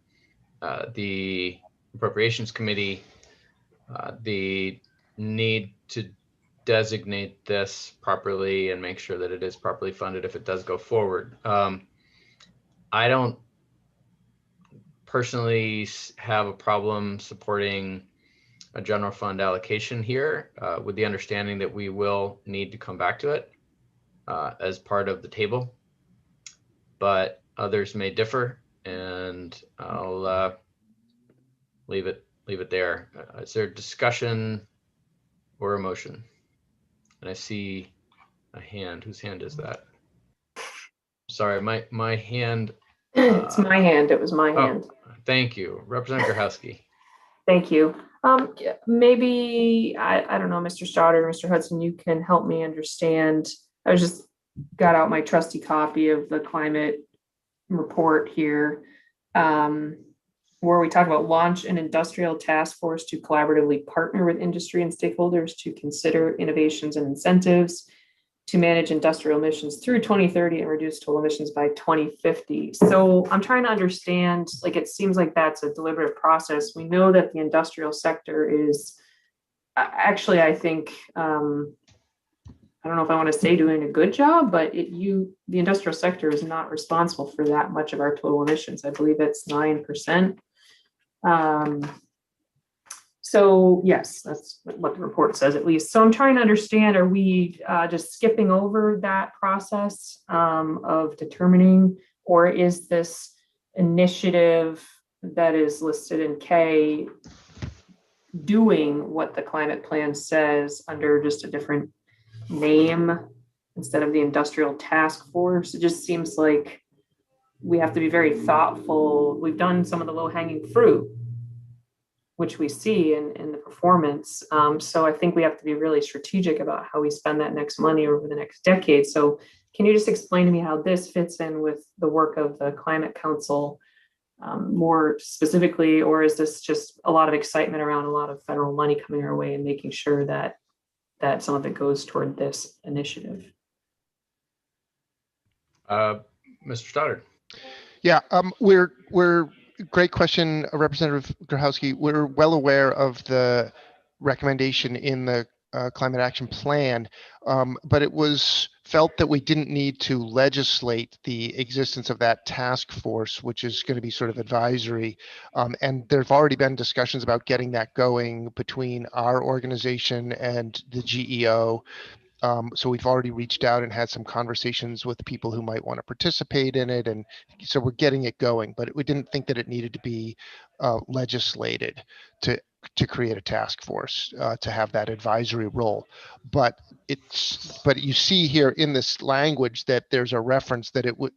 the Appropriations Committee the need to designate this properly and make sure that it is properly funded if it does go forward. I don't personally have a problem supporting a general fund allocation here, with the understanding that we will need to come back to it as part of the table, but others may differ, and I'll leave it there. Is there discussion or a motion? And I see a hand. Whose hand is that? Sorry, my hand. It's my hand. It was my hand. Thank you, Representative Grahowski. Thank you. Maybe I don't know, Mr. Stoddard, Mr. Hudson, you can help me understand. I just got out my trusty copy of the climate report here, where we talk about launch an industrial task force to collaboratively partner with industry and stakeholders to consider innovations and incentives to manage industrial emissions through 2030 and reduce total emissions by 2050. So I'm trying to understand, like, it seems like that's a deliberative process. We know that the industrial sector is actually, I think, I don't know if I want to say doing a good job, but the industrial sector is not responsible for that much of our total emissions. I believe it's 9%. So yes, that's what the report says, at least. So I'm trying to understand, are we just skipping over that process of determining, or is this initiative that is listed in K doing what the climate plan says under just a different name instead of the industrial task force? It just seems like we have to be very thoughtful. We've done some of the low-hanging fruit, which we see in the performance. So I think we have to be really strategic about how we spend that next money over the next decade. So can you just explain to me how this fits in with the work of the Climate Council more specifically, or is this just a lot of excitement around a lot of federal money coming our way and making sure that some of it goes toward this initiative? Mr. Stoddard. Yeah, we're great question, Representative Grahowski. We're well aware of the recommendation in the Climate Action Plan, but it was felt that we didn't need to legislate the existence of that task force, which is going to be sort of advisory. And there have already been discussions about getting that going between our organization and the GEO. So we've already reached out and had some conversations with people who might want to participate in it. And so we're getting it going, but we didn't think that it needed to be legislated to create a task force to have that advisory role. But you see here in this language that there's a reference that it would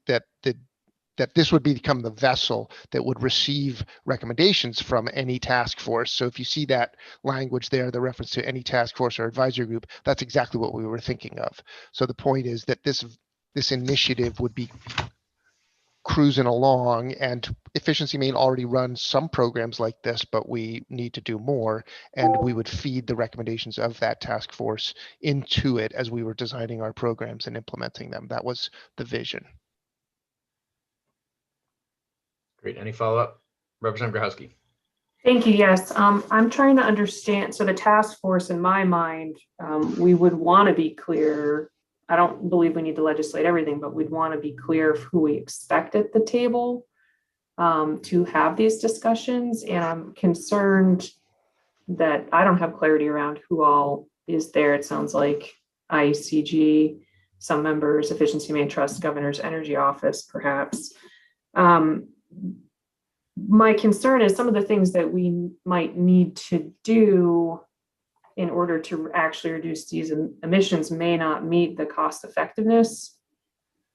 that this would become the vessel that would receive recommendations from any task force. So if you see that language there, the reference to any task force or advisory group, that's exactly what we were thinking of. So the point is that this initiative would be cruising along, and Efficiency Maine already runs some programs like this, but we need to do more, and we would feed the recommendations of that task force into it as we were designing our programs and implementing them. That was the vision. Great. Any follow-up? Representative Grochowski. Thank you. Yes, I'm trying to understand. So the task force, in my mind, we would want to be clear. I don't believe we need to legislate everything, but we'd want to be clear of who we expect at the table to have these discussions. And I'm concerned that I don't have clarity around who all is there. It sounds like IECG, some members, Efficiency Maine Trust, Governor's Energy Office, perhaps. My concern is some of the things that we might need to do in order to actually reduce these emissions may not meet the cost effectiveness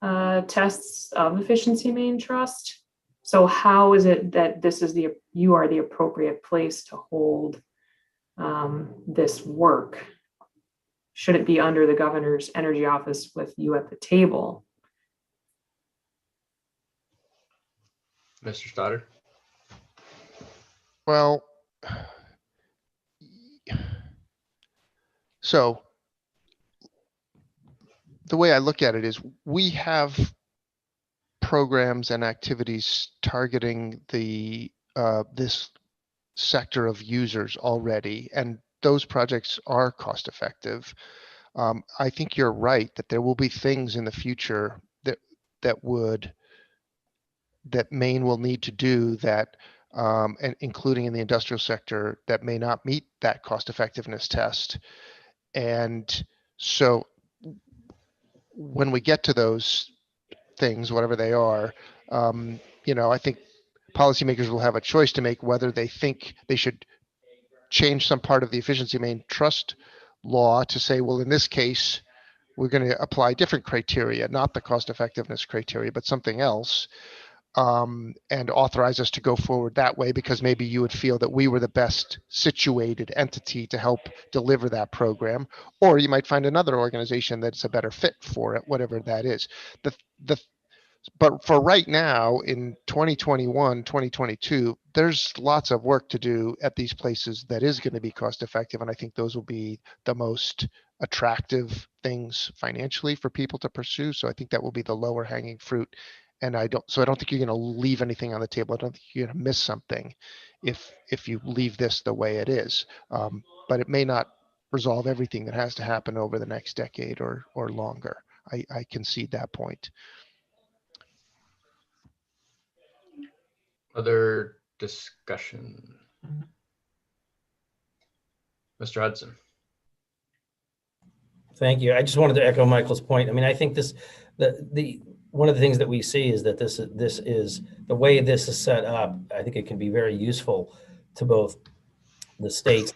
tests of Efficiency Maine Trust. So how is it that you are the appropriate place to hold this work? Should it be under the Governor's Energy Office with you at the table? Mr. Stoddard. Well, so the way I look at it is we have programs and activities targeting the this sector of users already, and those projects are cost effective. I think you're right that there will be things in the future that Maine will need to do that, and including in the industrial sector, that may not meet that cost effectiveness test. And so when we get to those things, whatever they are, I think policymakers will have a choice to make whether they think they should change some part of the Efficiency Maine Trust law to say, well, in this case, we're going to apply different criteria, not the cost effectiveness criteria, but something else, and authorize us to go forward that way, because maybe you would feel that we were the best situated entity to help deliver that program, or you might find another organization that's a better fit for it, whatever that is. But for right now, in 2021, 2022, there's lots of work to do at these places that is going to be cost effective. And I think those will be the most attractive things financially for people to pursue. So I think that will be the lower hanging fruit. And I don't think you're going to leave anything on the table. I don't think you're going to miss something if you leave this the way it is. But it may not resolve everything that has to happen over the next decade or longer. I concede that point. Other discussion? Mr. Hudson. Thank you. I just wanted to echo Michael's point. I mean, I think one of the things that we see is that this is the way this is set up. I think it can be very useful to both the state's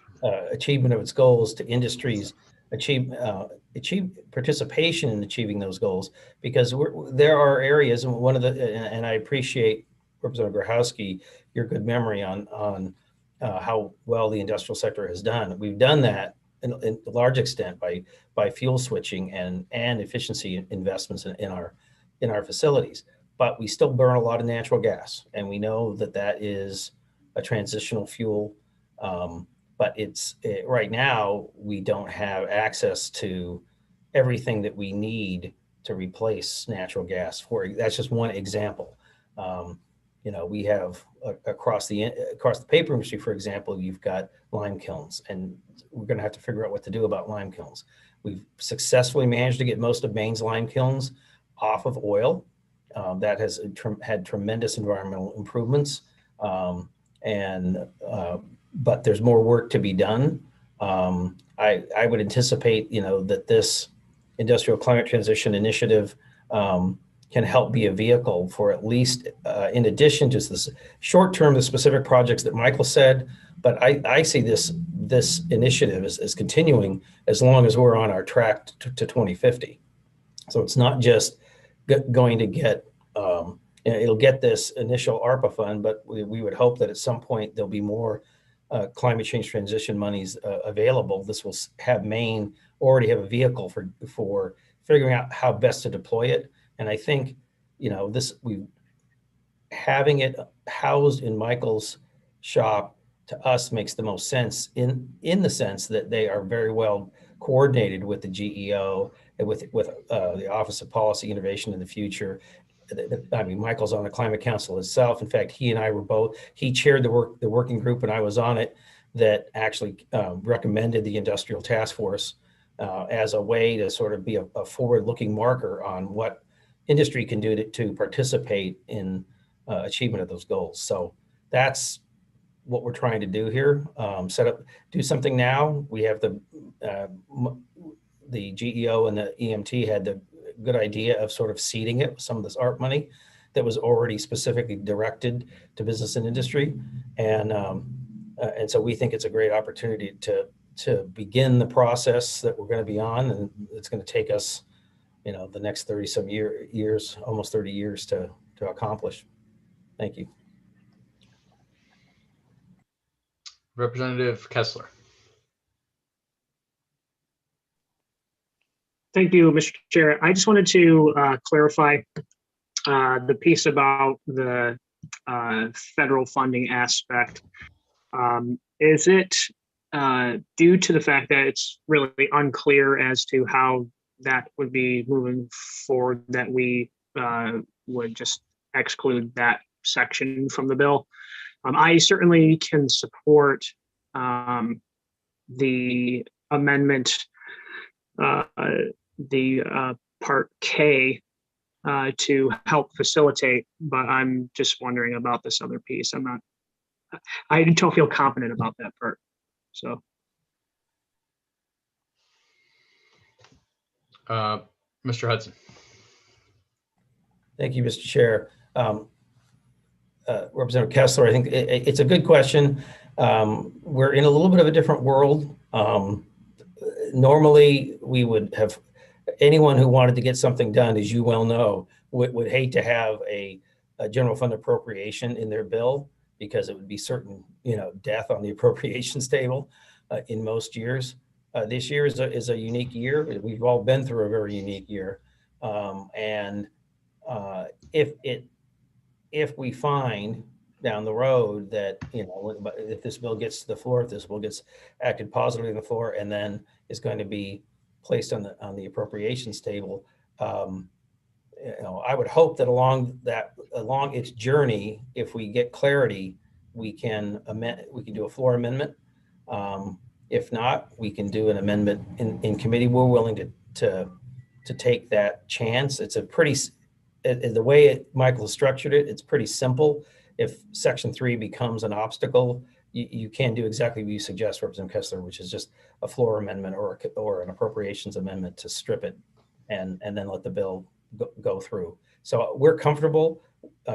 achievement of its goals, to industries achieve participation in achieving those goals, because there are areas, and I appreciate Representative Grochowski, your good memory on how well the industrial sector has done. We've done that in a large extent by fuel switching and efficiency investments in our facilities, but we still burn a lot of natural gas, and we know that is a transitional fuel. But right now we don't have access to everything that we need to replace natural gas. That's just one example. We have across the paper industry, for example, you've got lime kilns, and we're going to have to figure out what to do about lime kilns. We've successfully managed to get most of Maine's lime kilns off of oil. That has had tremendous environmental improvements. But there's more work to be done. I would anticipate, that this industrial climate transition initiative can help be a vehicle for at least, in addition to this short term, the specific projects that Michael said. But I see this initiative as continuing as long as we're on our track to 2050. So it's not just going to get, it'll get this initial ARPA fund, but we would hope that at some point there'll be more climate change transition monies available. This will have Maine already have a vehicle for figuring out how best to deploy it. And I think, having it housed in Michael's shop to us makes the most sense in the sense that they are very well coordinated with the GEO and with the Office of Policy Innovation in the Future. I mean, Michael's on the Climate Council itself. In fact, he and I were both, he chaired the working group and I was on it that actually recommended the Industrial Task Force as a way to sort of be a forward-looking marker on what industry can do to participate in achievement of those goals. So that's what we're trying to do here. Do something now. We have the GEO and the EMT had the good idea of sort of seeding it with some of this ARP money that was already specifically directed to business and industry. And so we think it's a great opportunity to begin the process that we're going to be on. And it's going to take us, the next 30 some years, almost 30 years to accomplish. Thank you. Representative Kessler. Thank you, Mr. Chair. I just wanted to clarify the piece about the federal funding aspect. Is it due to the fact that it's really unclear as to how that would be moving forward that we would just exclude that section from the bill? I certainly can support the amendment, the part K to help facilitate, but I'm just wondering about this other piece. I don't feel confident about that part. So. Mr. Hudson. Thank you, Mr. Chair. Representative Kessler, I think it's a good question. We're in a little bit of a different world. Normally, we would have anyone who wanted to get something done, as you well know, would hate to have a general fund appropriation in their bill because it would be certain, death on the appropriations table in most years. This year is a unique year. We've all been through a very unique year. If we find down the road that, if this bill gets to the floor, if this bill gets acted positively on the floor and then is going to be placed on the appropriations table, I would hope that along its journey, if we get clarity, we can do a floor amendment. If not, we can do an amendment in committee. We're willing to take that chance. It's a pretty, the way Michael structured it, it's pretty simple. If Section 3 becomes an obstacle, you can do exactly what you suggest, Representative Kessler, which is just a floor amendment or an appropriations amendment to strip it and then let the bill go through. So we're comfortable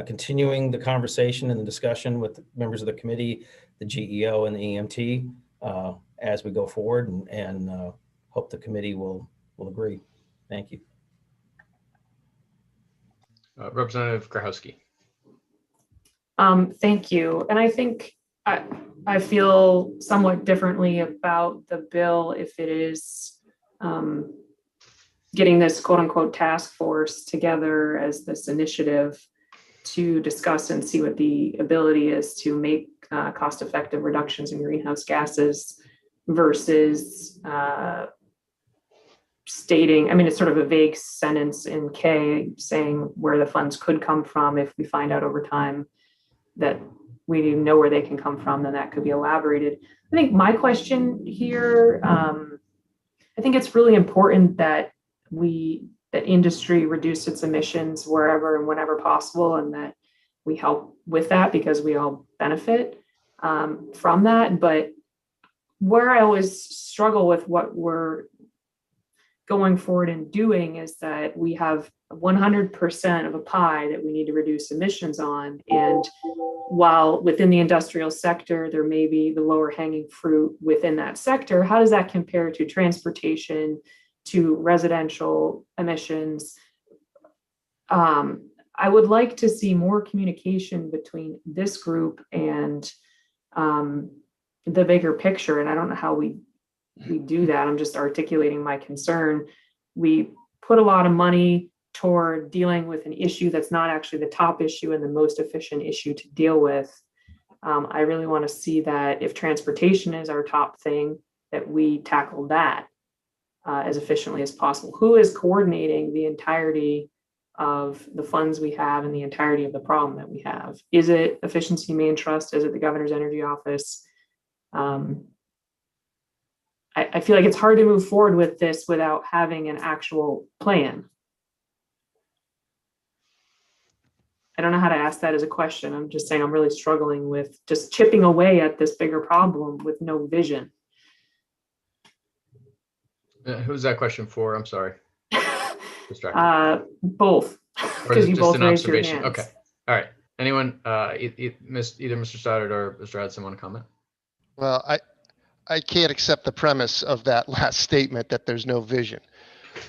continuing the conversation and the discussion with members of the committee, the GEO and the EMT as we go forward and hope the committee will agree. Thank you. Representative Grahowski. Thank you. And I think I feel somewhat differently about the bill if it is getting this quote unquote task force together as this initiative to discuss and see what the ability is to make cost-effective reductions in greenhouse gases versus stating, it's sort of a vague sentence in K saying where the funds could come from. If we find out over time that we know where they can come from, then that could be elaborated. I think my question here I think it's really important that that industry reduce its emissions wherever and whenever possible, and that we help with that because we all benefit from that. But where I always struggle with what we're going forward and doing is that we have 100% of a pie that we need to reduce emissions on. And while within the industrial sector, there may be the lower hanging fruit within that sector, how does that compare to transportation, to residential emissions? I would like to see more communication between this group and the bigger picture. And I don't know how we do that. I'm just articulating my concern. We put a lot of money toward dealing with an issue that's not actually the top issue and the most efficient issue to deal with. I really want to see that if transportation is our top thing, that we tackle that as efficiently as possible. Who is coordinating the entirety of the funds we have and the entirety of the problem that we have? Is it Efficiency Main Trust? Is it the Governor's Energy Office? I feel like it's hard to move forward with this without having an actual plan. I don't know how to ask that as a question. I'm just saying I'm really struggling with just chipping away at this bigger problem with no vision. Who's that question for? I'm sorry. Distracted. Both, because you both raised your hands. Okay. All right. Anyone, either Mr. Stoddard or Mr. Hudson want to comment? Well, I can't accept the premise of that last statement that there's no vision.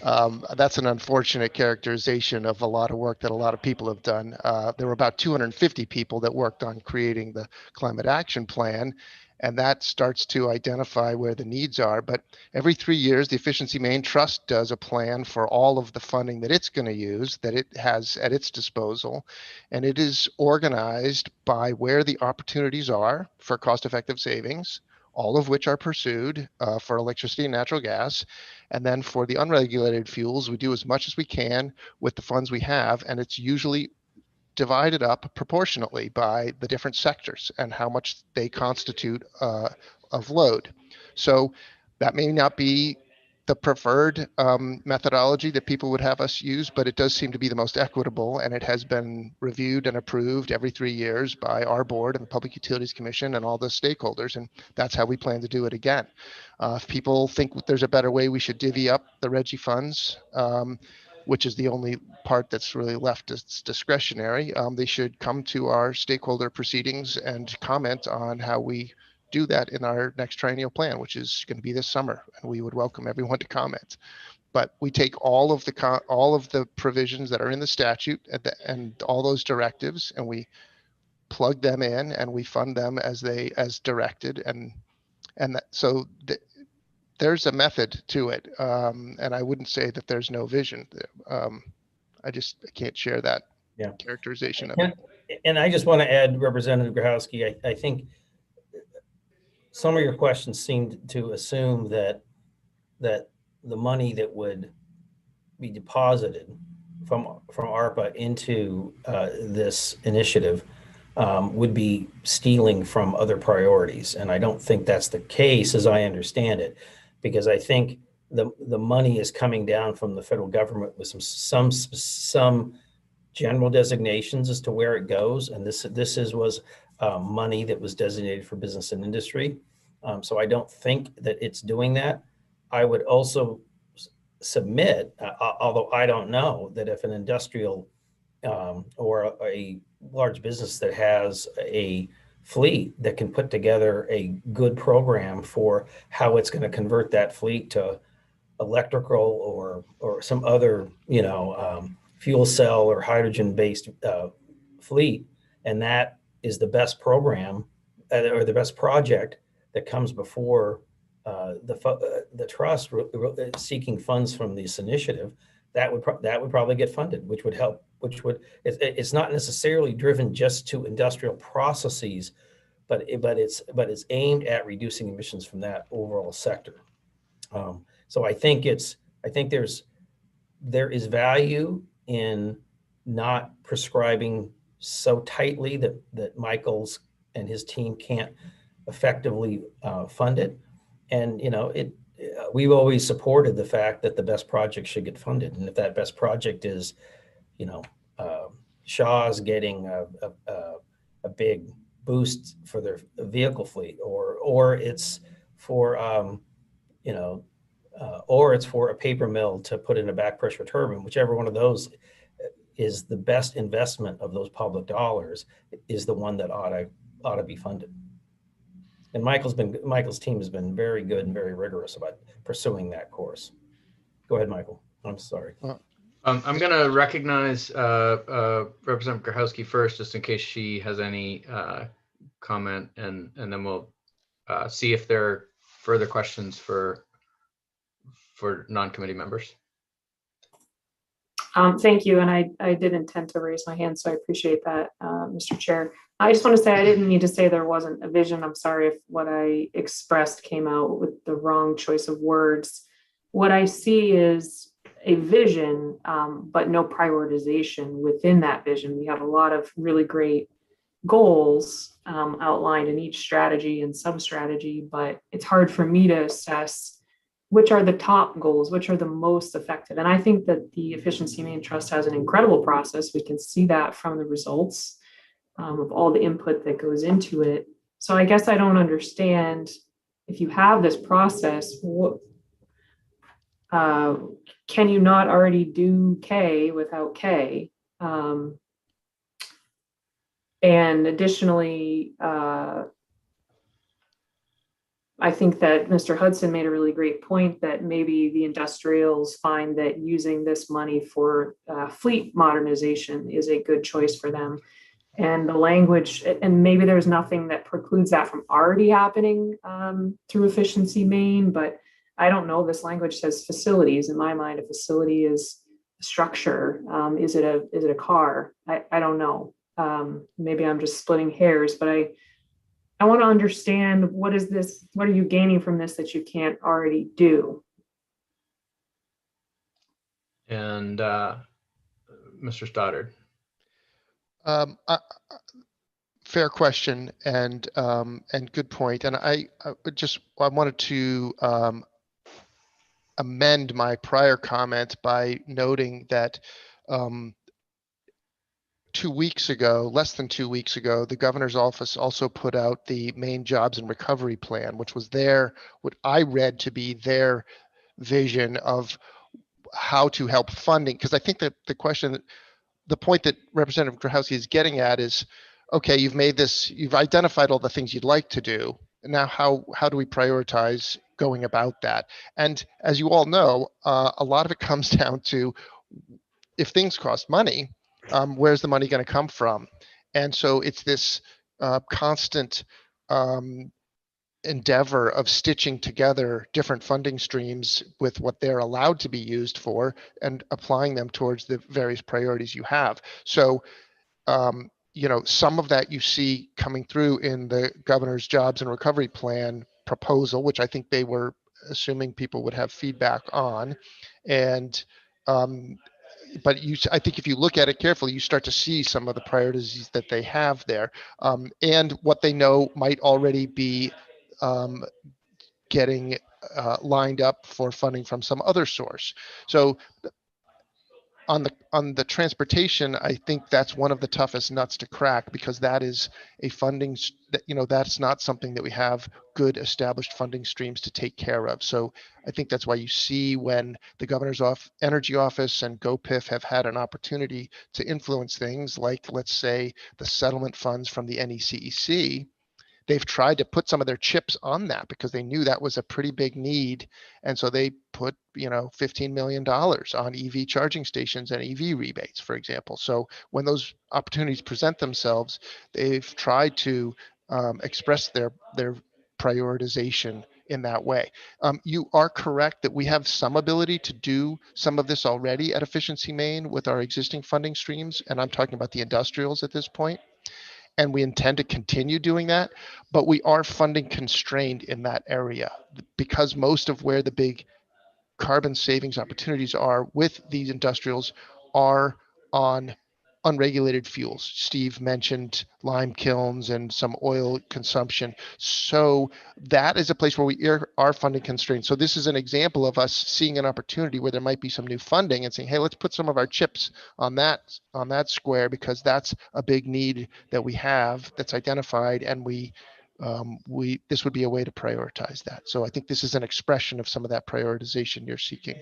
That's an unfortunate characterization of a lot of work that a lot of people have done. There were about 250 people that worked on creating the climate action plan, and that starts to identify where the needs are. But every 3 years, the Efficiency Main Trust does a plan for all of the funding that it's going to use, that it has at its disposal, and it is organized by where the opportunities are for cost-effective savings, all of which are pursued for electricity and natural gas. And then for the unregulated fuels, we do as much as we can with the funds we have, and it's usually divided up proportionately by the different sectors and how much they constitute of load. So that may not be the preferred methodology that people would have us use, but it does seem to be the most equitable, and it has been reviewed and approved every 3 years by our board and the Public Utilities Commission and all the stakeholders, and that's how we plan to do it again. If people think there's a better way, we should divvy up the RGGI funds, which is the only part that's really left as discretionary. They should come to our stakeholder proceedings and comment on how we do that in our next triennial plan, which is going to be this summer, and we would welcome everyone to comment. But we take all of the provisions that are in the statute and all those directives, and we plug them in and we fund them as directed, so there's a method to it, and I wouldn't say that there's no vision. I can't share that characterization of it. And I just want to add, Representative Grochowski, I think some of your questions seemed to assume that the money that would be deposited from ARPA into this initiative would be stealing from other priorities. And I don't think that's the case as I understand it, because I think the money is coming down from the federal government with some general designations as to where it goes. And this was money that was designated for business and industry. So I don't think that it's doing that. I would also submit, although I don't know, that if an industrial or a large business that has a fleet that can put together a good program for how it's going to convert that fleet to electrical or some other, fuel cell or hydrogen-based fleet, and that is the best program or the best project that comes before the trust seeking funds from this initiative, that would probably get funded, which would help. It's not necessarily driven just to industrial processes, but it's aimed at reducing emissions from that overall sector. So I think there is value in not prescribing so tightly that Michael's and his team can't effectively fund it. And we've always supported the fact that the best project should get funded. And if that best project is, you know, Shaw's getting a big boost for their vehicle fleet, or it's for, you know, or it's for a paper mill to put in a back pressure turbine, whichever one of those is the best investment of those public dollars is the one that ought to be funded. And Michael's team has been very good and very rigorous about pursuing that course. Go ahead, Michael. I'm sorry. I'm going to recognize Representative Grahowski first, just in case she has any comment, and then we'll see if there are further questions for non-committee members. Thank you. And I did intend to raise my hand, so I appreciate that, Mr. Chair. I just want to say I didn't mean to say there wasn't a vision. I'm sorry if what I expressed came out with the wrong choice of words. What I see is a vision, but no prioritization within that vision. We have a lot of really great goals outlined in each strategy and sub-strategy, but it's hard for me to assess which are the top goals, which are the most effective. And I think that the Efficiency Maine Trust has an incredible process. We can see that from the results of all the input that goes into it. So I guess I don't understand, if you have this process, can you not already do K without K? And additionally, I think that Mr. Hudson made a really great point that maybe the industrials find that using this money for fleet modernization is a good choice for them. And the language, and maybe there's nothing that precludes that from already happening through Efficiency Maine, but I don't know. This language says facilities. In my mind, a facility is a structure. Is it a car? I don't know. Maybe I'm just splitting hairs, but I want to understand, what is this? What are you gaining from this that you can't already do? And Mr. Stoddard. Fair question and good point. And I wanted to amend my prior comment by noting that 2 weeks ago, less than 2 weeks ago, the governor's office also put out the Maine Jobs and Recovery Plan, which was what I read to be their vision of how to help funding. Because I think that the point that Representative Grahowski is getting at is, okay, you've identified all the things you'd like to do. And now how do we prioritize going about that? And as you all know, a lot of it comes down to, if things cost money, where's the money going to come from? And so it's this constant endeavor of stitching together different funding streams with what they're allowed to be used for and applying them towards the various priorities you have. So, some of that you see coming through in the governor's Jobs and Recovery Plan proposal, which I think they were assuming people would have feedback on. And but I think if you look at it carefully, you start to see some of the priorities that they have there, and what they know might already be getting lined up for funding from some other source. So on the transportation, I think that's one of the toughest nuts to crack, because that is a funding that's not something that we have good established funding streams to take care of. So I think that's why you see, when the governor's energy office and GoPIF have had an opportunity to influence things, like, let's say, the settlement funds from the NECEC, they've tried to put some of their chips on that because they knew that was a pretty big need. And so they put, $15 million on EV charging stations and EV rebates, for example. So when those opportunities present themselves, they've tried to express their prioritization in that way. You are correct that we have some ability to do some of this already at Efficiency Maine with our existing funding streams. And I'm talking about the industrials at this point. And we intend to continue doing that, but we are funding constrained in that area, because most of where the big carbon savings opportunities are with these industrials are on unregulated fuels. Steve mentioned lime kilns and some oil consumption. So that is a place where we are funding constrained. So this is an example of us seeing an opportunity where there might be some new funding and saying, hey, let's put some of our chips on that square, because that's a big need that we have that's identified, and this would be a way to prioritize that. So I think this is an expression of some of that prioritization you're seeking.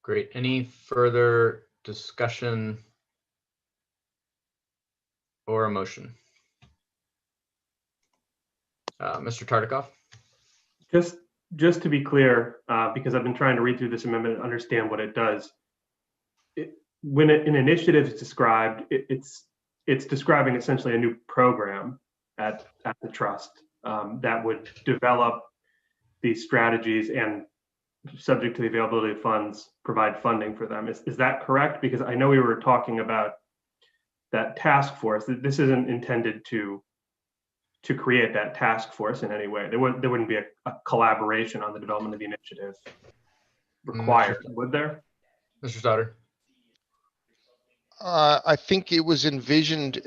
Great. Any further discussion or a motion? Mr. Tartikoff? Just to be clear, because I've been trying to read through this amendment and understand what it does. When an initiative is described, it's describing essentially a new program at the trust that would develop these strategies and, subject to the availability of funds, provide funding for them. Is that correct? Because I know we were talking about that task force. This isn't intended to create that task force in any way. There wouldn't be a collaboration on the development of the initiative required, would there? Mr. Stoddard? I think it was envisioned,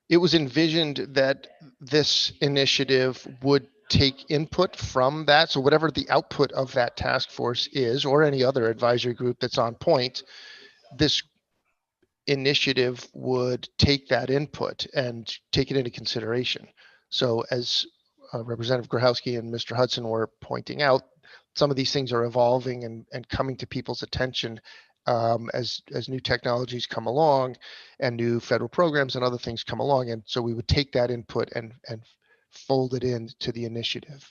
it was envisioned that this initiative would take input from that. So whatever the output of that task force is, or any other advisory group that's on point, this initiative would take that input and take it into consideration. So as Representative Grahowski and Mr. Hudson were pointing out, some of these things are evolving and coming to people's attention as new technologies come along and new federal programs and other things come along. And so we would take that input and fold it into the initiative.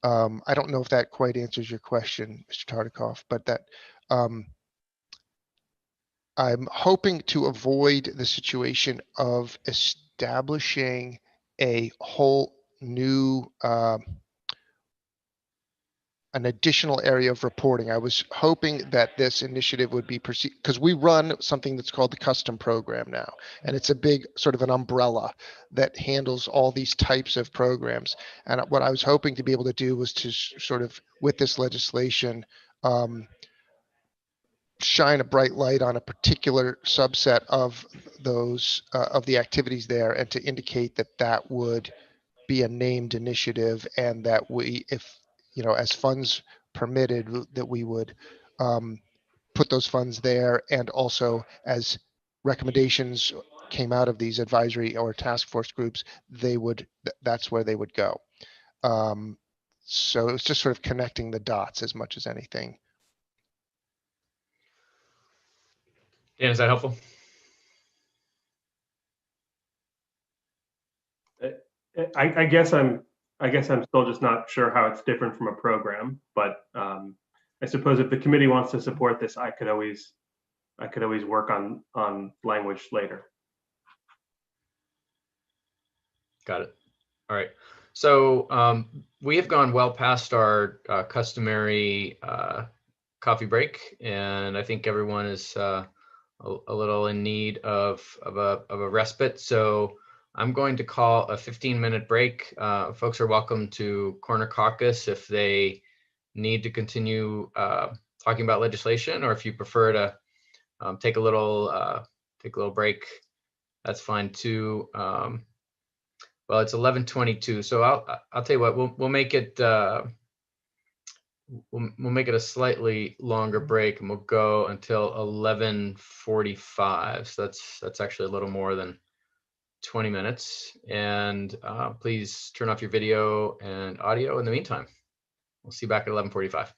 I don't know if that quite answers your question, Mr. Tartikoff, but that I'm hoping to avoid the situation of establishing a whole new an additional area of reporting. I was hoping that this initiative would be perceived, because we run something that's called the custom program now, and it's a big sort of an umbrella that handles all these types of programs. And what I was hoping to be able to do was to sort of, with this legislation, shine a bright light on a particular subset of those of the activities there, and to indicate that that would be a named initiative, and that we, if as funds permitted, that we would put those funds there, and also as recommendations came out of these advisory or task force groups, they would that's where they would go. So it's just sort of connecting the dots as much as anything. Dan, is that helpful? I guess I'm still just not sure how it's different from a program, but I suppose if the committee wants to support this, I could always work on language later. Got it. All right. So we have gone well past our customary coffee break, and I think everyone is a little in need of a respite. So I'm going to call a 15-minute break. Folks are welcome to corner caucus if they need to continue talking about legislation, or if you prefer to take a little break, that's fine too. Well, it's 11:22, so I'll tell you what, we'll make it we'll make it a slightly longer break, and we'll go until 11:45. So that's actually a little more than 20 minutes. And please turn off your video and audio in the meantime. We'll see you back at 11:45.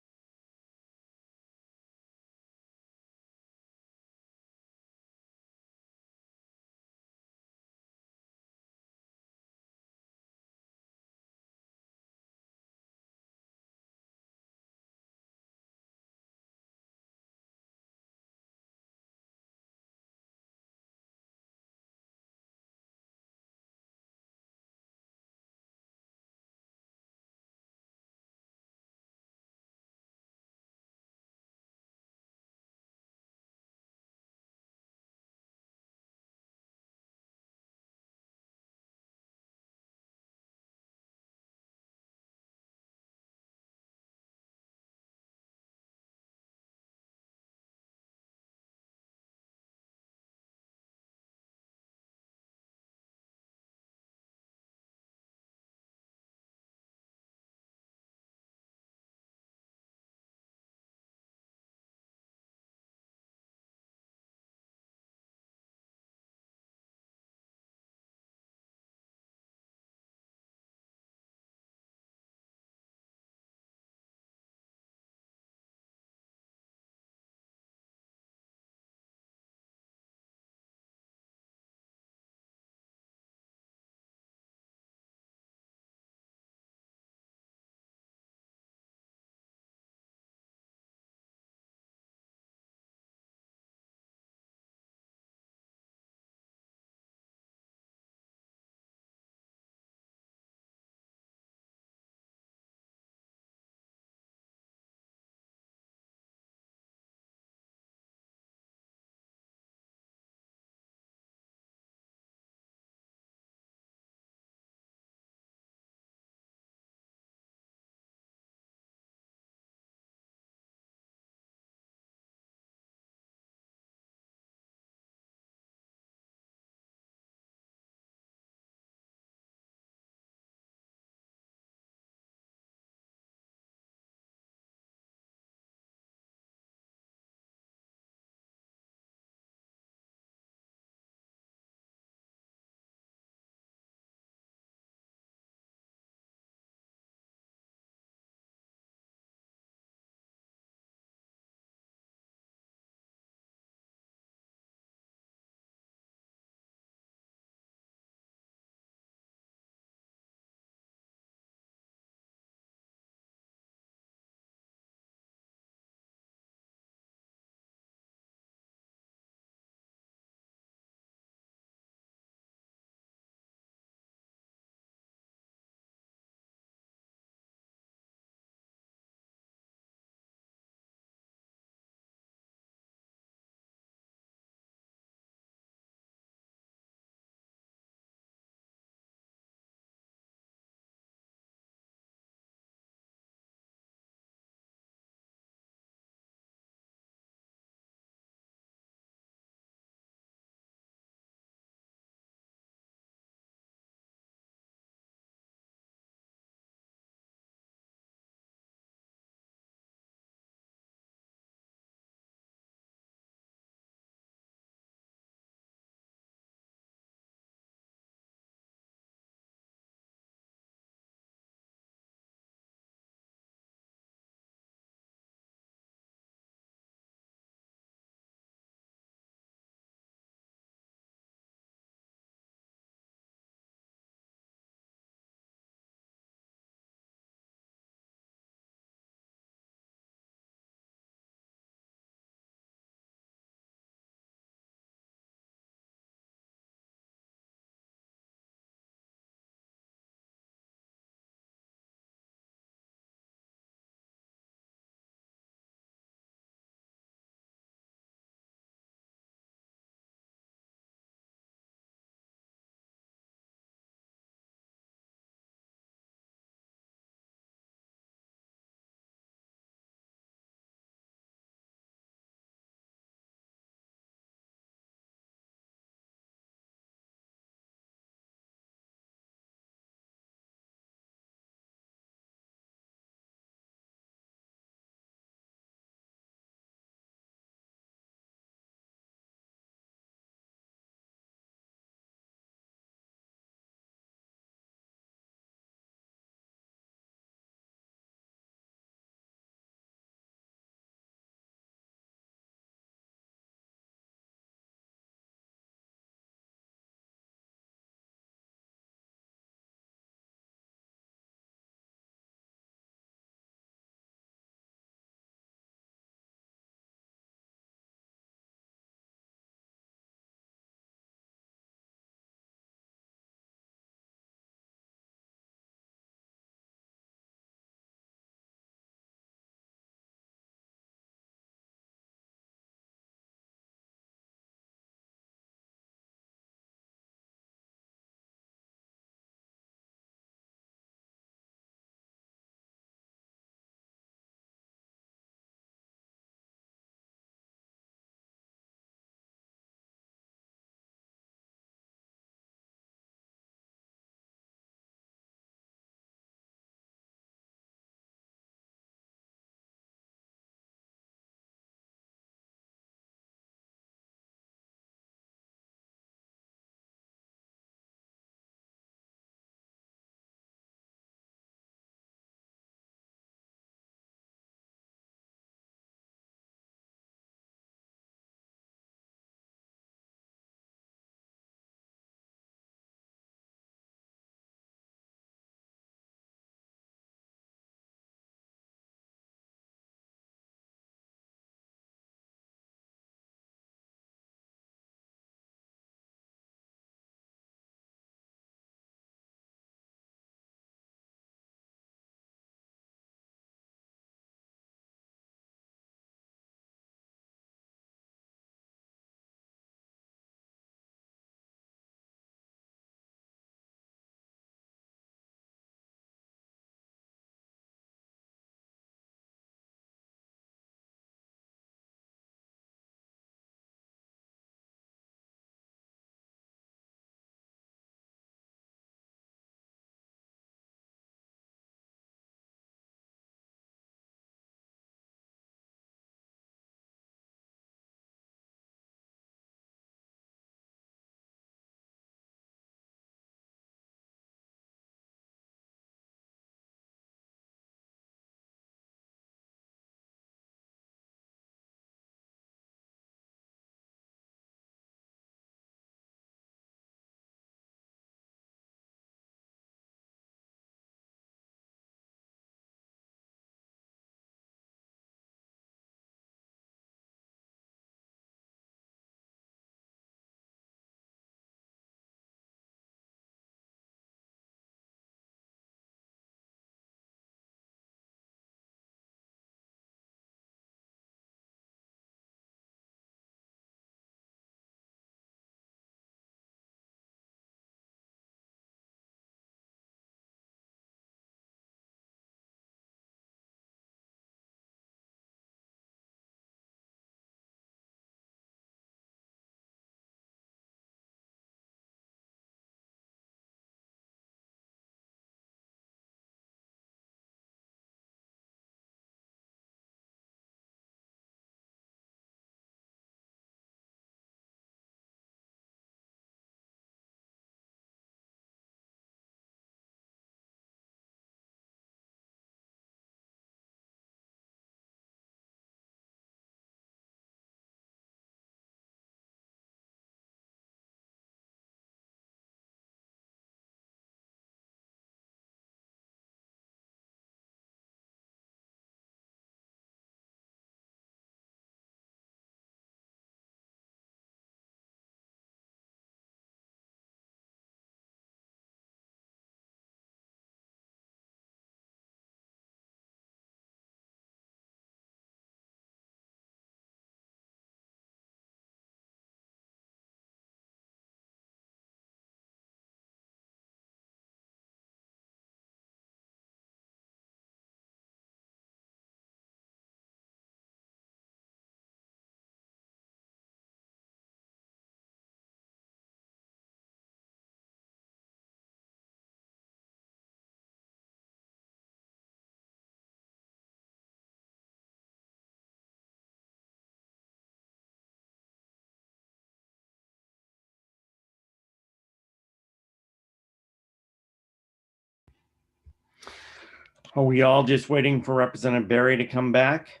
Are we all just waiting for Representative Barry to come back?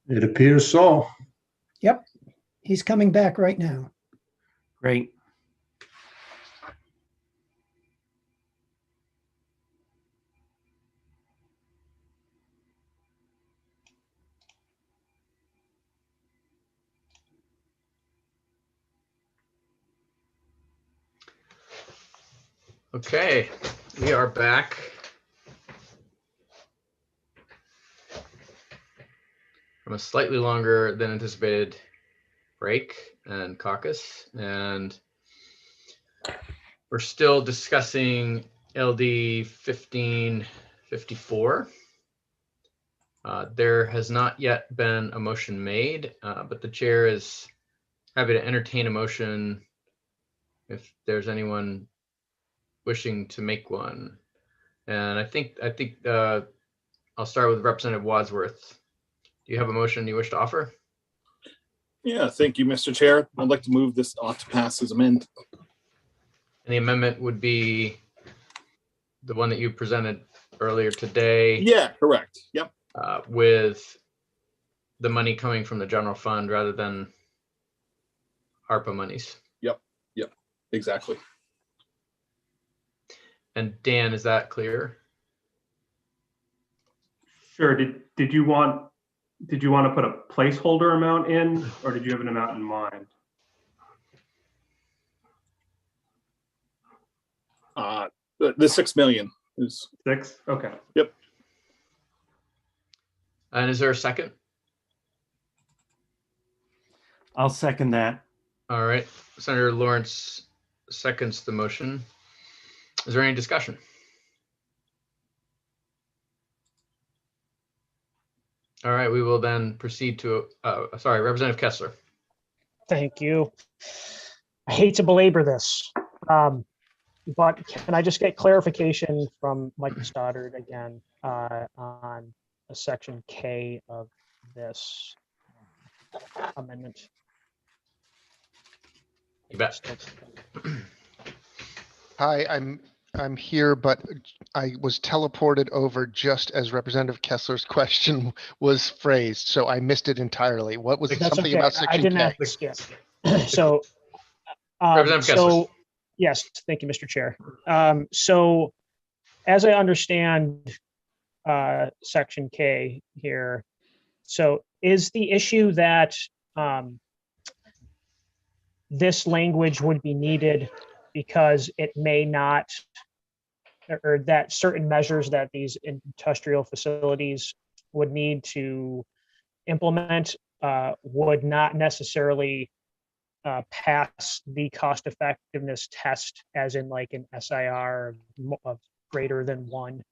It appears so. Yep, he's coming back right now. Great. Okay, we are back. From a slightly longer than anticipated break and caucus, and we're still discussing LD 1554. There has not yet been a motion made, but the chair is happy to entertain a motion if there's anyone wishing to make one. And I think I'll start with Representative Wadsworth. Do you have a motion you wish to offer? Yeah, thank you, Mr. Chair. I'd like to move this ought to pass as amended. And the amendment would be the one that you presented earlier today. Yeah, correct. Yep. With the money coming from the general fund rather than ARPA monies. Yep. Exactly. And Dan, is that clear? Sure. Did you want to put a placeholder amount in, or did you have an amount in mind? The 6 million is 6. Okay. Yep. And is there a second? I'll second that. All right. Senator Lawrence seconds the motion. Is there any discussion? All right, we will then proceed to, sorry, Representative Kessler. Thank you. I hate to belabor this, but can I just get clarification from Mike Stoddard again on a section K of this amendment? You bet. Hi, I'm here, but I was teleported over just as Representative Kessler's question was phrased, so I missed it entirely. What was it? That's Something okay. about I section didn't K? have to skip. So, Representative Kessler. yes, thank you, Mr. Chair. So as I understand section K here, so is the issue that this language would be needed because it may not, or that certain measures that these industrial facilities would need to implement would not necessarily pass the cost effectiveness test, as in like an SIR of greater than 1?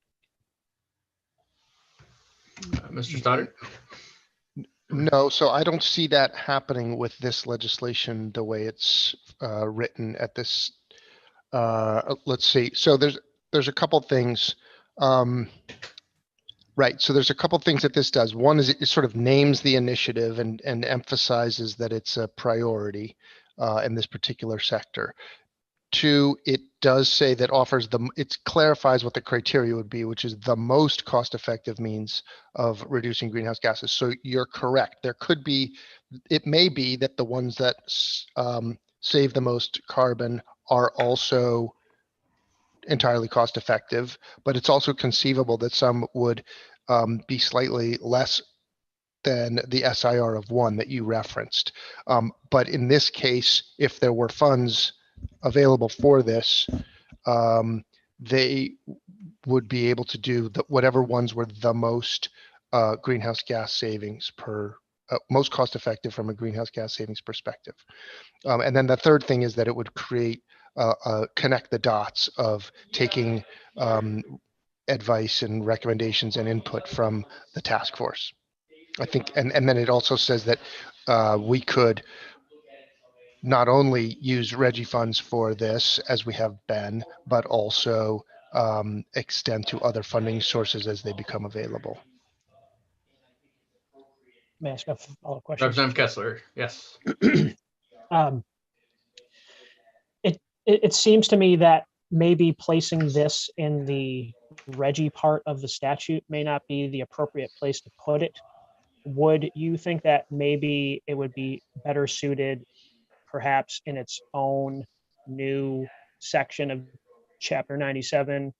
Mr. Stoddard? No, so I don't see that happening with this legislation the way it's written at this. Let's see. So there's a couple things. Right. So there's a couple things that this does. One is it sort of names the initiative and emphasizes that it's a priority in this particular sector. 2, it does say that it clarifies what the criteria would be, which is the most cost-effective means of reducing greenhouse gases. So you're correct. It may be that the ones that save the most carbon are also entirely cost-effective, but it's also conceivable that some would be slightly less than the SIR of 1 that you referenced. But in this case, if there were funds available for this, they would be able to do whatever ones were the most greenhouse gas savings most cost effective from a greenhouse gas savings perspective. And then the third thing is that it would create connect the dots of taking advice and recommendations and input from the task force. I think, and then it also says that we could not only use Reggie funds for this, as we have been, but also extend to other funding sources as they become available. May I ask a follow-up question? Representative Kessler, yes. it seems to me that maybe placing this in the Reggie part of the statute may not be the appropriate place to put it. Would you think that maybe it would be better suited perhaps in its own new section of chapter 97,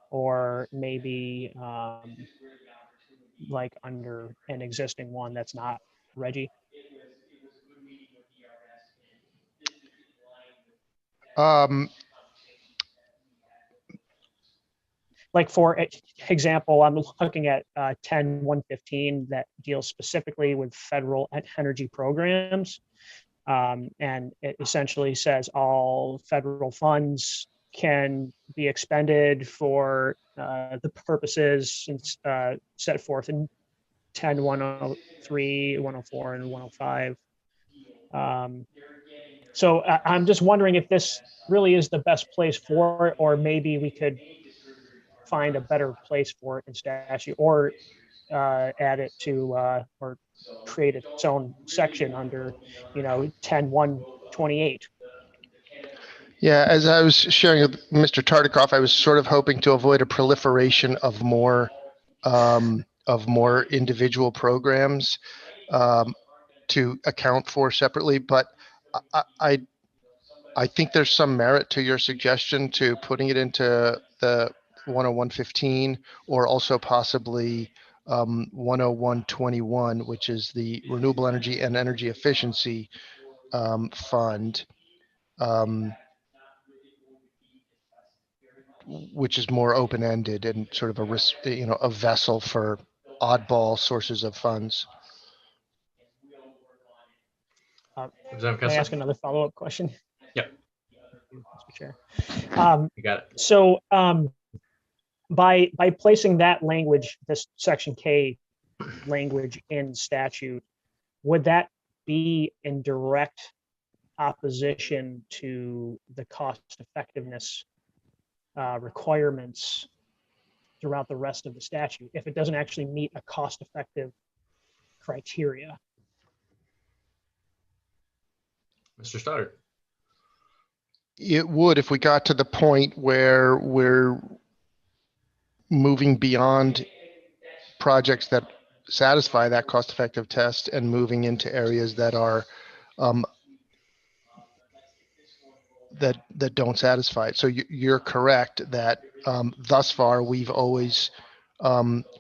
or maybe like under an existing one that's not Reggie? Like for example, I'm looking at 10.115 that deals specifically with federal energy programs. And it essentially says all federal funds can be expended for the purposes set forth in 10.103, 104, and 105. So I'm just wondering if this really is the best place for it, or maybe we could find a better place for it in statute, or add it to or create its own section under 10.128. Yeah, as I was sharing with Mr. Tartikoff, I was sort of hoping to avoid a proliferation of more individual programs to account for separately. But I think there's some merit to your suggestion to putting it into the 101.15, or also possibly 101.21, which is the Renewable Energy and Energy Efficiency Fund, which is more open-ended and sort of a vessel for oddball sources of funds. Can I ask another follow-up question? Yep. Mr. Chair. You got it. So by placing that language, this section K language in statute, would that be in direct opposition to the cost effectiveness requirements throughout the rest of the statute if it doesn't actually meet a cost effective criteria? Mr. Stoddard. It would, if we got to the point where we're moving beyond projects that satisfy that cost-effective test and moving into areas that are that don't satisfy it. So you're correct that thus far we've always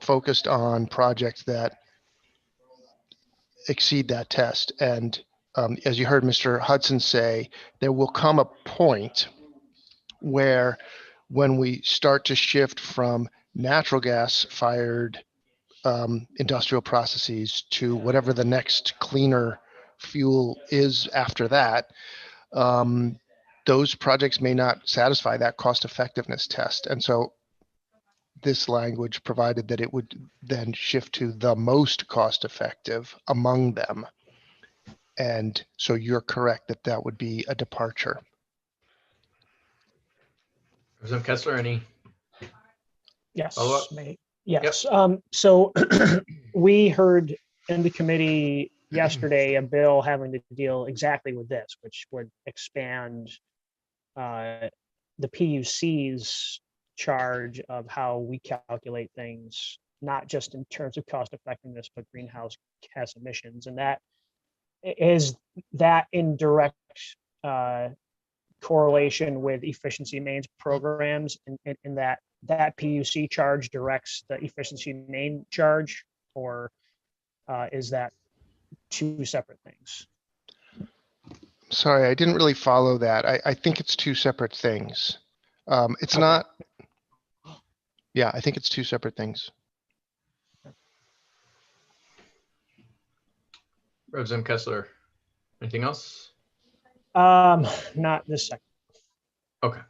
focused on projects that exceed that test. And as you heard Mr. Hudson say, there will come a point where when we start to shift from natural gas fired industrial processes to whatever the next cleaner fuel is after that, those projects may not satisfy that cost effectiveness test. And so this language provided that it would then shift to the most cost effective among them. And so you're correct that that would be a departure. Representative Kessler, any? Yes. Follow-up? Yes. So we heard in the committee yesterday a bill having to deal exactly with this, which would expand the PUC's charge of how we calculate things, not just in terms of cost effectiveness, but greenhouse gas emissions. And that is that in direct correlation with efficiency mains programs, in that PUC charge directs the efficiency main charge, or is that two separate things? Sorry, I didn't really follow that. I think it's two separate things. It's Okay. not. Yeah, I think it's two separate things. Representative Kessler, anything else? Not this second. Okay.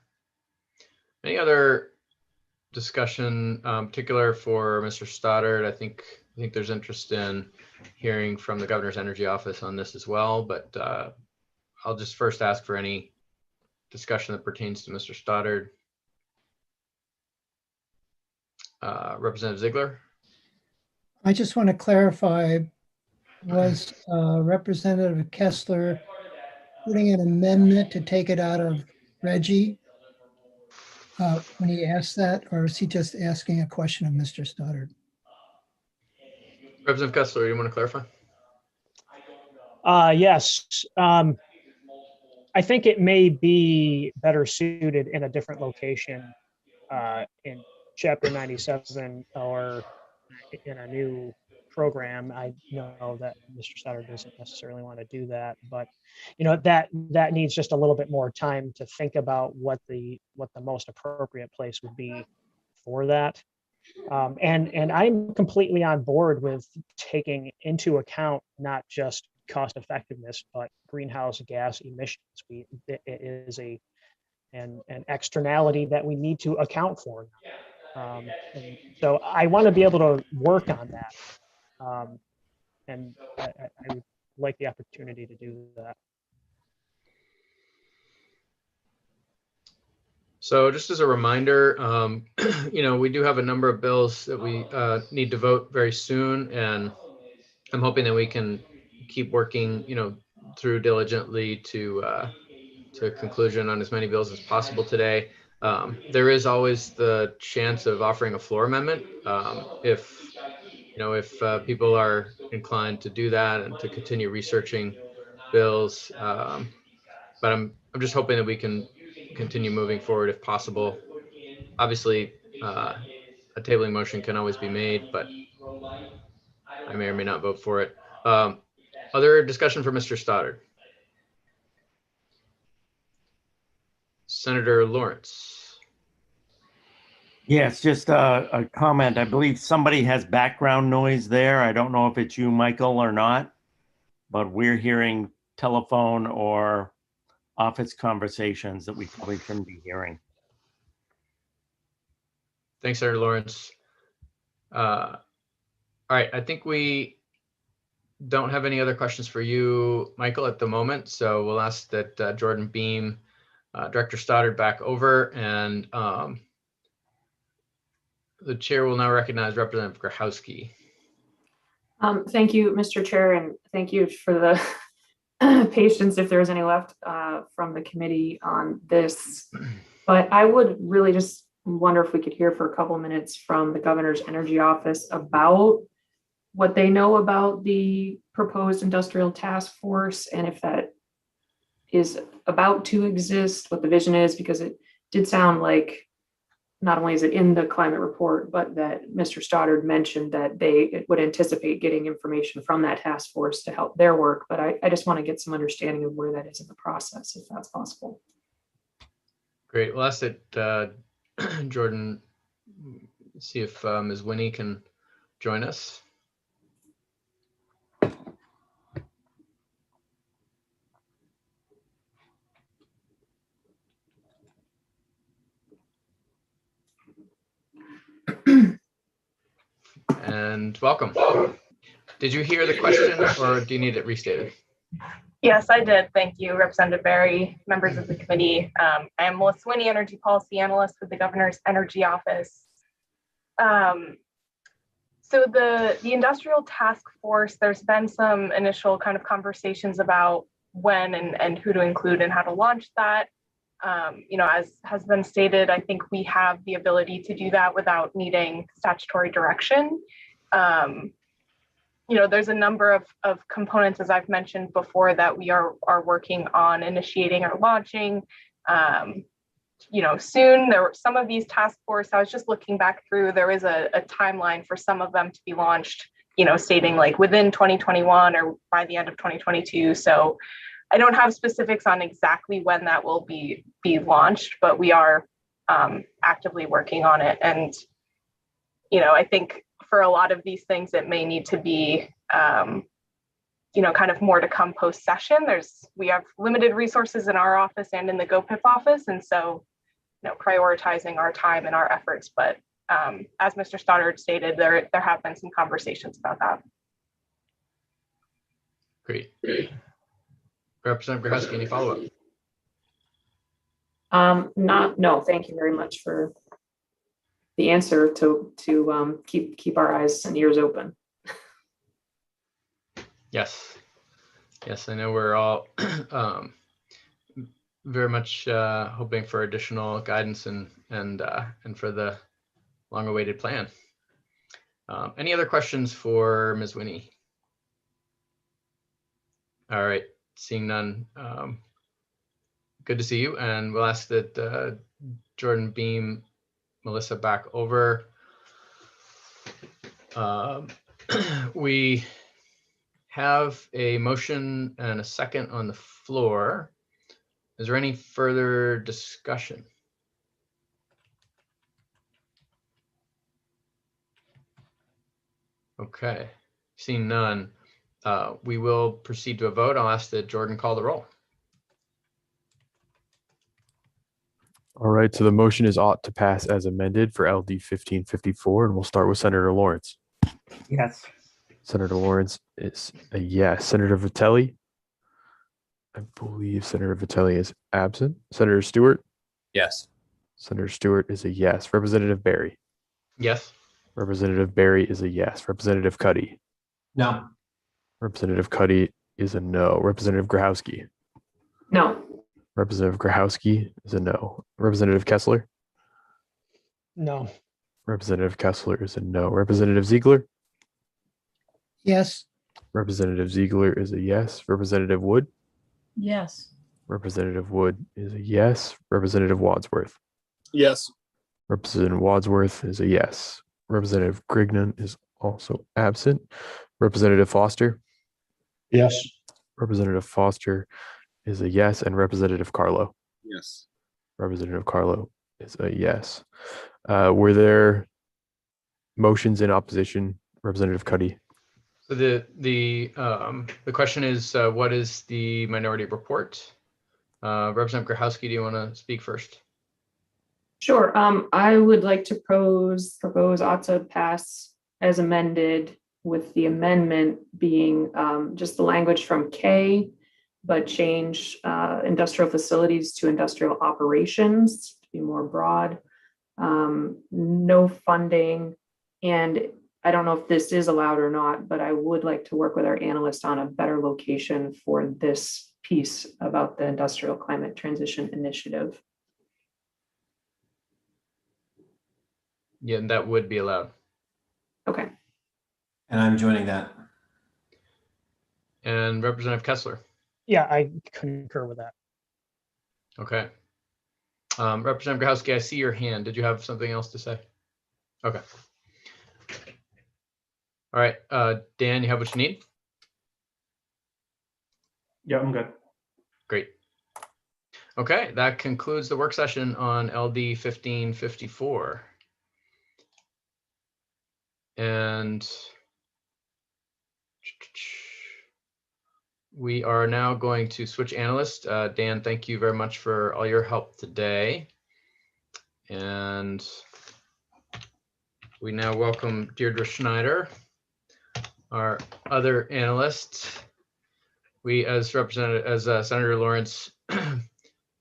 Any other discussion, particular for Mr. Stoddard? I think there's interest in hearing from the Governor's Energy Office on this as well, but I'll just first ask for any discussion that pertains to Mr. Stoddard. Representative Ziegler. I just want to clarify, was Representative Kessler putting an amendment to take it out of Reggie when he asked that, or is he just asking a question of Mr. Stoddard? Representative Kessler, you want to clarify? Yes. I think it may be better suited in a different location in Chapter 97 or in a new program. I know that Mr. Stoddard doesn't necessarily want to do that, but that needs just a little bit more time to think about what the most appropriate place would be for that. And I'm completely on board with taking into account not just cost effectiveness, but greenhouse gas emissions. It is an externality that we need to account for. And so I want to be able to work on that. And I would like the opportunity to do that. So just as a reminder, we do have a number of bills that we need to vote very soon, and I'm hoping that we can keep working, through diligently to conclusion on as many bills as possible today. There is always the chance of offering a floor amendment if people are inclined to do that and to continue researching bills. But I'm just hoping that we can continue moving forward if possible. Obviously, a tabling motion can always be made, but I may or may not vote for it. Other discussion for Mr. Stoddard? Senator Lawrence. Yes, just a comment. I believe somebody has background noise there. I don't know if it's you, Michael, or not, but we're hearing telephone or office conversations that we probably shouldn't be hearing. Thanks, Senator Lawrence. All right, I think we don't have any other questions for you, Michael, at the moment. So we'll ask that Jordan beam Director Stoddard back over, and the chair will now recognize Representative Grachowski. Thank you, Mr. Chair, and thank you for the patience if there's any left from the committee on this. But I would really just wonder if we could hear for a couple of minutes from the governor's energy office about what they know about the proposed industrial task force, and if that is about to exist, what the vision is, because it did sound like not only is it in the climate report, but that Mr. Stoddard mentioned that they would anticipate getting information from that task force to help their work. But I just want to get some understanding of where that is in the process, if that's possible. Great. We'll ask that Jordan see if Ms. Winnie can join us. And welcome. Did you hear the question, or do you need it restated? Yes, I did. Thank you, Representative Berry, members of the committee. I am Melissa Winnie, Energy Policy Analyst with the Governor's Energy Office. So the Industrial Task Force, there's been some initial kind of conversations about when and who to include and how to launch that. As has been stated, I think we have the ability to do that without needing statutory direction. There's a number of components, as I've mentioned before, that we are working on initiating or launching. Soon. There were some of these task force, I was just looking back through, there is a timeline for some of them to be launched, stating like within 2021 or by the end of 2022. So I don't have specifics on exactly when that will be launched, but we are actively working on it. And, I think for a lot of these things, it may need to be, kind of more to come post session. We have limited resources in our office and in the GoPIP office. And so, prioritizing our time and our efforts. But as Mr. Stoddard stated, there have been some conversations about that. Great. Representative Grachowski, any follow-up? No, thank you very much for the answer to keep our eyes and ears open. Yes, I know we're all very much hoping for additional guidance and for the long-awaited plan. Any other questions for Ms. Winnie? All right, seeing none. Good to see you, and we'll ask that Jordan beam Melissa back over. We have a motion and a second on the floor. Is there any further discussion? Okay, seeing none, we will proceed to a vote. I'll ask that Jordan call the roll. All right, so the motion is ought to pass as amended for LD 1554, and we'll start with Senator Lawrence. Yes. Senator Lawrence is a yes. Senator Vitelli? I believe Senator Vitelli is absent. Senator Stewart? Yes. Senator Stewart is a yes. Representative Barry? Yes. Representative Barry is a yes. Representative Cuddy? No. Representative Cuddy is a no. Representative Grahowski? No. Representative Grahowski is a no. Representative Kessler? No. Representative Kessler is a no. Representative Ziegler? Yes. Representative Ziegler is a yes. Representative Wood? Yes. Representative Wood is a yes. Representative Wadsworth? Yes. Representative Wadsworth is a yes. Representative Grignon is also absent. Representative Foster? Yes. Representative Foster is a yes. And Representative Carlo? Yes. Representative Carlo is a yes. Were there motions in opposition? Representative Cuddy? So the question is, what is the minority report? Representative Grahowski, do you want to speak first? Sure. I would like to propose ought to pass as amended, with the amendment being just the language from K, but change industrial facilities to industrial operations to be more broad. No funding, and I don't know if this is allowed or not, but I would like to work with our analyst on a better location for this piece about the Industrial Climate Transition Initiative. Yeah, that would be allowed. Okay. And I'm joining that. And Representative Kessler? Yeah, I concur with that. Okay. Representative Grahowski, I see your hand. Did you have something else to say? Okay. All right, Dan, you have what you need? Yeah, I'm good. Great. Okay, that concludes the work session on LD 1554. And we are now going to switch analysts. Dan, thank you very much for all your help today. And we now welcome Deirdre Schneider, our other analyst. We, as Senator Lawrence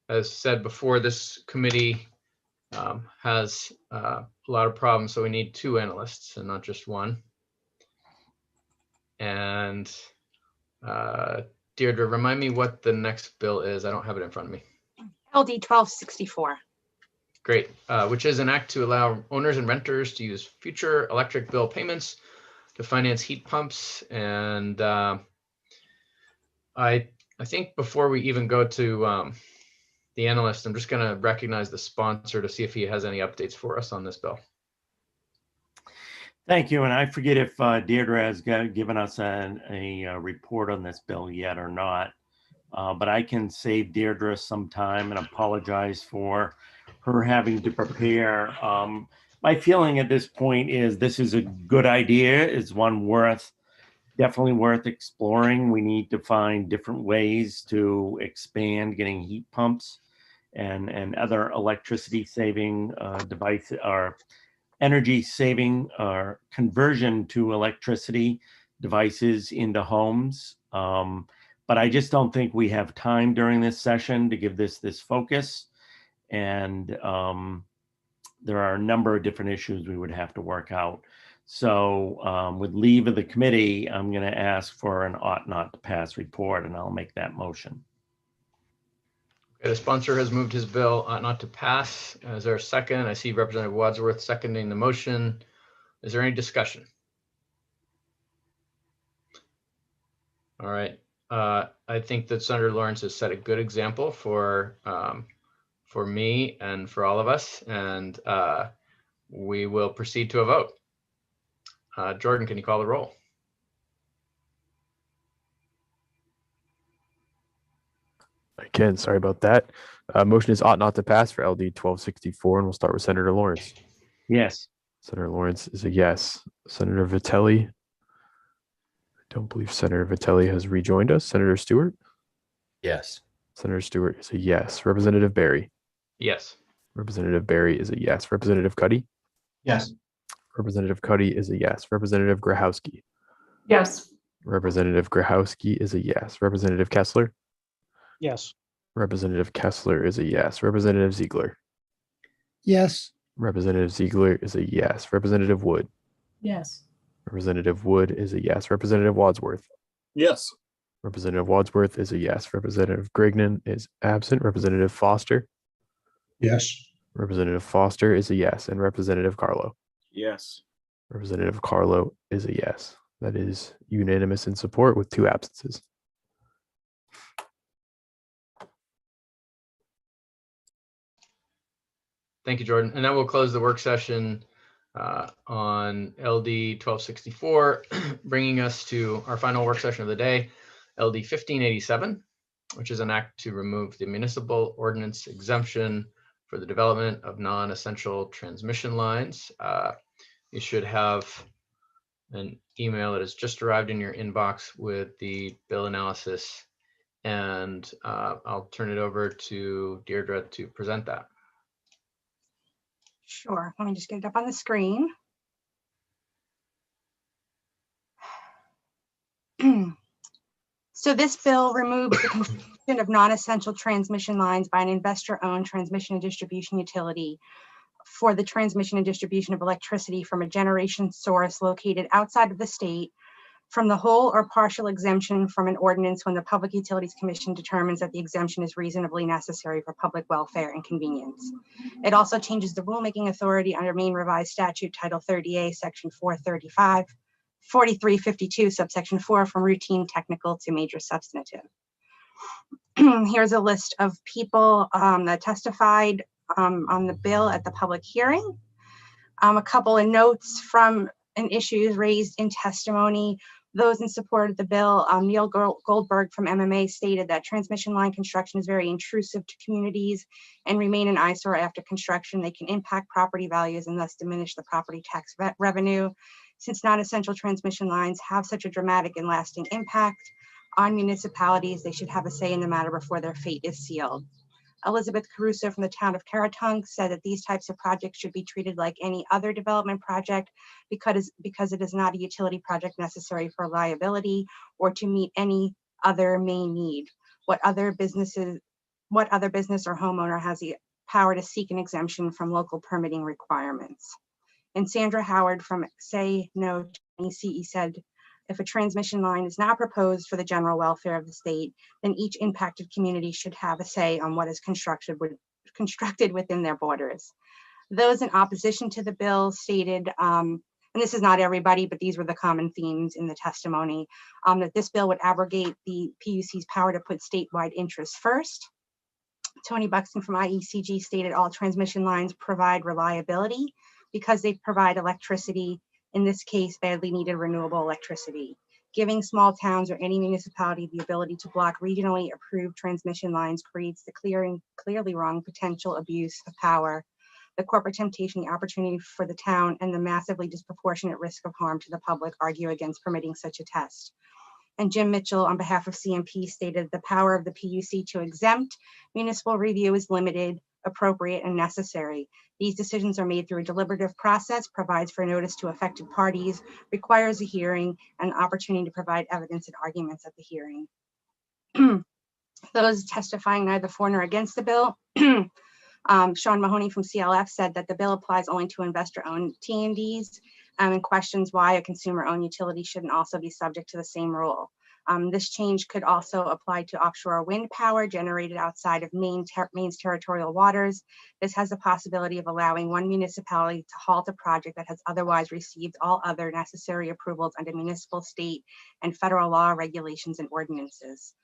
has said before, this committee has a lot of problems, so we need two analysts and not just one. And Deirdre, remind me what the next bill is. I don't have it in front of me. LD 1264. Great, which is an act to allow owners and renters to use future electric bill payments to finance heat pumps. And I think before we even go to the analyst, I'm just going to recognize the sponsor to see if he has any updates for us on this bill. Thank you. And I forget if Deirdre has given us a report on this bill yet or not, but I can save Deirdre some time and apologize for her having to prepare. My feeling at this point is this is a good idea. It's one definitely worth exploring. We need to find different ways to expand getting heat pumps and other electricity saving devices or energy saving or conversion to electricity devices into homes. But I just don't think we have time during this session to give this focus. And there are a number of different issues we would have to work out. So with leave of the committee, I'm going to ask for an ought not to pass report, and I'll make that motion. Okay, the sponsor has moved his bill not to pass. Is there a second? I see Representative Wadsworth seconding the motion. Is there any discussion? All right. I think that Senator Lawrence has set a good example for me and for all of us, and we will proceed to a vote. Jordan, can you call the roll? I can. Sorry about that. Motion is ought not to pass for LD 1264, and we'll start with Senator Lawrence. Yes. Senator Lawrence is a yes. Senator Vitelli. I don't believe Senator Vitelli has rejoined us. Senator Stewart. Yes. Senator Stewart is a yes. Representative Barry. Yes. Representative Barry is a yes. Representative Cuddy. Yes. Representative Cuddy is a yes. Representative Grahowski. Yes. Representative Grahowski is a yes. Representative Kessler. Yes. Representative Kessler is a yes. Representative Ziegler. Yes. Representative Ziegler is a yes. Representative Wood. Yes. Representative Wood is a yes. Representative Wadsworth. Yes. Representative Wadsworth is a yes. Representative Grignon is absent. Representative Foster. Yes. Representative Foster is a yes. And Representative Carlo. Yes. Representative Carlo is a yes. That is unanimous in support with 2 absences. Thank you, Jordan. And that will close the work session on LD 1264, bringing us to our final work session of the day, LD 1587, which is an act to remove the municipal ordinance exemption for the development of non-essential transmission lines. You should have an email that has just arrived in your inbox with the bill analysis, and I'll turn it over to Deirdre to present that. Sure. Let me just get it up on the screen. So this bill removes the construction of non-essential transmission lines by an investor-owned transmission and distribution utility for the transmission and distribution of electricity from a generation source located outside of the state from the whole or partial exemption from an ordinance when the Public Utilities Commission determines that the exemption is reasonably necessary for public welfare and convenience. It also changes the rulemaking authority under Maine Revised Statute Title 30A, Section 4352, subsection 4, from routine technical to major substantive. Here's a list of people that testified on the bill at the public hearing. A couple of notes from and issues raised in testimony. Those in support of the bill, Neil Goldberg from MMA stated that transmission line construction is very intrusive to communities and remain an eyesore after construction. They can impact property values and thus diminish the property tax revenue. Since non-essential transmission lines have such a dramatic and lasting impact on municipalities, they should have a say in the matter before their fate is sealed. Elizabeth Caruso from the town of Caratunk said that these types of projects should be treated like any other development project because it is not a utility project necessary for liability or to meet any other main need. What other business or homeowner has the power to seek an exemption from local permitting requirements? And Sandra Howard from Say No to ECE said, if a transmission line is not proposed for the general welfare of the state, then each impacted community should have a say on what is constructed within their borders. Those in opposition to the bill stated, and this is not everybody, but these were the common themes in the testimony, that this bill would abrogate the PUC's power to put statewide interests first. Tony Buxton from IECG stated all transmission lines provide reliability because they provide electricity, in this case, badly needed renewable electricity. Giving small towns or any municipality the ability to block regionally approved transmission lines creates the clearly wrong potential abuse of power, the corporate temptation, the opportunity for the town, and the massively disproportionate risk of harm to the public argue against permitting such a test. And Jim Mitchell, on behalf of CMP, stated the power of the PUC to exempt municipal review is limited, appropriate, and necessary. These decisions are made through a deliberative process, provides for notice to affected parties, requires a hearing, and an opportunity to provide evidence and arguments at the hearing. Those testifying neither for nor against the bill, Sean Mahoney from CLF said that the bill applies only to investor-owned T&Ds and questions why a consumer-owned utility shouldn't also be subject to the same rule. This change could also apply to offshore wind power generated outside of Maine's territorial waters. This has the possibility of allowing one municipality to halt a project that has otherwise received all other necessary approvals under municipal, state, and federal law, regulations, and ordinances.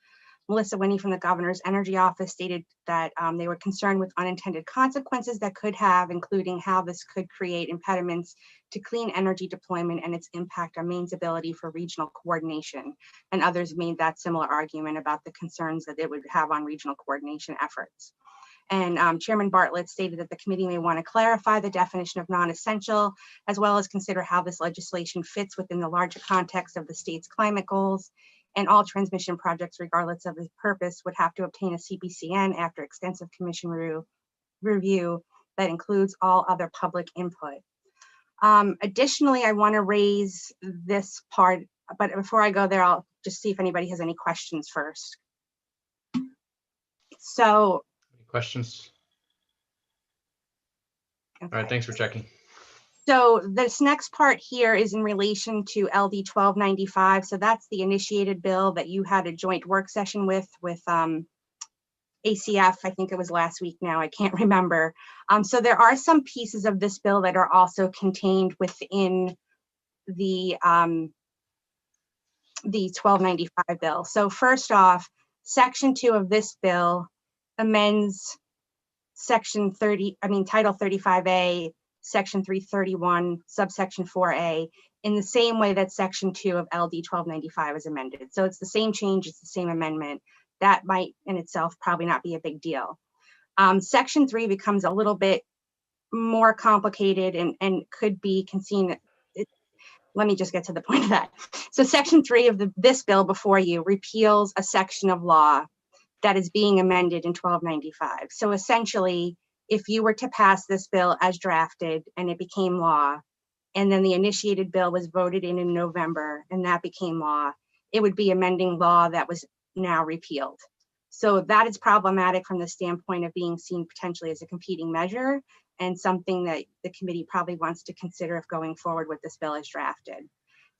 Melissa Winnie from the Governor's Energy Office stated that they were concerned with unintended consequences that could have, including how this could create impediments to clean energy deployment and its impact on Maine's ability for regional coordination. And others made that similar argument about the concerns that it would have on regional coordination efforts. And Chairman Bartlett stated that the committee may want to clarify the definition of non-essential, as well as consider how this legislation fits within the larger context of the state's climate goals. And all transmission projects, regardless of the purpose, would have to obtain a CPCN after extensive commission review that includes all other public input. Additionally, I want to raise this part, but before I go there, I'll just see if anybody has any questions first. So, Any questions? All right, thanks for checking. So this next part here is in relation to LD 1295. So that's the initiated bill that you had a joint work session with ACF. I think it was last week now, I can't remember. So there are some pieces of this bill that are also contained within the 1295 bill. So first off, section 2 of this bill amends section Title 35A, Section 331, subsection 4A, in the same way that Section 2 of LD 1295 is amended. So it's the same change, it's the same amendment. That might in itself probably not be a big deal. Section 3 becomes a little bit more complicated and could be seen. Let me just get to the point of that. So Section 3 of this bill before you repeals a section of law that is being amended in 1295. So essentially, if you were to pass this bill as drafted and it became law, and then the initiated bill was voted in November and that became law, it would be amending law that was now repealed. So that is problematic from the standpoint of being seen potentially as a competing measure and something that the committee probably wants to consider if going forward with this bill as drafted.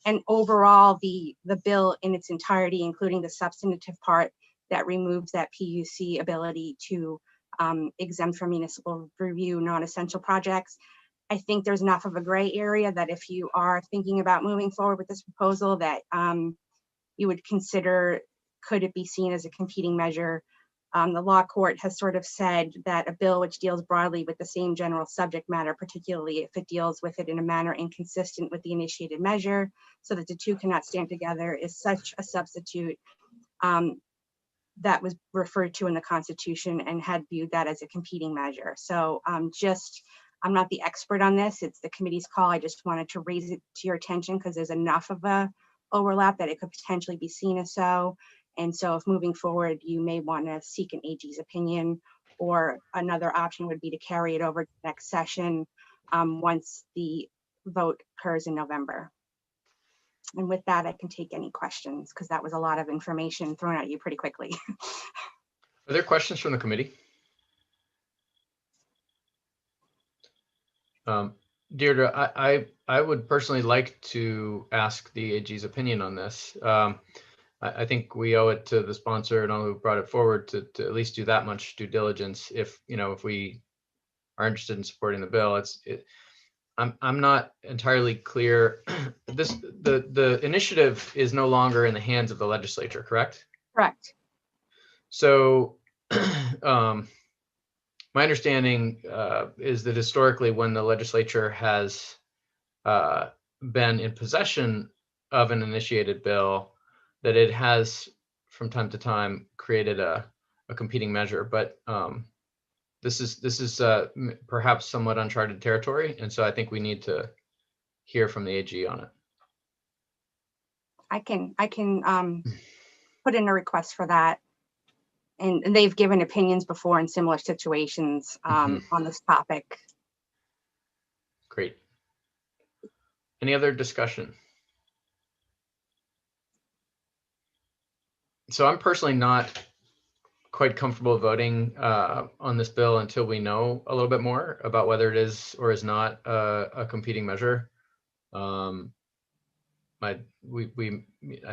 And overall, the bill in its entirety, including the substantive part that removes that PUC ability to exempt from municipal review non-essential projects. I think there's enough of a gray area that if you are thinking about moving forward with this proposal that you would consider, could it be seen as a competing measure? The law court has sort of said that a bill which deals broadly with the same general subject matter, particularly if it deals with it in a manner inconsistent with the initiated measure, so that the two cannot stand together, is such a substitute that was referred to in the Constitution and had viewed that as a competing measure. So I'm not the expert on this. It's the committee's call. I just wanted to raise it to your attention because there's enough of a overlap that it could potentially be seen as so. And so if moving forward, you may want to seek an AG's opinion, or another option would be to carry it over to the next session once the vote occurs in November. And with that, I can take any questions because that was a lot of information thrown at you pretty quickly. Are there questions from the committee? Deirdre, I would personally like to ask the AG's opinion on this. I think we owe it to the sponsor and all who brought it forward to at least do that much due diligence. If we are interested in supporting the bill, I'm not entirely clear. The initiative is no longer in the hands of the legislature, correct? Correct. So my understanding is that historically when the legislature has been in possession of an initiated bill, that it has from time to time created a competing measure, but this is perhaps somewhat uncharted territory, and so I think we need to hear from the AG on it. I can put in a request for that, and they've given opinions before in similar situations on this topic. Great. Any other discussion? So I'm personally not quite comfortable voting on this bill until we know a little bit more about whether it is or is not a competing measure. My I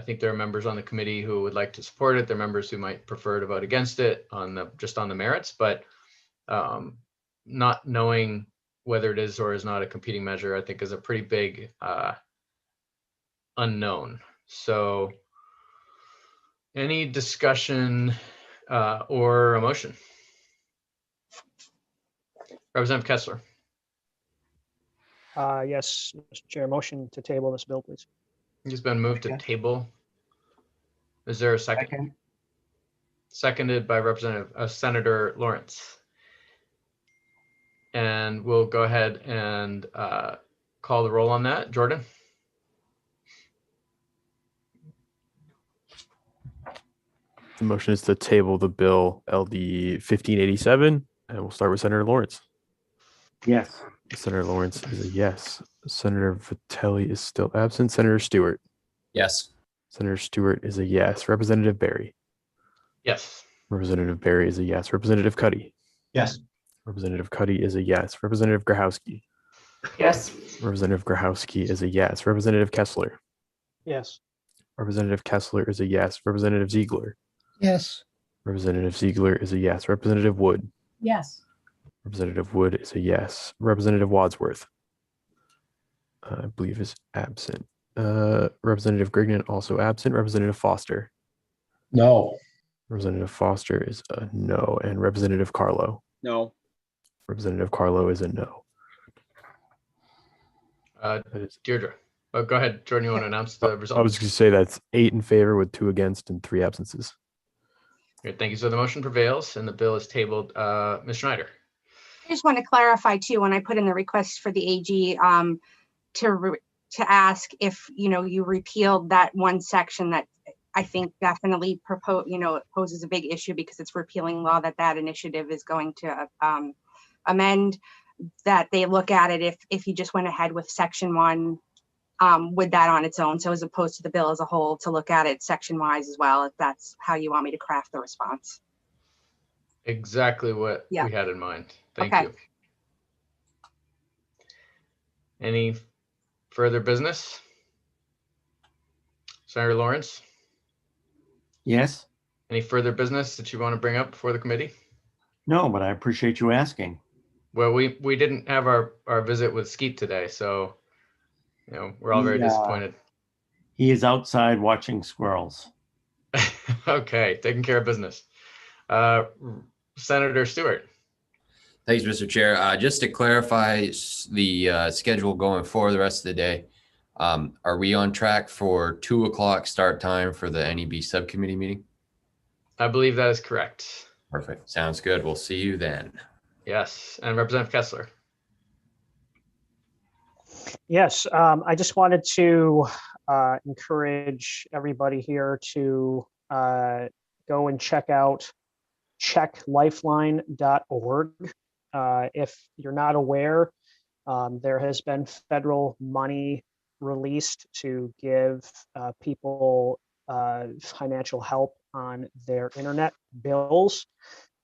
think there are members on the committee who would like to support it. There are members who might prefer to vote against it just on the merits, but not knowing whether it is or is not a competing measure, I think is a pretty big unknown. So any discussion or a motion? Representative Kessler. Yes, Mr. Chair, motion to table this bill, please. It's been moved to table. Is there a second? Seconded by Senator Lawrence. And we'll go ahead and call the roll on that. Jordan? The motion is to table the bill LD 1587, and we'll start with Senator Lawrence. Yes. Senator Lawrence is a yes. Senator Vitelli is still absent. Senator Stewart. Yes. Senator Stewart is a yes. Representative Barry. Yes. Representative Barry is a yes. Representative Cuddy. Yes. Representative Cuddy is a yes. Representative Grahowski. Yes. Representative Grahowski is a yes. Representative Kessler. Yes. Representative Kessler is a yes. Representative Ziegler. Yes. Representative Ziegler is a yes. Representative Wood. Yes. Representative Wood is a yes. Representative Wadsworth, I believe, is absent. Representative Grignan also absent. Representative Foster. No. Representative Foster is a no. And Representative Carlo. No. Representative Carlo is a no. Deirdre. Oh, go ahead, Jordan. You want to announce the result? I was going to say that's 8 in favor with 2 against and 3 absences. Great, thank you. So the motion prevails and the bill is tabled. Ms. Schneider. I just want to clarify too, when I put in the request for the AG to ask if, you repealed that one section that I think definitely poses a big issue because it's repealing law that initiative is going to amend, that they look at it if you just went ahead with section 1 with that on its own. So as opposed to the bill as a whole, to look at it section wise as well, if that's how you want me to craft the response. Exactly what we had in mind. Thank you. Any further business? Senator Lawrence? Yes. Any further business that you want to bring up before the committee? No, but I appreciate you asking. Well, we didn't have our visit with Skeet today, so we're all very disappointed. He is outside watching squirrels. Okay, taking care of business. Senator Stewart. Thanks, Mr. Chair. Just to clarify the schedule going forward the rest of the day, are we on track for 2 o'clock start time for the NEB subcommittee meeting? I believe that is correct. Perfect. Sounds good. We'll see you then. Yes. And Representative Kessler. Yes, I just wanted to encourage everybody here to go and check out checklifeline.org. If you're not aware, there has been federal money released to give people financial help on their internet bills,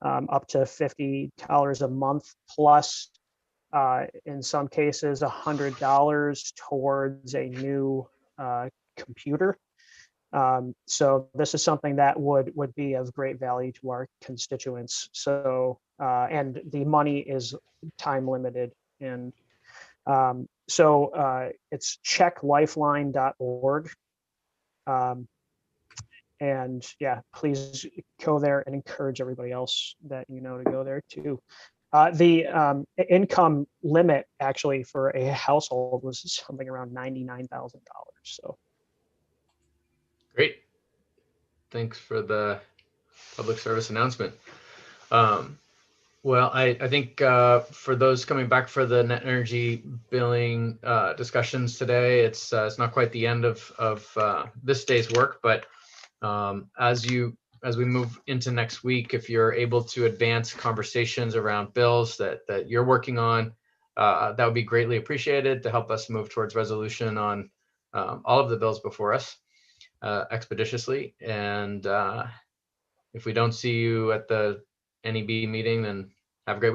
up to $50 a month, plus in some cases $100 towards a new computer. So this is something that would be of great value to our constituents. So and the money is time limited, and so it's checklifeline.org. And yeah, please go there and encourage everybody else that to go there too. The income limit actually for a household was something around $99,000. So great. Thanks for the public service announcement. Well, I think for those coming back for the net energy billing discussions today, it's not quite the end of this day's work, but as we move into next week, if you're able to advance conversations around bills that you're working on, that would be greatly appreciated to help us move towards resolution on all of the bills before us expeditiously. And if we don't see you at the NEB meeting, then have a great week.